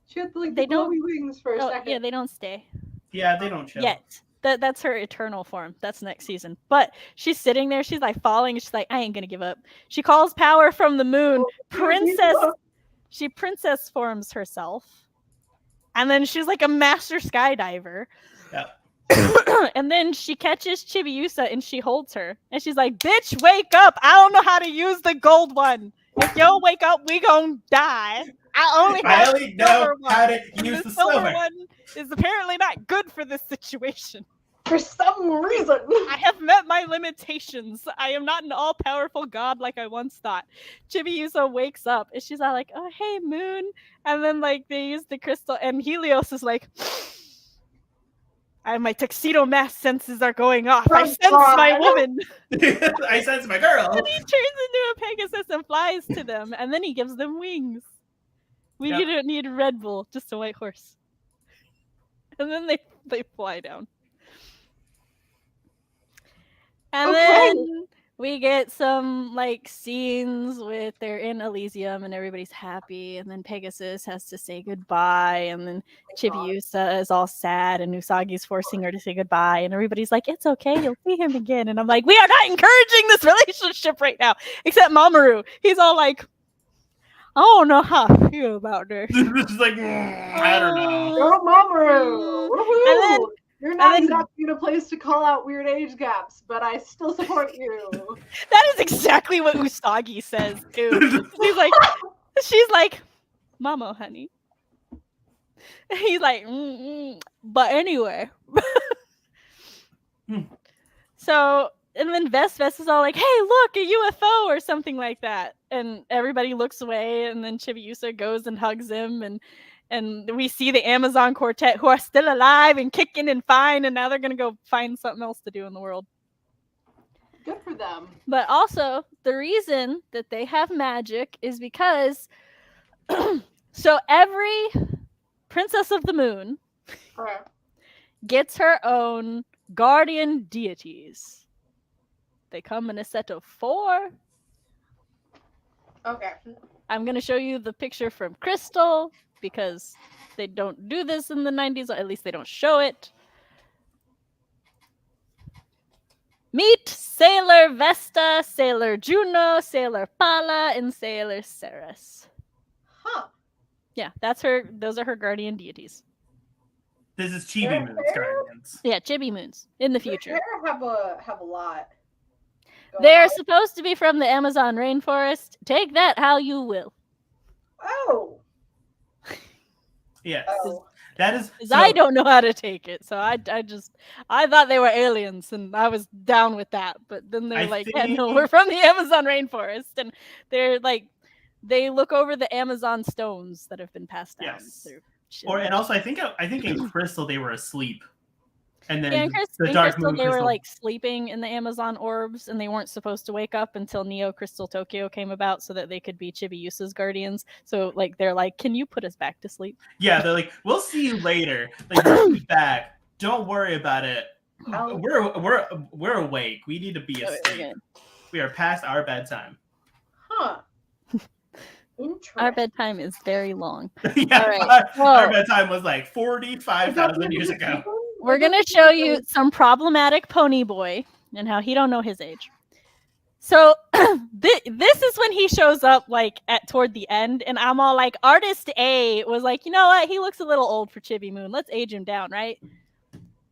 She had like the glowy wings for a second. Yeah, they don't stay. Yeah, they don't chill. Yet. That's her eternal form. That's next season. But she's sitting there. She's like falling. She's like, I ain't gonna give up. She calls power from the moon. She princess forms herself. And then she's like a master skydiver. Yep. And then she catches Chibiusa and she holds her. And she's like, bitch, wake up. I don't know how to use the gold one. If you don't wake up, we gonna die. I only know how to use the silver one. Is apparently not good for this situation. For some reason. I have met my limitations. I am not an all-powerful god like I once thought. Chibiusa wakes up and she's all like, oh, hey, Moon. And then like they use the crystal and Helios is like, my tuxedo mask senses are going off. I sense my woman. I sense my girl. And he turns into a Pegasus and flies to them. And then he gives them wings. We don't need a Red Bull, just a white horse. And then they fly down. And then we get some like scenes with they're in Elysium and everybody's happy, and then Pegasus has to say goodbye, and then Chibiusa is all sad, and Usagi's forcing her to say goodbye, and everybody's like, it's okay, you'll see him again. And I'm like, we are not encouraging this relationship right now, except Mamoru. He's all like, I don't know how I feel about this. Just like, I don't know. Go Mamoru! Woohoo! You're not exactly in a place to call out weird age gaps, but I still support you. That is exactly what Usagi says, too. She's like, Mamo, honey. And he's like, but anyway. So, and then Vest is all like, hey, look, a UFO or something like that. And everybody looks away, and then Chibiusa goes and hugs him, and And we see the Amazon quartet who are still alive and kicking and fine, and now they're going to go find something else to do in the world. Good for them. But also, the reason that they have magic is because so every Princess of the Moon Okay. gets her own guardian deities. They come in a set of 4. Okay. I'm going to show you the picture from Crystal because they don't do this in the 90s, or at least they don't show it. Meet Sailor Vesta, Sailor Juno, Sailor Pala, and Sailor Ceres. Huh. Yeah, that's her. Those are her guardian deities. This is Chibi Moon's guardians. Yeah, Chibi Moons in the future. They have a lot. They're supposed to be from the Amazon rainforest. Take that how you will. Oh. Yes. Oh. That is. Because I don't know how to take it, so I thought they were aliens, and I was down with that. But then they're yeah, no, we're from the Amazon rainforest, and they're like, they look over the Amazon stones that have been passed down. Yes. And also, I think in Crystal they were asleep, and then in the Dark Moon they Crystal. were like sleeping in the Amazon orbs, and they weren't supposed to wake up until Neo Crystal Tokyo came about, so that they could be Chibiusa's guardians. So like they're like, can you put us back to sleep? Yeah, they're like, we'll see you later. Like, we'll be back. Don't worry about it. Oh. We're awake. We need to be asleep. Okay. We are past our bedtime. Huh. Interesting. Our bedtime is very long. Yeah, All right. our bedtime was like 45,000 years ago. We're gonna show you some problematic pony boy and how he don't know his age. So this is when he shows up like toward the end, and I'm all like, Artist A was like, you know what? He looks a little old for Chibi Moon. Let's age him down, right?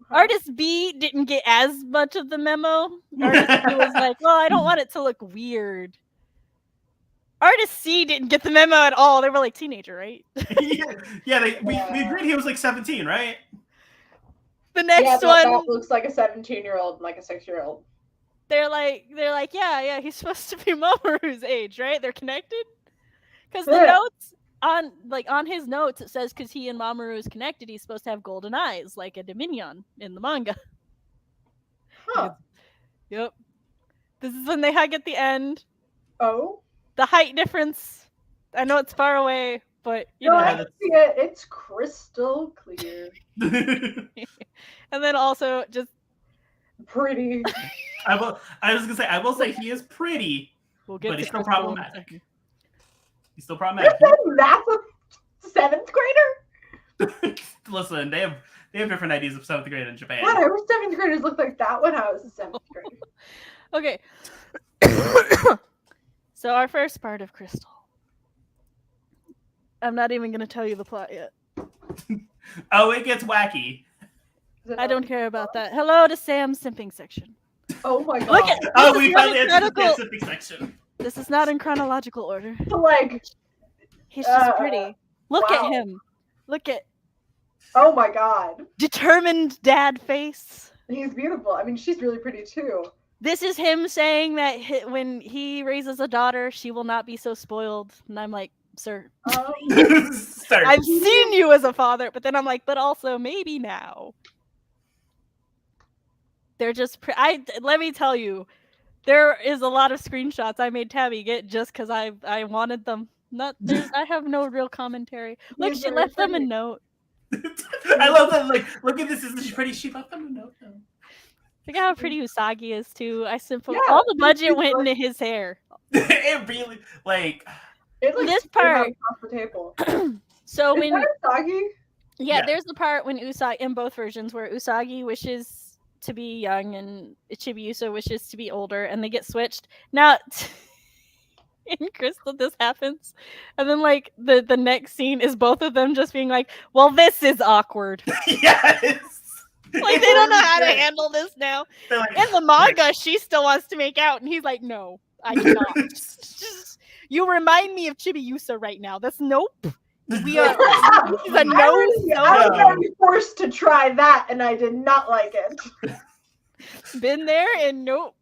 Artist B didn't get as much of the memo. Artist B was like, well, I don't want it to look weird. Artist C didn't get the memo at all. They were like teenager, right? We agreed he was like 17, right? The next one that looks like a 17-year-old, like a 6-year-old. They're like, yeah, he's supposed to be Mamoru's age, right? They're connected? Because the notes on his notes it says because he and Mamoru is connected, he's supposed to have golden eyes, like a Dominion in the manga. Huh. Yep. This is when they hug at the end. Oh. The height difference. I know it's far away, but you know. I can see it. It's crystal clear. And then also just pretty. I was gonna say I will say he is pretty, but he's still problematic. He's still problematic. That's a 7th grader? Listen, they have different ideas of 7th grade in Japan. God, I wish 7th graders looked like that when I was a 7th grade. Okay. So our first part of Crystal. I'm not even going to tell you the plot yet. Oh, it gets wacky. I don't care about that. Hello to Sam's simping section. Oh my god. Look at we finally entered the simping section. This is not in chronological order. Like, he's just pretty. Look at him. Look at. Oh my god. Determined dad face. He's beautiful. I mean, she's really pretty too. This is him saying that when he raises a daughter, she will not be so spoiled. And I'm like, sir. Sir. I've seen you as a father, but then I'm like, but also maybe now. They're just, let me tell you, there is a lot of screenshots I made Tabby get just because I wanted them. I have no real commentary. Look, she left them a note. I love that. Like, look at this. Isn't she pretty? She left them a note though. Look at how pretty Usagi is too. All the budget went into his hair. It really this part. Off the table. So is when that Usagi? Yeah, there's the part when Usagi in both versions where Usagi wishes to be young and Chibiusa wishes to be older, and they get switched. Now in Crystal this happens, and then like the next scene is both of them just being like, well, this is awkward. Yes. Like they don't know how to handle this now. Like, in the manga, she still wants to make out, and he's like, no, I cannot. You remind me of Chibiusa right now. That's nope. We are this is a no. I was already forced to try that, and I did not like it. Been there and nope.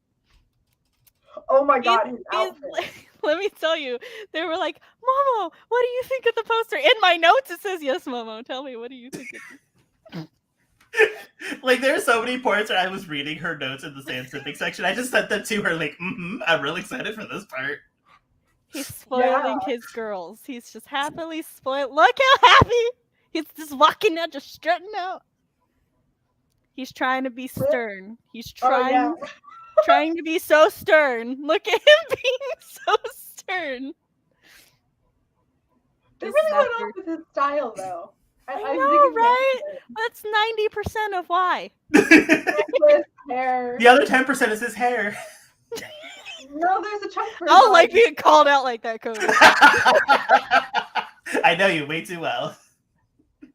Oh my god, his outfit. let me tell you, they were like, Momo, what do you think of the poster? In my notes, it says, yes, Momo. Tell me, what do you think of it? Like, there are so many parts where I was reading her notes in the scientific section. I just sent them to her, like, I'm really excited for this part. He's spoiling his girls. He's just happily spoiled. Look how happy! He's just walking out, just strutting out. He's trying to be stern. He's trying to be so stern. Look at him being so stern. They really went off with his style, though. I know, right? That's 90% of why. Hair. The other 10% is his hair. No, there's a chunk for I don't like being called out like that, Cody. I know you way too well.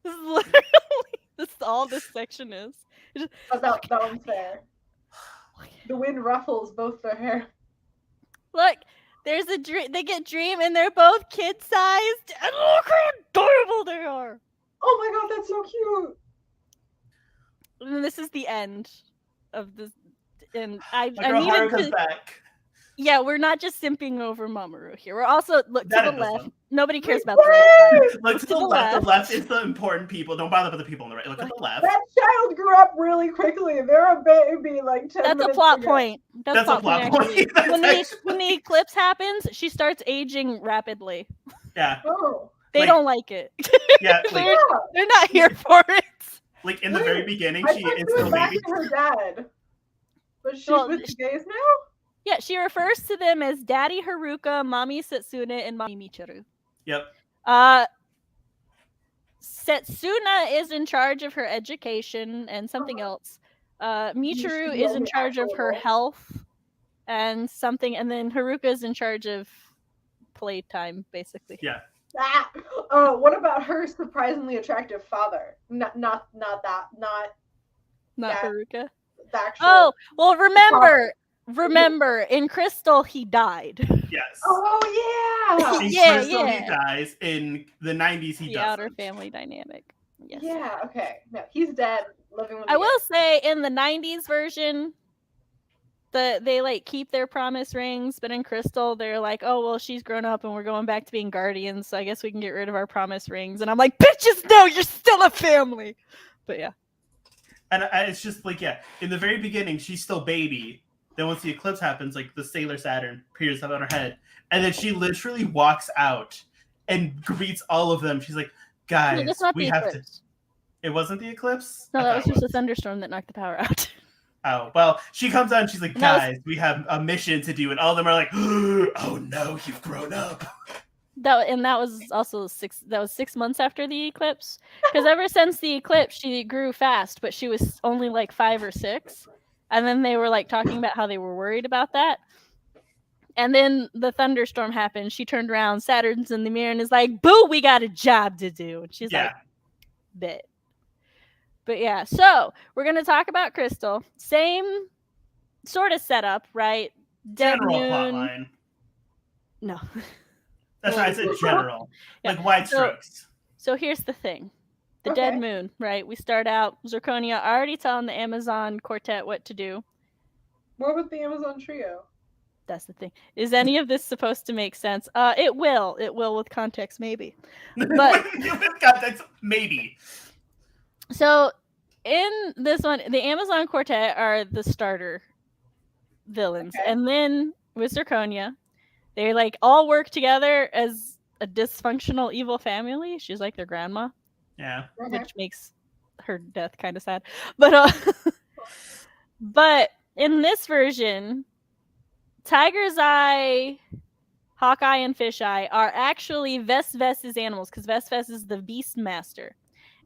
This is literally all this section is. That one's fair. The wind ruffles both their hair. Look, there's a dream. They get Dream, and they're both kid-sized. And look how adorable they are. Oh my god, that's so cute. And this is the end of this. And I My girl needed Haruka's to. back. Yeah, we're not just simping over Mamoru here. We're also look That to the is left. awesome. Nobody cares about the right side. Look to the left. The left is the important people. Don't bother with the people on the right. Look at the left. That child grew up really quickly. They're a baby, like 10 That's a minutes plot ago. point. That's a plot point. actually. When the eclipse happens, she starts aging rapidly. Yeah. Oh. They don't like it. Yeah. Like, they're not here for it. Like in the very beginning, I she thought is she still was back baby. to her dad. But she's with the gays now? Yeah, she refers to them as Daddy Haruka, Mommy Setsuna, and Mommy Michiru. Yep. Setsuna is in charge of her education and something else. Michiru is in charge of her health and something, and then Haruka is in charge of playtime, basically. Yeah. What about her surprisingly attractive father? Not Haruka. The actual. Oh, well, remember, in Crystal he died. Yes. Oh yeah. In Crystal, he dies. In the 90s, he doesn't. The outer family dynamic. Yes. Yeah. Okay. No, he's dead. Living with. I will say, in the 90s version, they like keep their promise rings, but in Crystal they're like, oh well, she's grown up and we're going back to being guardians, so I guess we can get rid of our promise rings. And I'm like, bitches, no, you're still a family. But yeah. And it's just like, yeah, in the very beginning, she's still baby. Then once the eclipse happens, like the Sailor Saturn appears up on her head. And then she literally walks out and greets all of them. She's like, guys, we have to. It wasn't the eclipse? No, that was just a thunderstorm that knocked the power out. Oh, well, she comes out and she's like, guys, we have a mission to do. And all of them are like, oh no, you've grown up. That was also 6 months after the eclipse. Because ever since the eclipse, she grew fast, but she was only like 5 or 6. And then they were like talking about how they were worried about that. And then the thunderstorm happened. She turned around, Saturn's in the mirror, and is like, boo, we got a job to do. And she's like, bet. But yeah, so we're going to talk about Crystal. Same sort of setup, right? General plotline. No. That's why I said general. Yeah. Like wide strokes. So here's the thing. The Dead Moon, right? We start out, Zirconia already telling the Amazon Quartet what to do. What with the Amazon Trio? That's the thing. Is any of this supposed to make sense? It will. It will with context, maybe. But with context, maybe. So in this one, the Amazon Quartet are the starter villains. Okay. And then with Zirconia, they like all work together as a dysfunctional evil family. She's like their grandma. Yeah. Which makes her death kind of sad. But but in this version, Tiger's Eye, Hawkeye, and Fisheye are actually Ves's animals, because Ves is the beast master.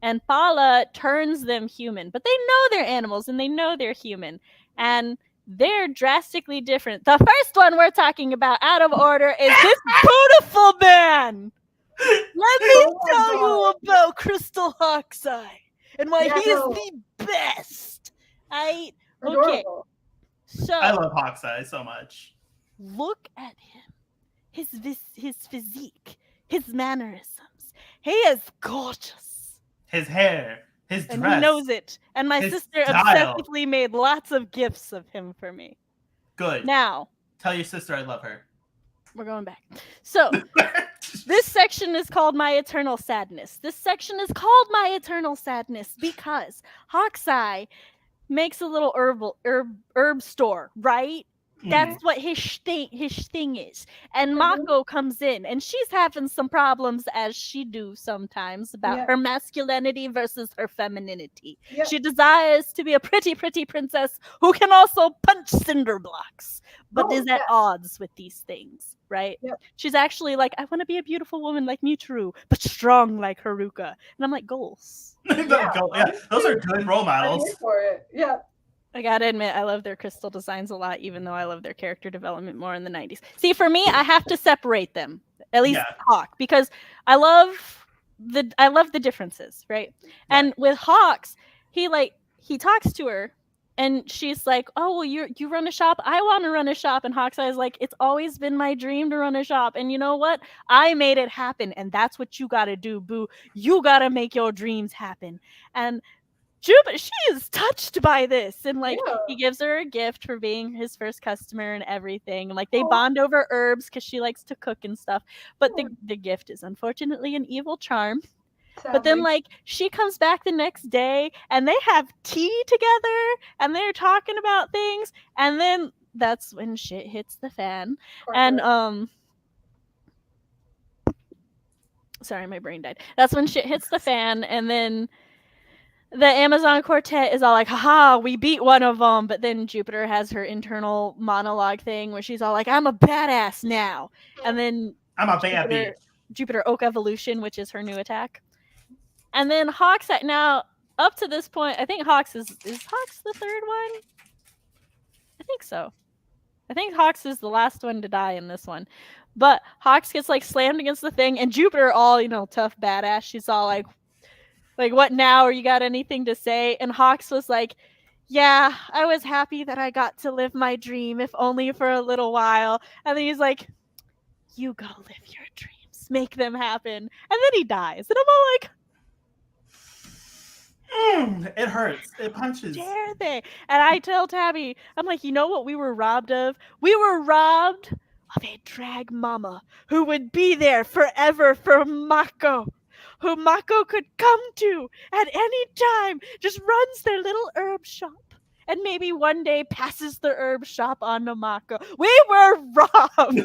And Paula turns them human. But they know they're animals and they know they're human. And they're drastically different. The first one we're talking about out of order is this beautiful man. Let me tell you about Crystal Hawkeye and why he is the best. Okay. So I love Hawkeye so much. Look at him. His physique, his mannerisms. He is gorgeous. His hair, his dress. And he knows it. And my sister obsessively made lots of gifts of him for me. Good. Now. Tell your sister I love her. we're going back. So this section is called My Eternal Sadness. This section is called My Eternal Sadness because Hawkeye makes a little herb store, right? That's what his thing is. And Mako comes in, and she's having some problems, as she do sometimes, about her masculinity versus her femininity. She desires to be a pretty princess who can also punch cinder blocks, but is at odds with these things, right? She's actually like, I want to be a beautiful woman like Michiru, but strong like Haruka. And I'm like, goals. Those are good role models. I'm here for it. Yeah. I gotta admit, I love their crystal designs a lot, even though I love their character development more in the 90s. See, for me, I have to separate them, at least Hawk, because I love the differences, right? And with Hawks, he talks to her, and she's like, "Oh, well, you run a shop. I want to run a shop." And Hawkeye is like, "It's always been my dream to run a shop, and you know what? I made it happen, and that's what you gotta do, boo. You gotta make your dreams happen." And Jupiter, she is touched by this, and he gives her a gift for being his first customer and everything. Like they bond over herbs because she likes to cook and stuff. But the gift is unfortunately an evil charm. Sadly. But then she comes back the next day and they have tea together and they're talking about things, and then that's when shit hits the fan. And sorry, my brain died. That's when shit hits the fan, and then the Amazon Quartet is all like, haha, we beat one of them. But then Jupiter has her internal monologue thing where she's all like, I'm a badass now. And then I'm a bad bitch. Jupiter Oak Evolution, which is her new attack. And then Hawks, now up to this point, I think Hawks is Hawks the third one? I think so. I think Hawks is the last one to die in this one. But Hawks gets slammed against the thing, and Jupiter, all, tough badass, she's all like, what now? Or you got anything to say? And Hawks was like, yeah, I was happy that I got to live my dream, if only for a little while. And then he's like, you go live your dreams. Make them happen. And then he dies. And I'm all like, it hurts. It punches. Dare they? And I tell Tabby, I'm like, you know what we were robbed of? We were robbed of a drag mama who would be there forever for Mako. Who Mako could come to at any time, just runs their little herb shop, and maybe one day passes the herb shop on to Mako. We were robbed.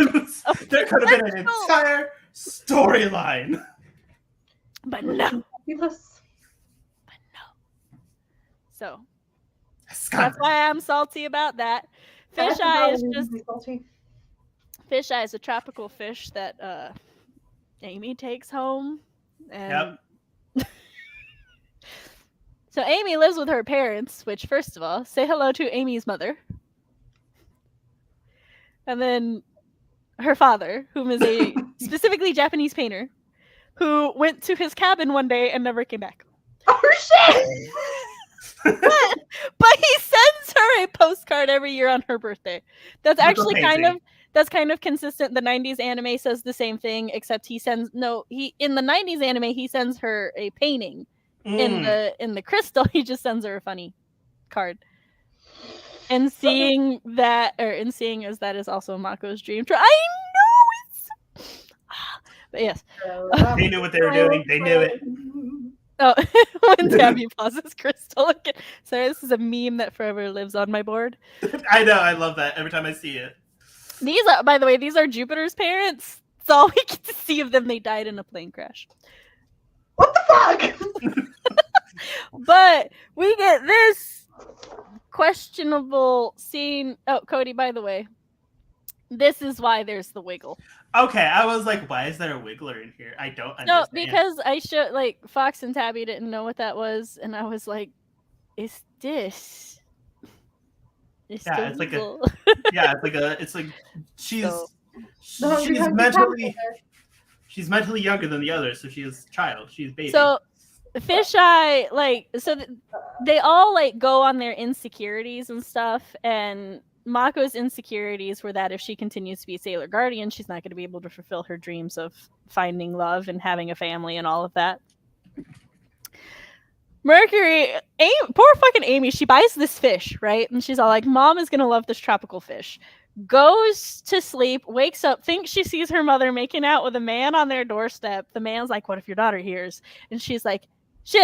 There could have been an entire storyline. But no. Yes. But no. So that's why I'm salty about that. Fisheye is just salty. Fisheye is a tropical fish that Amy takes home. And so Amy lives with her parents, which, first of all, say hello to Amy's mother. And then her father, whom is a specifically Japanese painter, who went to his cabin one day and never came back. Oh, shit! but he sends her a postcard every year on her birthday. That's actually That's kind of consistent. The 90s anime says the same thing, except in the 90s anime he sends her a painting. In the crystal, he just sends her a funny card. And seeing as that is also Mako's dream. I know it's but yes. They knew what they were doing. They knew it. Oh, when Tabby pauses Crystal again. Sorry, this is a meme that forever lives on my board. I know, I love that every time I see it. By the way, these are Jupiter's parents. It's all we get to see of them. They died in a plane crash. What the fuck? But we get this questionable scene. Oh, Cody, by the way, this is why there's the wiggle. Okay, I was like, why is there a wiggler in here? I don't understand. No, because I showed, Fox and Tabby didn't know what that was, and I was like, is this? It's she's mentally younger than the others, so she is a child. She's baby. So Fisheye, they all go on their insecurities and stuff, and Mako's insecurities were that if she continues to be Sailor Guardian, she's not going to be able to fulfill her dreams of finding love and having a family and all of that. Mercury, poor fucking Amy, she buys this fish, right? And she's all like, Mom is going to love this tropical fish. goes to sleep, wakes up, thinks she sees her mother making out with a man on their doorstep. The man's like, what if your daughter hears? And she's like, she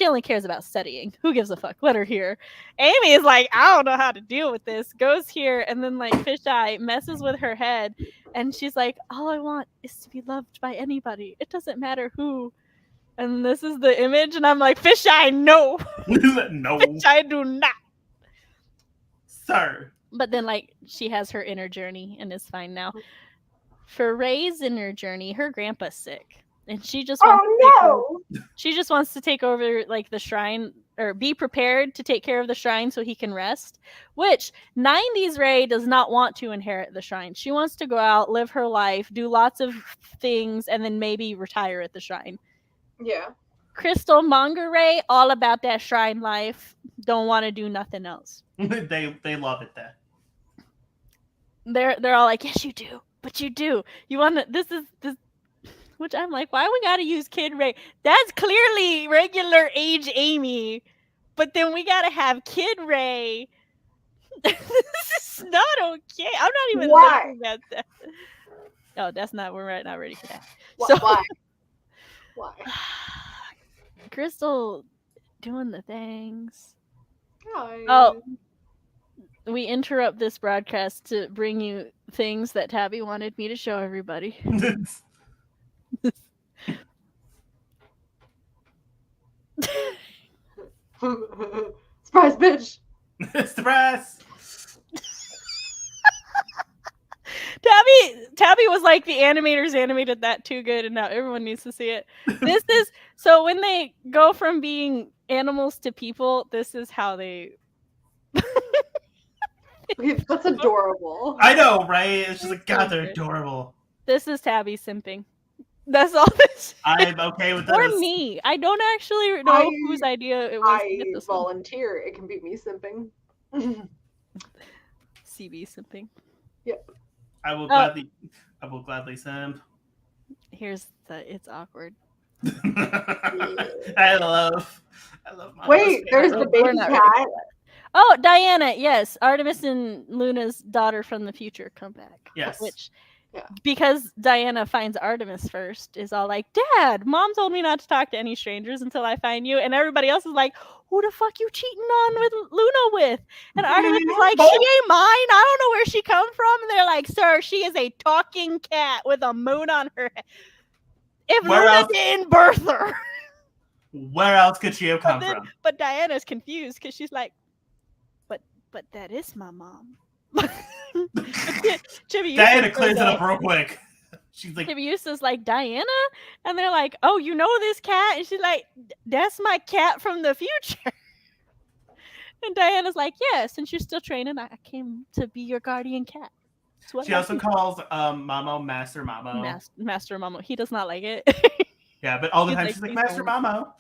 only cares about studying. Who gives a fuck? Let her hear. Amy is like, I don't know how to deal with this. Goes here, and then like Fisheye messes with her head, and she's like, all I want is to be loved by anybody. It doesn't matter who. And this is the image, and I'm like, Fisheye, no. No. Fisheye, do not. Sir. But then, like, she has her inner journey and is fine now. For Ray's inner journey, her grandpa's sick, and she just she just wants to take over like the shrine, or be prepared to take care of the shrine so he can rest. Which 90s Ray does not want to inherit the shrine. She wants to go out, live her life, do lots of things, and then maybe retire at the shrine. Yeah. Crystal Monger Ray, all about that shrine life. Don't want to do nothing else. They love it there. They're all like, yes, you do, but you do. You want to? This, which I'm like, why we gotta use Kid Ray? That's clearly regular age Amy, but then we gotta have Kid Ray. This is not okay. I'm not even looking at that. Oh, that's not. We're not ready for that. Why? Crystal doing the things. Hi. Oh, we interrupt this broadcast to bring you things that Tabby wanted me to show everybody. Surprise, bitch. Surprise. Tabby was like, the animators animated that too good, and now everyone needs to see it. This is so when they go from being animals to people, this is how they. That's adorable. I know, right? It's just like, God, they're adorable. This is Tabby simping. That's all this. I'm okay with this. Or me. I don't actually know whose idea it was. I volunteer. It can be me simping. CB simping. Yep. I will gladly simp. Here's it's awkward. I love my Wait, there's the baby cat. Oh, Diana, yes. Artemis and Luna's daughter from the future come back. Yes. Which, because Diana finds Artemis first, is all like, Dad, Mom told me not to talk to any strangers until I find you. And everybody else is like, who the fuck you cheating on with Luna with? And Artemis is like, she ain't mine. I don't know where she come from. And they're like, sir, she is a talking cat with a moon on her head. If Luna didn't birth her. Where else could she have come from? But Diana's confused because she's like, but that is my mom. Diana clears it up real quick. She's like, Chibiusa's like, Diana? And they're like, oh, you know this cat? And she's like, that's my cat from the future. And Diana's like, yes. And she's still training. I came to be your guardian cat. She also calls Mamo Master Mamo. Master Mamo. He does not like it. Yeah, but all the time she's like, Master Mamo.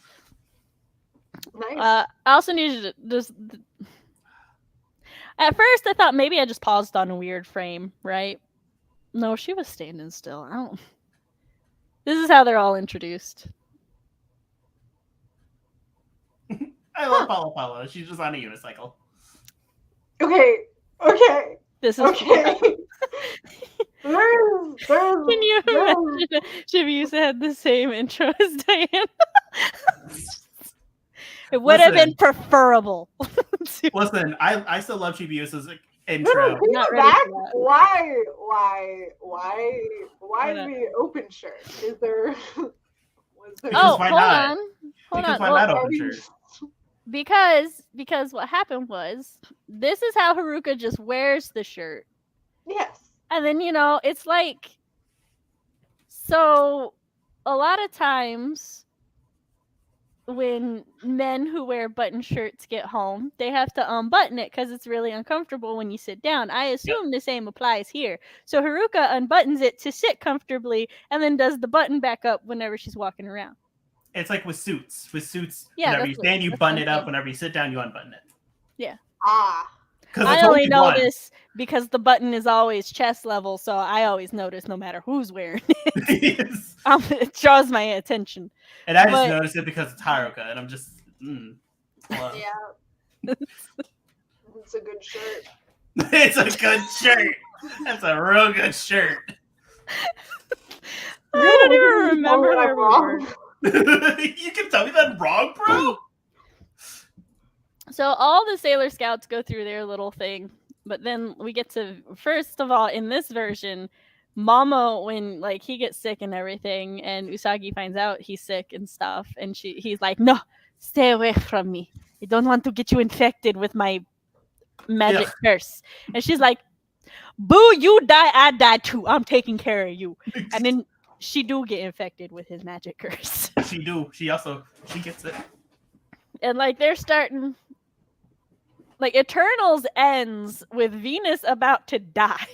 Nice. I also need you to just... At first, I thought maybe I just paused on a weird frame, right? No, she was standing still. This is how they're all introduced. I love Palo. She's just on a unicycle. Okay. This is okay. Can you imagine Chibiusa had the same intro as Diana? It would have been preferable. Listen, I still love Chibiusa's intro. Not ready for that. Why the open shirt? Is there? Oh, why hold not? on. Why not open shirt? Because what happened was, this is how Haruka just wears the shirt. Yes. And then, it's like, so a lot of times when men who wear button shirts get home, they have to unbutton it because it's really uncomfortable when you sit down. I assume the same applies here. So Haruka unbuttons it to sit comfortably and then does the button back up whenever she's walking around. It's like with suits. Yeah, whenever you stand, you button it up. Whenever you sit down, you unbutton it. Yeah. I only know this because the button is always chest level, so I always notice no matter who's wearing it. Yes. It draws my attention. And I just noticed it because it's Haruka, and I'm just, Yeah. It's a good shirt. It's a good shirt. That's a real good shirt. I don't Really? even remember I'm where we were. You can tell me that I'm wrong, bro? So all the Sailor Scouts go through their little thing, but then we get to, first of all, in this version, Mama, when like he gets sick and everything, and Usagi finds out he's sick and stuff, and he's like, "No, stay away from me. I don't want to get you infected with my magic curse." And she's like, "Boo, you die, I die too. I'm taking care of you." And then she do get infected with his magic curse. She do. She gets it. And like they're starting, like Eternals ends with Venus about to die,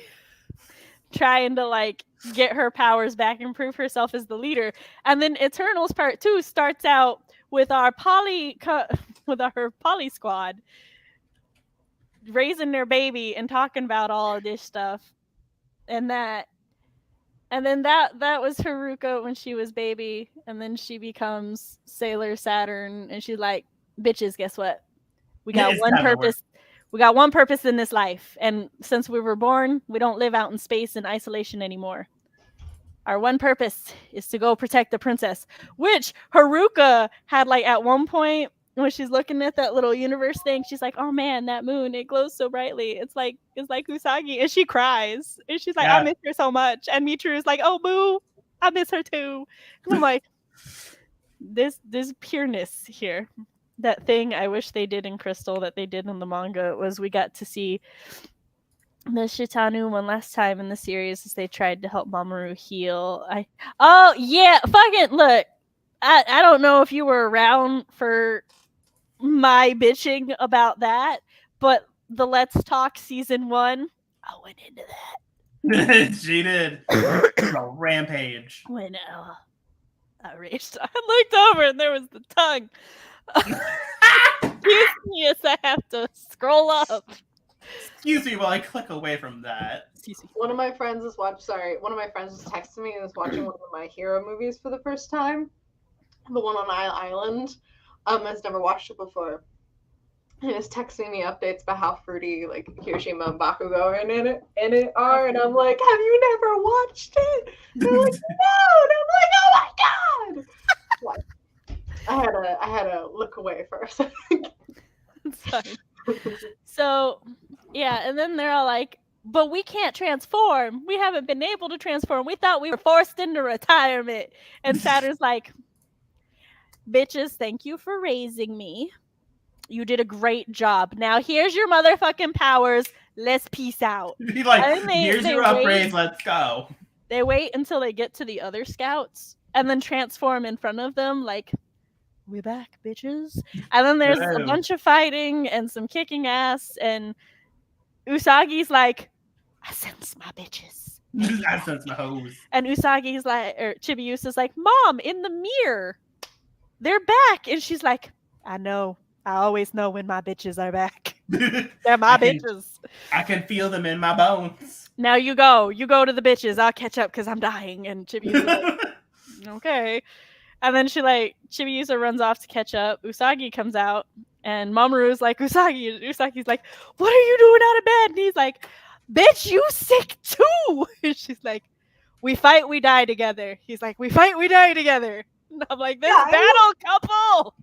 trying to like get her powers back and prove herself as the leader. And then Eternals Part 2 starts out with our poly squad raising their baby and talking about all of this stuff. And then that was Haruka when she was baby, and then she becomes Sailor Saturn, and she's like, "Bitches, guess what? We got one purpose. We got one purpose in this life, and since we were born, we don't live out in space in isolation anymore. Our one purpose is to go protect the princess," which Haruka had like at one point when she's looking at that little universe thing, she's like, "Oh man, that moon, it glows so brightly. It's like Usagi," and she cries. And she's like, "I miss her so much." And Mitru is like, "Oh boo, I miss her too." And I'm like, this pureness here. That thing I wish they did in Crystal that they did in the manga was we got to see the Shitanu one last time in the series as they tried to help Mamoru heal. Oh yeah, fucking look. I don't know if you were around for my bitching about that, but the Let's Talk season 1, I went into that. She did. A rampage. When I raged, I looked over and there was the tongue. Excuse me as I have to scroll up. Excuse me while I click away from that. One of my friends is texting me and is watching one of my hero movies for the first time. The one on Island. Has never watched it before. And is texting me updates about how fruity like Hiroshima and Bakugo in it are, and I'm like, "Have you never watched it?" They're like, "No," and I'm like, "Oh my god!" I had to look away first. It's fine. So yeah, and then they're all like, "But we can't transform. We haven't been able to transform. We thought we were forced into retirement." And Saturn's like, "Bitches, thank you for raising me. You did a great job. Now here's your motherfucking powers. Let's peace out." He's like, "Here's your upgrades. Let's go." They wait until they get to the other scouts and then transform in front of them like, "We're back, bitches." And then there's a bunch of fighting and some kicking ass, and Usagi's like, "I sense my bitches. I sense my hoes." And Usagi's like, or Chibiusa's like, "Mom, in the mirror. They're back." And she's like, "I know. I always know when my bitches are back. They're my bitches. I can feel them in my bones." Now you go to the bitches. I'll catch up because I'm dying." And Chibiusa's like, "Okay." And then Chibiusa runs off to catch up. Usagi comes out, and Mamoru's like, "Usagi." And Usagi's like, "What are you doing out of bed?" And he's like, "Bitch, you sick too." And she's like, "We fight, we die together." He's like, "We fight, we die together." And I'm like, this battle couple.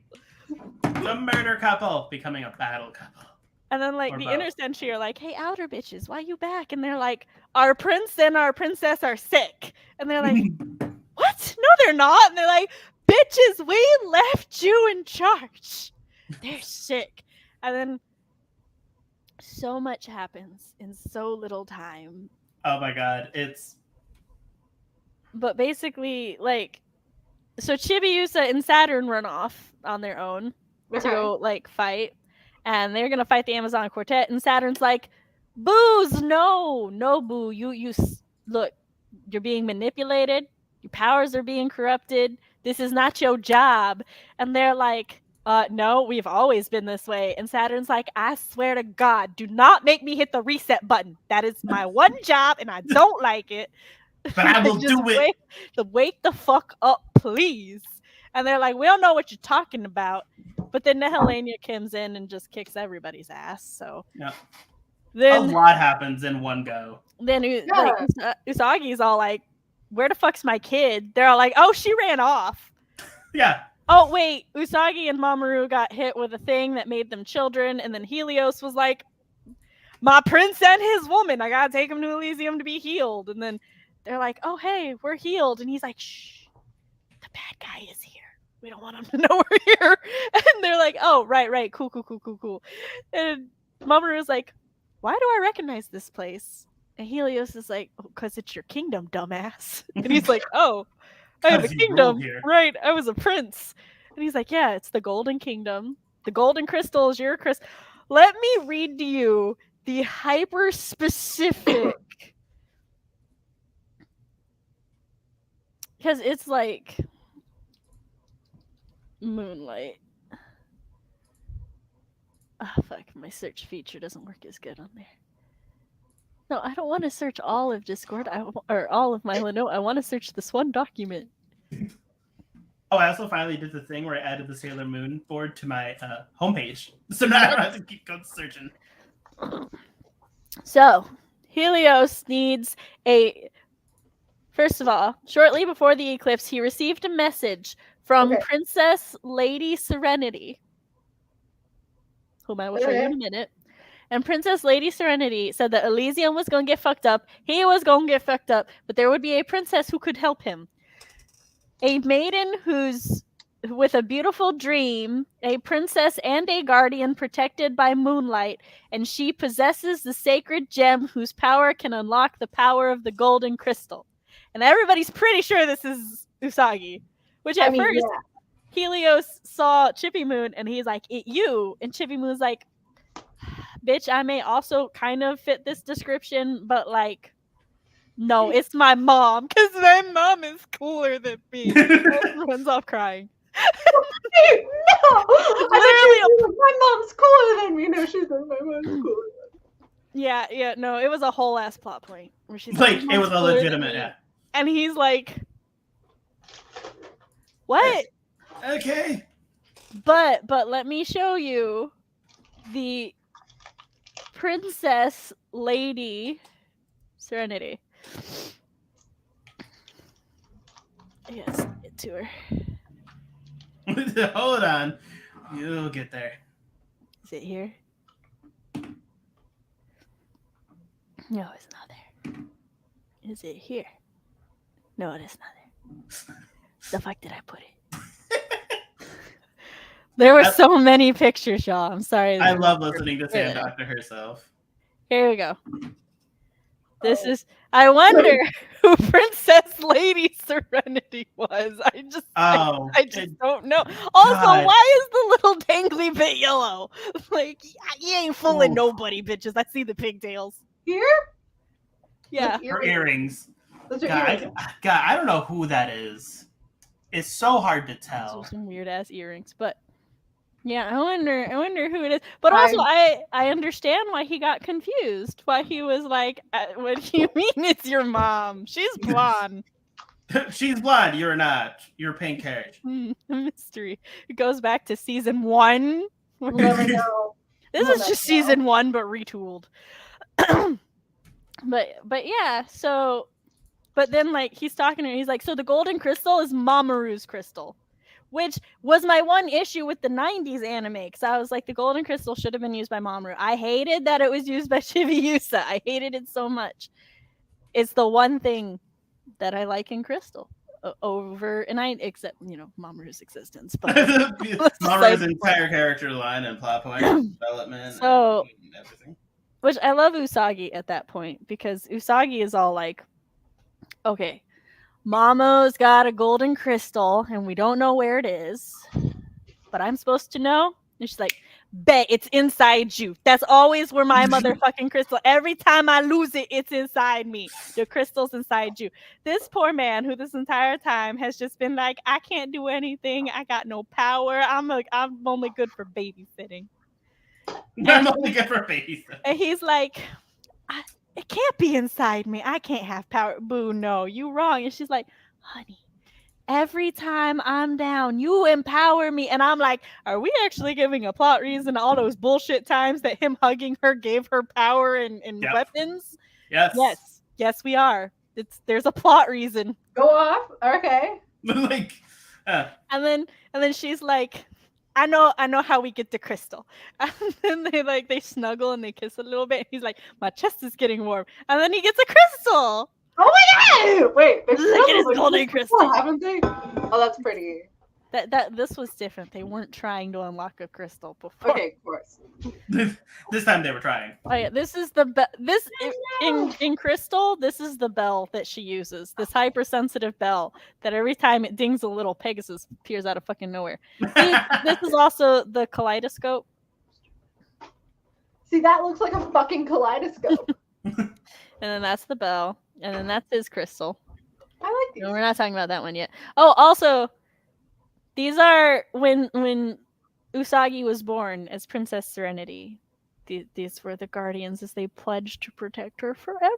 The murder couple becoming a battle couple. And then like the inner sentry are like, "Hey, outer bitches, why you back?" And they're like, "Our prince and our princess are sick." And they're like, "What? No, they're not." And they're like, "Bitches, we left you in charge. They're sick." And then so much happens in so little time. Oh my god, But basically, like, so Chibiusa and Saturn run off on their own to go like fight, and they're gonna fight the Amazon Quartet. And Saturn's like, "Booze, no, boo. You look, you're being manipulated. Your powers are being corrupted. This is not your job." And they're like, "No, we've always been this way." And Saturn's like, "I swear to God, do not make me hit the reset button. That is my one job, and I don't like it. But I will do it. Wake the fuck up, please." And they're like, "We don't know what you're talking about." But then Nehelenia comes in and just kicks everybody's ass. So yeah. Then a lot happens in one go. Then like Usagi's all like, "Where the fuck's my kid?" They're all like, "Oh, she ran off." Yeah. Oh wait, Usagi and Mamoru got hit with a thing that made them children, and then Helios was like, "My prince and his woman, I gotta take him to Elysium to be healed." And then they're like, "Oh hey, we're healed," and he's like, "Shh, the bad guy is here. We don't want him to know we're here." And they're like, "Oh right, cool." And Mamoru's like, "Why do I recognize this place?" And Helios is like, "Because it's your kingdom, dumbass." And he's like, "Oh, I have a 'Cause you rule kingdom. here." Right, I was a prince." And he's like, "Yeah, it's the Golden Kingdom. The Golden Crystal is your crystal." Let me read to you the hyper specific. Because it's like Moonlight. Oh, fuck. My search feature doesn't work as good on there. No, I don't want to search all of Discord or all of Milo. No, I want to search this one document. Oh, I also finally did the thing where I added the Sailor Moon board to my homepage. So now I don't have to keep going searching. So, Helios needs a... First of all, shortly before the eclipse, he received a message from Princess Lady Serenity, whom I will show you in a minute. And Princess Lady Serenity said that Elysium was going to get fucked up. He was going to get fucked up, but there would be a princess who could help him. A maiden who's with a beautiful dream, a princess and a guardian protected by moonlight, and she possesses the sacred gem whose power can unlock the power of the golden crystal. And everybody's pretty sure this is Usagi. Which at first, Helios saw Chippy Moon and he's like, "It you?" And Chippy Moon's like, "Bitch, I may also kind of fit this description, but like, no, it's my mom, because my mom is cooler than me." Runs off crying. No! My mom's cooler than me. No, she's like, my mom's cooler. Yeah, no, it was a whole ass plot point where she's like it was a legitimate, yeah. And he's like, "What?" Okay. But let me show you the Princess Lady Serenity. Yes, get to her. Hold on. You'll get there. Is it here? No, it's not there. Is it here? No, it is not there. The fuck did I put it? There were so many pictures, y'all. I'm sorry. I love listening to Sam Doctor herself. Here we go. This is... I wonder who Princess Lady Serenity was. I just don't know. Also, why is the little dangly bit yellow? Like, you ain't fooling nobody, bitches. I see the pigtails. Here? Yeah. Her earrings. God, I don't know who that is. It's so hard to tell. Those are some weird ass earrings, but yeah, I wonder who it is. But also, I understand why he got confused. Why he was like, "What do you mean it's your mom? She's blonde." She's blonde. You're not. You're pink haired. Mystery. It goes back to season 1. We'll never know. This is just season 1, but retooled. But yeah, so, but then like he's talking to her, he's like, "So the golden crystal is Mamoru's crystal," which was my one issue with the 90s anime, because I was like, the golden crystal should have been used by Mamoru. I hated that it was used by Chibiusa. I hated it so much. It's the one thing that I like in Crystal over, and I accept, Mamoru's existence, but Mamoru's entire character line and plot point development, so and everything. Which I love Usagi at that point, because Usagi is all like, "Okay, Mamo's got a golden crystal and we don't know where it is, but I'm supposed to know." And she's like, "Bet, it's inside you. That's always where my motherfucking crystal. Every time I lose it, it's inside me. The crystal's inside you." This poor man, who this entire time has just been like, "I can't do anything. I got no power. I'm only good for babysitting. I'm only good for babysitting." And he's like, "It can't be inside me. I can't have power." "Boo, no, you wrong." And she's like, "Honey, every time I'm down, you empower me. And I'm like, are we actually giving a plot reason to all those bullshit times that him hugging her gave her power and Yep. weapons? Yes. Yes, we are. There's a plot reason. Go off. Okay. Like, And then she's like, I know how we get the crystal. And then they snuggle and they kiss a little bit. And he's like, my chest is getting warm. And then he gets a crystal. Oh my god! Wait, Look at his golden crystal. Haven't they? Oh, that's pretty. This was different. They weren't trying to unlock a crystal before. Okay, of course. this time they were trying. Oh yeah, this is the in Crystal. This is the bell that she uses. This hypersensitive bell that every time it dings a little, Pegasus appears out of fucking nowhere. This is also the kaleidoscope. See, that looks like a fucking kaleidoscope. And then that's the bell, and then that's his crystal. I like these. No, we're not talking about that one yet. Oh, also, these are when Usagi was born as Princess Serenity. These were the guardians as they pledged to protect her forever.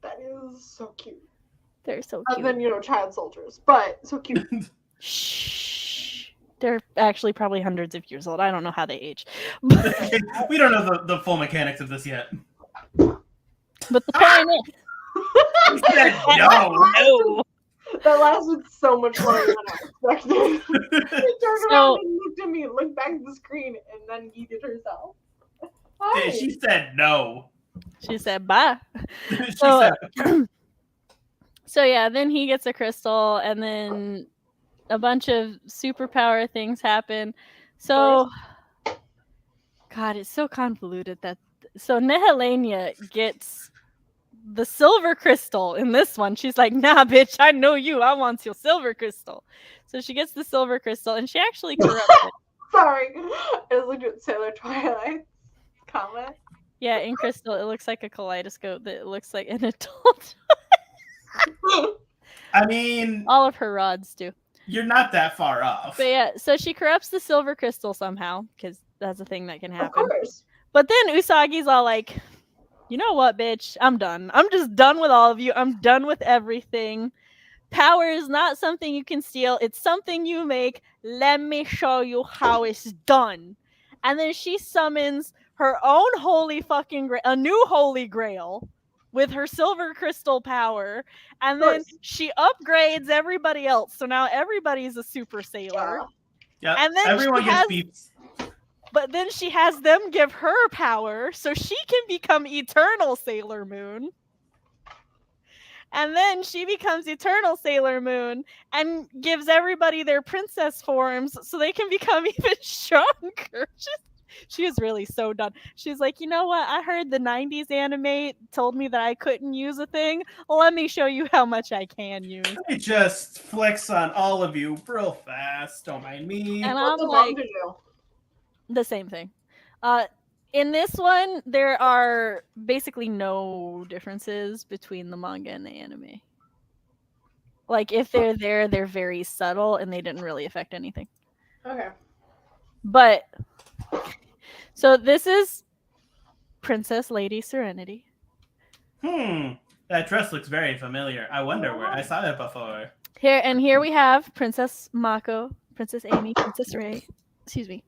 That is so cute. They're so cute. Other than, child soldiers, but so cute. Shh. They're actually probably hundreds of years old. I don't know how they age. We don't know the full mechanics of this yet. But the point is... He said no. That lasted so much longer than I expected. She turned around and looked at me, looked back at the screen, and then yeeted herself. Hi. She said no. She said bye. She So, said, so yeah, then he gets a crystal, and then a bunch of superpower things happen. So, God, it's so convoluted so Nehelenia gets the silver crystal in this one. She's like, nah, bitch, I know you. I want your silver crystal. So she gets the silver crystal, and she actually corrupts it. Sorry. I just looked at Sailor Twilight's comment. Yeah, in Crystal, it looks like a kaleidoscope that looks like an adult. I mean, All of her rods do. you're not that far off. But yeah, so she corrupts the silver crystal somehow, because that's a thing that can Of happen. course. But then Usagi's all like, you know what, bitch? I'm done. I'm just done with all of you. I'm done with everything. Power is not something you can steal. It's something you make. Let me show you how it's done. And then she summons her own a new holy grail with her silver crystal power. And then she upgrades everybody else. So now everybody's a super sailor. Yeah, And then everyone gets beefs. But then she has them give her power so she can become Eternal Sailor Moon. And then she becomes Eternal Sailor Moon and gives everybody their princess forms so they can become even stronger. She is really so done. She's like, you know what? I heard the 90s anime told me that I couldn't use a thing. Let me show you how much I can use. I just flex on all of you real fast. Don't mind me. And What's I'm the like, bomb to do? the same thing. In this one, there are basically no differences between the manga and the anime. Like, if they're there, they're very subtle and they didn't really affect anything. Okay. But, so this is Princess Lady Serenity. That dress looks very familiar. I wonder where I saw that before. Here we have Princess Mako, Princess Amy, Princess Ray. Excuse me.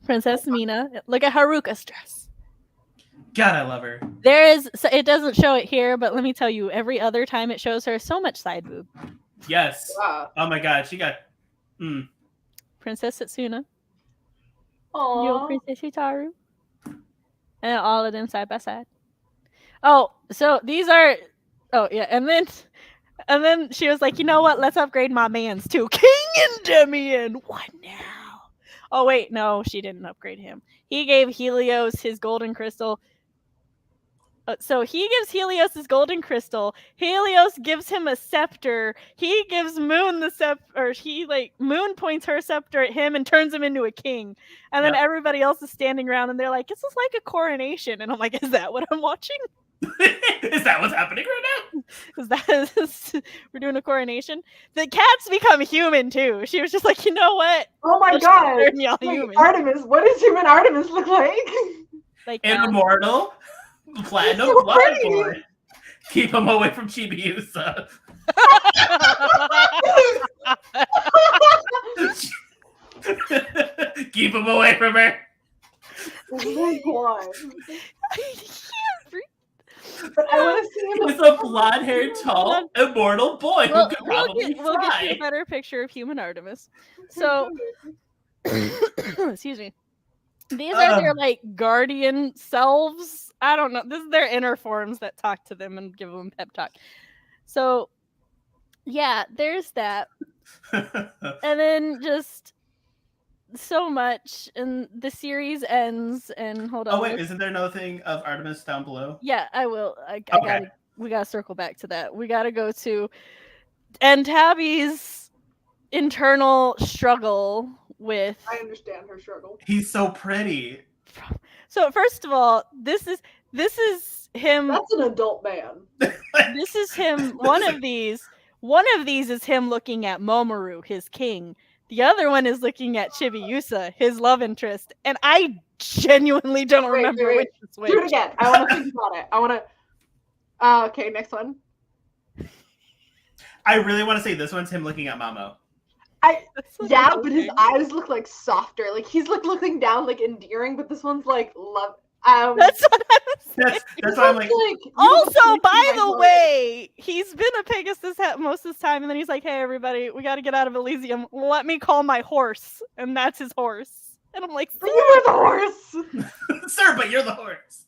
Princess Mina. Look at Haruka's dress. God, I love her. So it doesn't show it here, but let me tell you, every other time it shows her so much side boob. Yes. Wow. Oh my God, she got. Princess Satsuna. Aww. Yo, Princess Hitaru. And all of them side by side. Oh, so these are. Oh yeah, and then she was like, you know what? Let's upgrade my mans too. King Endymion. What now? Oh wait, no, she didn't upgrade him. He gave Helios his golden crystal. So he gives Helios his golden crystal. Helios gives him a scepter. He gives Moon the scepter. Moon points her scepter at him and turns him into a king. And then everybody else is standing around and they're like, "This is like a coronation." And I'm like, "Is that what I'm watching? Is that what's happening right now? We're doing a coronation?" The cats become human too. She was just like, you know what? Oh my Let's god. turn y'all Wait, human. Artemis. What does human Artemis look like? Like An immortal, platinum So blood pretty. boy. Keep him away from Chibiusa. Keep him away from her. Oh my god. I can't breathe. But I want to see him. He's a blonde-haired, tall, immortal boy who could probably we'll get you a fly. better picture of human Artemis. So, excuse me. These are their like guardian selves. I don't know. This is their inner forms that talk to them and give them pep talk. So, yeah, there's that. And then just so much, and the series ends. And hold on. Oh wait, isn't there no thing of Artemis down below? Yeah, I will. Okay. We gotta circle back to that. We gotta go to and Tabby's internal struggle with. I understand her struggle. He's so pretty. So first of all, this is him. That's an adult man. This is him. One of these is him looking at Momoru, his king. The other one is looking at Chibiusa, his love interest. And I genuinely don't remember which is which. Do it again. I want to think about it. I want to. Okay, next one. I really want to say this one's him looking at Mamo. Yeah, but his eyes look like softer. Like he's like looking down, like endearing, but this one's like love. That's what I was saying. That's why I'm like. Also, by the way, he's been a Pegasus most of his time, and then he's like, "Hey, everybody, we got to get out of Elysium. Let me call my horse," and that's his horse. And I'm like, "But you were the horse, sir. But you're the horse."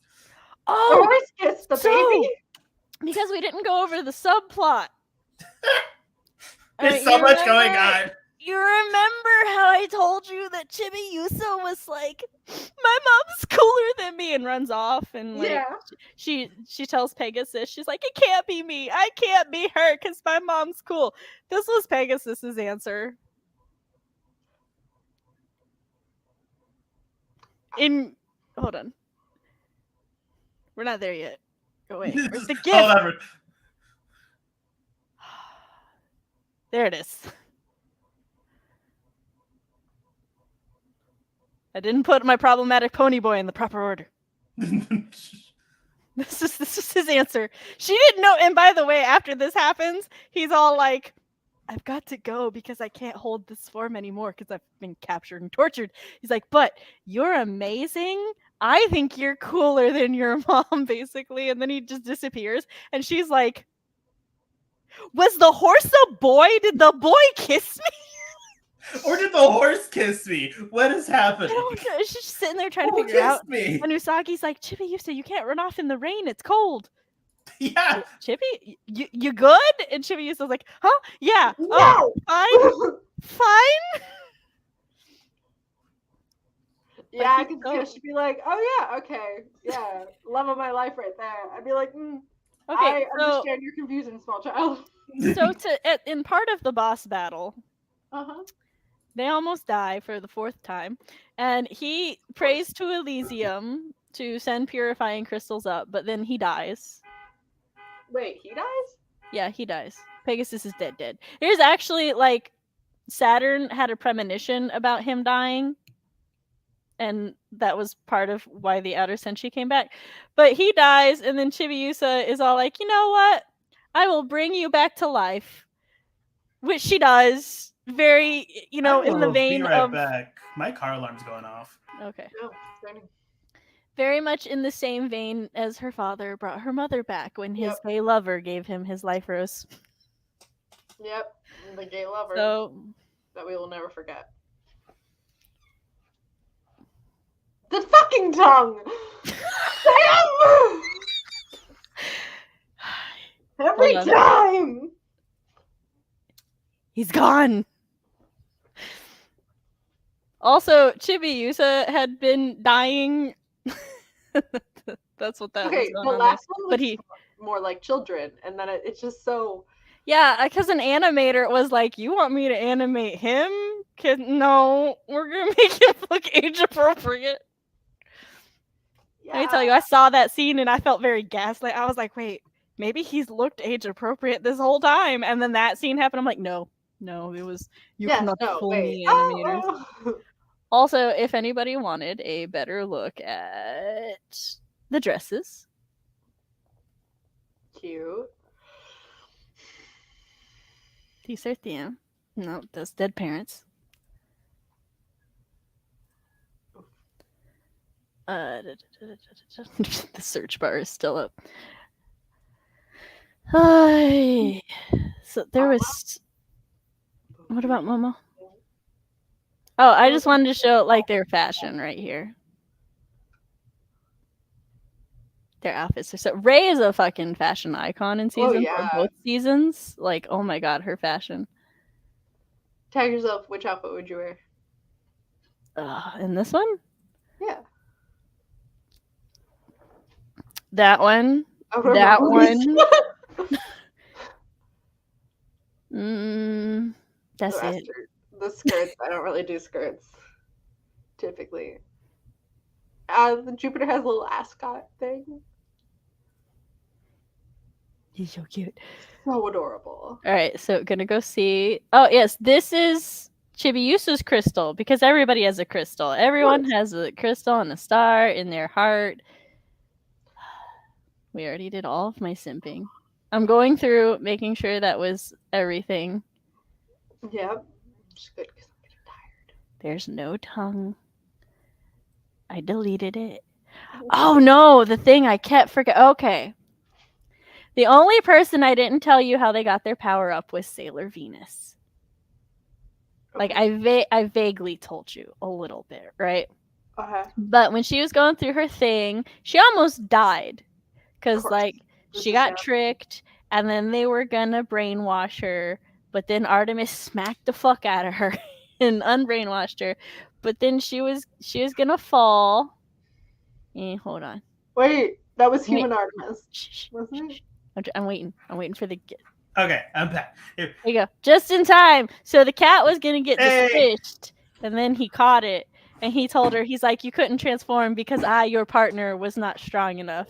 Oh, the horse kissed the baby. Because we didn't go over the subplot. There's so much going on. You remember how I told you that Chibiusa was like, my mom's cooler than me, and runs off, and like she tells Pegasus, she's like, it can't be me, I can't be her because my mom's cool. This was Pegasus's answer. Hold on, we're not there yet. Go away. Where's the gift? There it is. I didn't put my problematic pony boy in the proper order. This is his answer. She didn't know. And by the way, after this happens, he's all like, I've got to go because I can't hold this form anymore because I've been captured and tortured. He's like, but you're amazing. I think you're cooler than your mom, basically. And then he just disappears. And she's like, was the horse a boy? Did the boy kiss me? Or did the horse kiss me? What is happening? I don't know. She's just sitting there trying to figure out. And Usagi's like, Chibiusa, you can't run off in the rain. It's cold. Yeah. Chibi, you good? And Chibiusa's like, huh? Yeah. No. Oh, fine. Yeah, I could she'd be like, oh yeah, okay. Yeah. Love of my life right there. I'd be like, okay, I understand you're confusing, small child. So in part of the boss battle, they almost die for the 4th time, and he prays to Elysium to send purifying crystals up, but then he dies. Wait, he dies? Yeah, he dies. Pegasus is dead. Here's actually, like, Saturn had a premonition about him dying, and that was part of why the Outer Senshi came back. But he dies, and then Chibiusa is all like, you know what? I will bring you back to life. Which she does. Very, in the vein of... back. My car alarm's going off. Okay. Oh, very much in the same vein as her father brought her mother back when his gay lover gave him his life rose. Yep, the gay lover that we will never forget. The fucking tongue! Every time! He's gone! Also, Chibiusa had been dying. That's what that was. Okay, the last one was more like children, and then it's just so... Yeah, because an animator was like, you want me to animate him? No, we're going to make him look age-appropriate. Yeah. Let me tell you, I saw that scene, and I felt very gaslit. I was like, wait, maybe he's looked age-appropriate this whole time. And then that scene happened. I'm like, no, it was... You cannot fool me, animators. Oh. Also, if anybody wanted a better look at the dresses. Cute. These are them. No, that's dead parents. The search bar is still up. Hi. So there was. What about Momo? Oh, I just wanted to show like their fashion right here. Their outfits are so. Ray is a fucking fashion icon in season four, both seasons. Like, oh my god, her fashion. Tag yourself. Which outfit would you wear? In this one? Yeah. That one. That one. That's it. The skirts. I don't really do skirts. Typically. Jupiter has a little ascot thing. He's so cute. So adorable. All right, so gonna go see. Oh yes, this is Chibiusa's crystal because everybody has a crystal. Everyone has a crystal and a star in their heart. We already did all of my simping. I'm going through making sure that was everything. Yep. Just good because I'm getting tired. There's no tongue. I deleted it. Oh no, the thing I kept forgetting. Okay. The only person I didn't tell you how they got their power up was Sailor Venus. Okay. Like I vaguely told you a little bit, right? Okay. But when she was going through her thing, she almost died because like she got tricked, and then they were gonna brainwash her, but then Artemis smacked the fuck out of her and unbrainwashed her. But then she was gonna fall. Hold on. Wait, that was human Artemis, wasn't it? I'm waiting for the. Okay, I'm back. Here you go. Just in time. So the cat was gonna get squished, and then he caught it, and he told her, he's like, you couldn't transform because your partner, was not strong enough.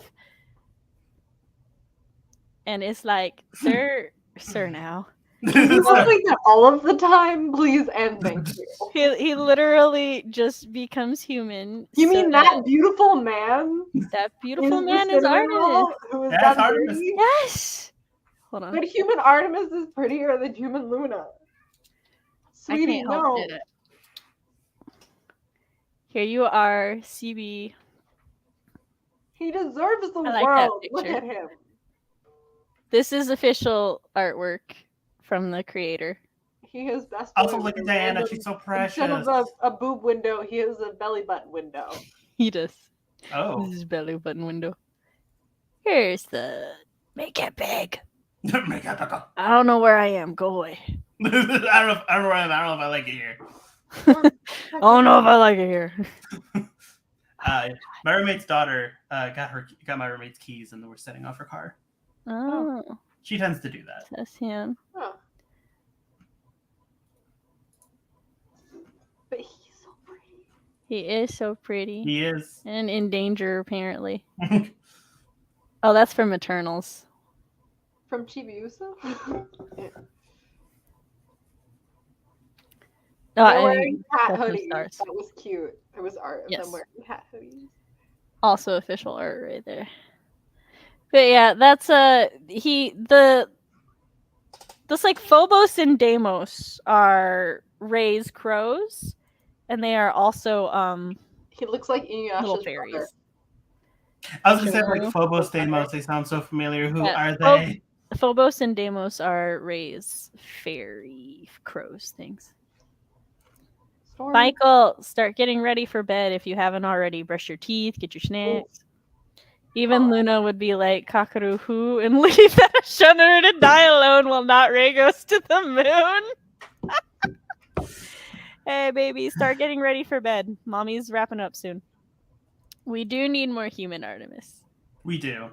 And it's like, sir now. He's like that all of the time, please and thank you. He literally just becomes human. You mean that beautiful man? That beautiful man is Artemis. Who is That's Artemis. Yes. Hold on. But human Artemis is prettier than human Luna. Sweetie, no. Here you are, CB. He deserves the world. Look at him. This is official artwork from the creator. He has best. Also, look at Diana. She's so precious. Instead of a boob window, he has a belly button window. He does. Oh. This is belly button window. Here's the make it big. Make it big. I don't know where I am. Go away. I don't know where I am. I don't know if I like it here. I don't know if I like it here. My roommate's daughter got my roommate's keys, and we're setting off her car. Oh. She tends to do that. That's him. Oh. But he's so pretty. He is so pretty. He is. And in danger, apparently. Oh, that's from Eternals. From Chibiusa? Yeah. Oh, wearing hat hoodies. Stars. That was cute. There was art of them wearing hat hoodies. Also official art right there. But yeah, that's this like Phobos and Deimos are Ray's crows, and they are also he looks like Inuyasha's little fairies. brother. I was gonna say like Phobos, Deimos. They sound so familiar. Who are they? Phobos and Deimos are Ray's fairy crows things. Story. Michael, start getting ready for bed if you haven't already. Brush your teeth, get your snacks. Even Luna would be like, Kakaru who? And leave that Shunner to die alone while not Ray goes to the moon. Hey, baby, start getting ready for bed. Mommy's wrapping up soon. We do need more human Artemis. We do.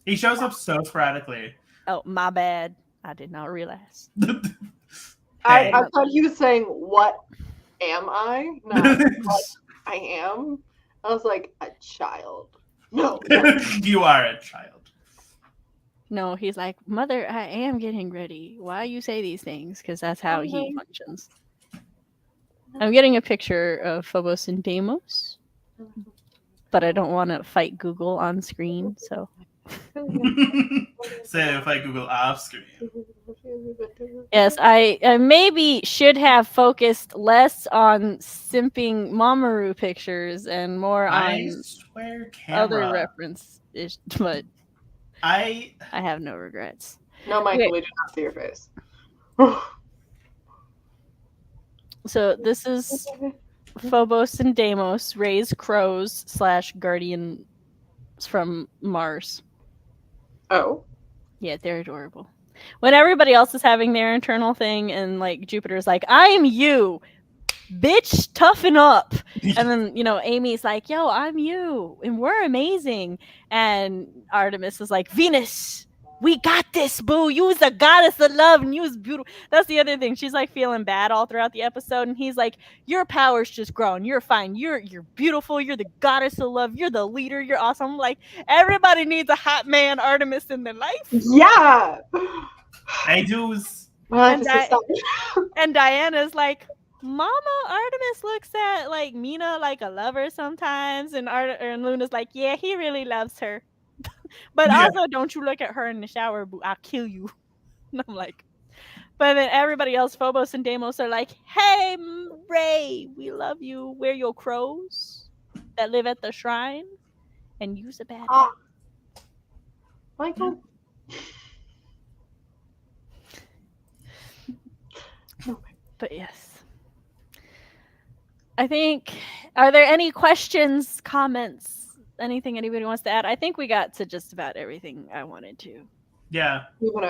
He shows up so sporadically. Oh, my bad. I did not realize. I thought he was saying, what am I? Not what I am. I was like, a child. No. You are a child. No, he's like, Mother, I am getting ready. Why you say these things? Because that's how he functions. I'm getting a picture of Phobos and Deimos, but I don't want to fight Google on screen, so. So if I Google off screen. Yes, I maybe should have focused less on simping Mamoru pictures and more I on swear, other camera. reference, but I have no regrets. No, Michael, Okay. we did not see your face. So this is Phobos and Deimos, raised crows / guardians from Mars. Oh. Yeah, they're adorable. When everybody else is having their internal thing and like Jupiter's like, I'm you, bitch, toughen up. And then, Amy's like, yo, I'm you and we're amazing. And Artemis is like, Venus, we got this, boo. You's the goddess of love and you's beautiful. That's the other thing. She's like feeling bad all throughout the episode. And he's like, your power's just grown. You're fine. You're beautiful. You're the goddess of love. You're the leader. You're awesome. I'm like, everybody needs a hot man Artemis in their life. Yeah. I do's. My life And is so sad. And Diana's like, Mama Artemis looks at like Mina like a lover sometimes, and and Luna's like, yeah, he really loves her. But Yeah. also, don't you look at her in the shower, boo. I'll kill you. And I'm like, but then everybody else, Phobos and Deimos, are like, hey, Ray, we love you. We're your crows that live at the shrine, and you's a bad guy. Michael. But yes. I think, are there any questions, comments, anything anybody wants to add? I think we got to just about everything I wanted to. Yeah. Even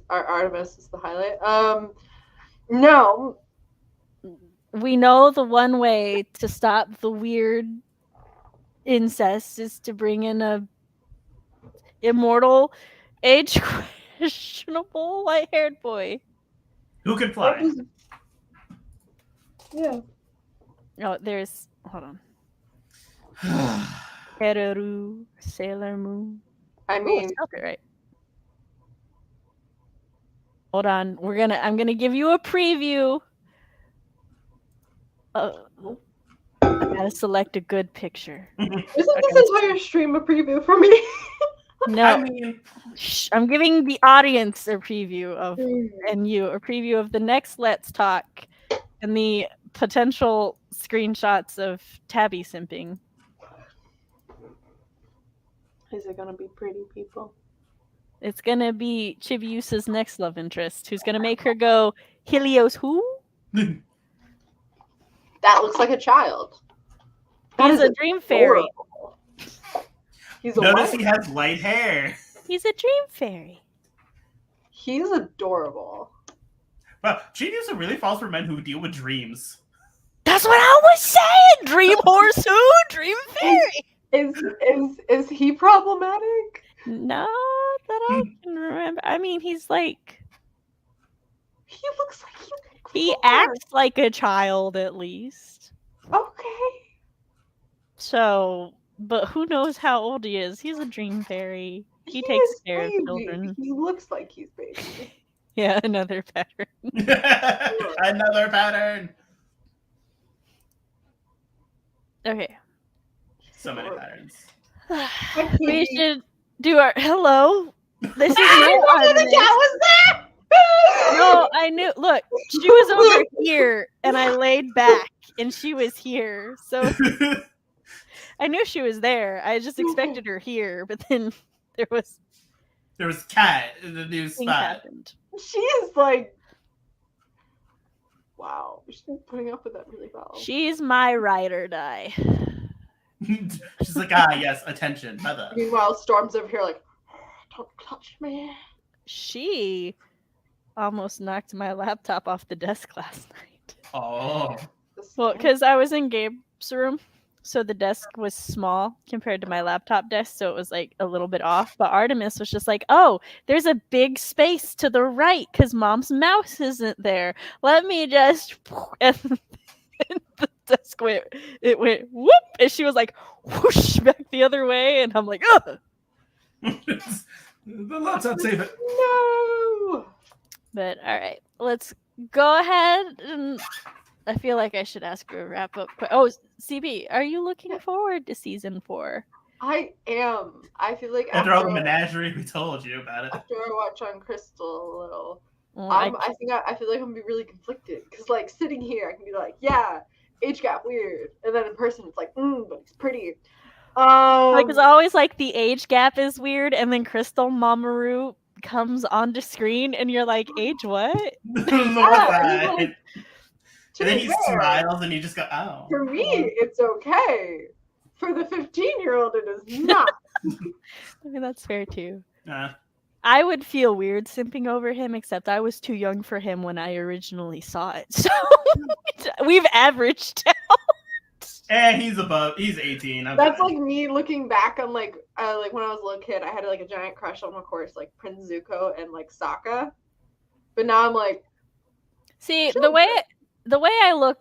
Artemis is the highlight. No. We know the one way to stop the weird incest is to bring in a immortal, age questionable, white-haired boy. Who can fly? Yeah. Oh, there's, hold on. Heru, Sailor Moon. I Ooh, mean, it's copyright. Hold on, I'm gonna give you a preview. I gotta select a good picture. isn't this entire stream a preview for me? No, I mean, I'm giving the audience a preview of, Hmm. and you a preview of the next Let's Talk, and the potential screenshots of Tabby simping. Is it gonna be pretty people? It's gonna be Chibiusa's next love interest, who's gonna make her go, Helios who? That looks like a child. That He's is a dream fairy. adorable. He's a notice what? he has light hair. He's a dream fairy. He's adorable. Wow, Genius really falls for men who deal with dreams. That's what I was saying! Dream horse who? Dream fairy! Is he problematic? Not that I can remember. I mean, he's like, He looks like he acts like a child at least. Okay. So, but who knows how old he is? He's a dream fairy. He He takes is care of baby. children. He looks like he's baby. Yeah, another pattern. Another pattern. Okay. So many patterns. We should do our hello. This is I not wonder the Artemis. cat was there. No, I knew. Look, she was over here, and I laid back, and she was here. So I knew she was there. I just expected her here, but then there was Cat in the new things spot. happened. She is like, wow. She's been putting up with that really well. She's my ride or die. She's like, yes, attention, mother. Meanwhile, Storm's over here like, don't touch me. She almost knocked my laptop off the desk last night. Oh. Well, because I was in Gabe's room, so the desk was small compared to my laptop desk, so it was like a little bit off. But Artemis was just like, oh, there's a big space to the right because Mom's mouse isn't there. Let me just... And the desk went whoop, and she was like whoosh back the other way, and I'm like, ugh. The laptop save it. No. But all right, let's go ahead, and I feel like I should ask her a wrap up. Oh, CB, are you looking forward to season 4? I am. I feel like After all the menagerie we told you about it. after I watch on Crystal a little, I think I feel like I'm gonna be really conflicted because like sitting here, I can be like, yeah, age gap weird, and then in person, it's like, but he's pretty. It's always like the age gap is weird, and then Crystal Mamoru comes onto screen, and you're like, age what? Mortified. To And then be he fair, smiles, and you just go, oh. for me, it's okay. For the 15-year-old, it is not. I mean, that's fair too. Uh, I would feel weird simping over him, except I was too young for him when I originally saw it. So we've averaged out. and he's 18. That's like me looking back on like when I was a little kid, I had like a giant crush on, of course, like Prince Zuko and like Sokka. But now I'm like, see, the way I look,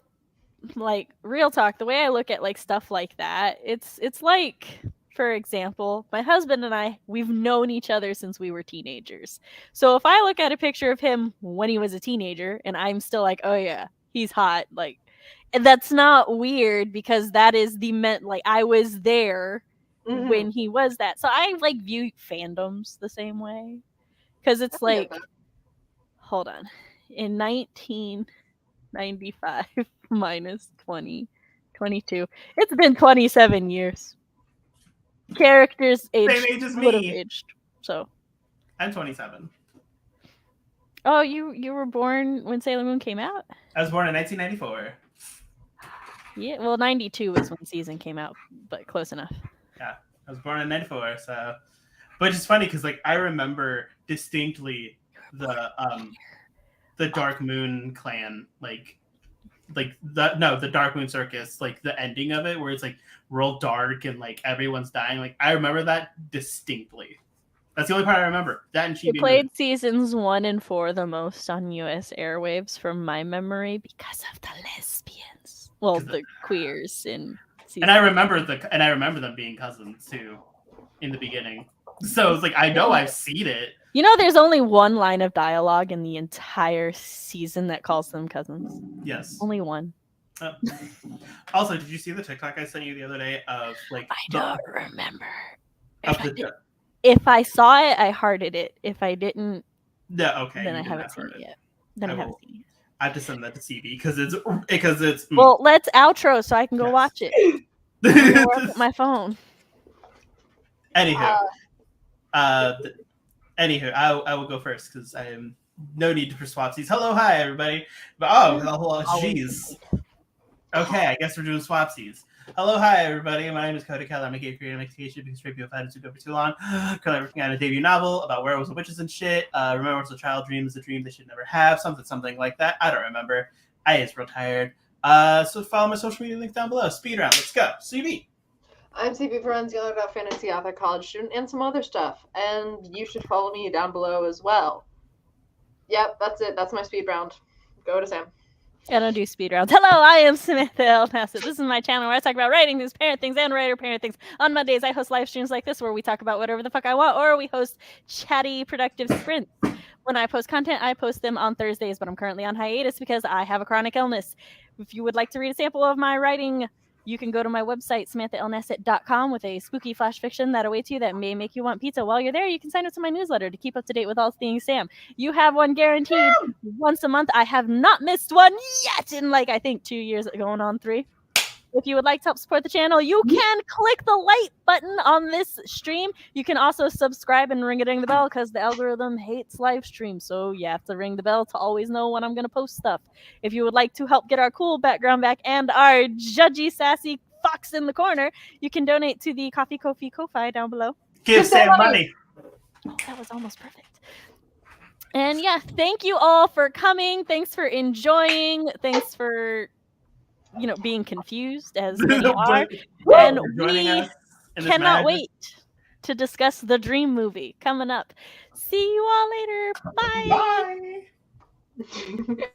like, real talk, the way I look at like stuff like that, it's like, for example, my husband and I, we've known each other since we were teenagers. So if I look at a picture of him when he was a teenager and I'm still like, oh yeah, he's hot, like, and that's not weird because that is like, I was there when he was that. So I like view fandoms the same way. Because it's like, hold on, in 1995 minus 22, it's been 27 years. Characters Same age as would have me. aged. So I'm 27. Oh, you were born when Sailor Moon came out? I was born in 1994. Yeah, well, 92 was when season came out, but close enough. Yeah, I was born in 94, so... But it's funny, because, like, I remember distinctly the Dark Moon clan, the Dark Moon Circus, like, the ending of it, where it's, like, real dark and, like, everyone's dying. Like, I remember that distinctly. That's the only part I remember. That and Chibi. We played seasons 1 and 4 the most on US airwaves from my memory because of the lesbians. Well, the queers in season. And I remember them being cousins too in the beginning. So it's like, I know I've seen it. You know, there's only one line of dialogue in the entire season that calls them cousins. Yes. Only one. Also, did you see the TikTok I sent you the other day of like? I don't remember. If I saw it, I hearted it. If I didn't, okay, then I haven't seen it yet. Then I haven't seen it. I have to send that to CV because it's. Well, let's outro so I can go watch it. Work my phone. Anywho, I will go first because I am no need for swapsies. Hello, hi everybody. But jeez. Okay, I guess we're doing swapsies. Hello, hi everybody. My name is Cody Keller. I'm a gay creator investigation because straight people have had to go for too long. Currently working on a debut novel about werewolves and witches and shit. Remember, it's a child dream is a dream they should never have. Something like that. I don't remember. I just real tired. So follow my social media links down below. Speed round. Let's go. CB. I'm CB Ferrenz, fantasy author, college student, and some other stuff. And you should follow me down below as well. Yep, that's it. That's my speed round. Go to Sam. I don't do speed rounds. Hello, I am Samantha Nasset. This is my channel where I talk about writing things, parent things, and writer parent things. On Mondays, I host live streams like this where we talk about whatever the fuck I want, or we host chatty, productive sprints. When I post content, I post them on Thursdays, but I'm currently on hiatus because I have a chronic illness. If you would like to read a sample of my writing, you can go to my website, samanthaalnasset.com, with a spooky flash fiction that awaits you that may make you want pizza. While you're there, you can sign up to my newsletter to keep up to date with all things Sam. You have one guaranteed once a month. I have not missed one yet in, I think 2 years, going on 3. If you would like to help support the channel, you can click the like button on this stream. You can also subscribe and ring the bell because the algorithm hates live streams. So you have to ring the bell to always know when I'm going to post stuff. If you would like to help get our cool background back and our judgy, sassy fox in the corner, you can donate to the Ko-fi down below. Give Sam money. Oh, that was almost perfect. And yeah, thank you all for coming. Thanks for enjoying. Thanks for being confused as many are. And we cannot wait to discuss the Dream movie coming up. See you all later. Bye. Bye.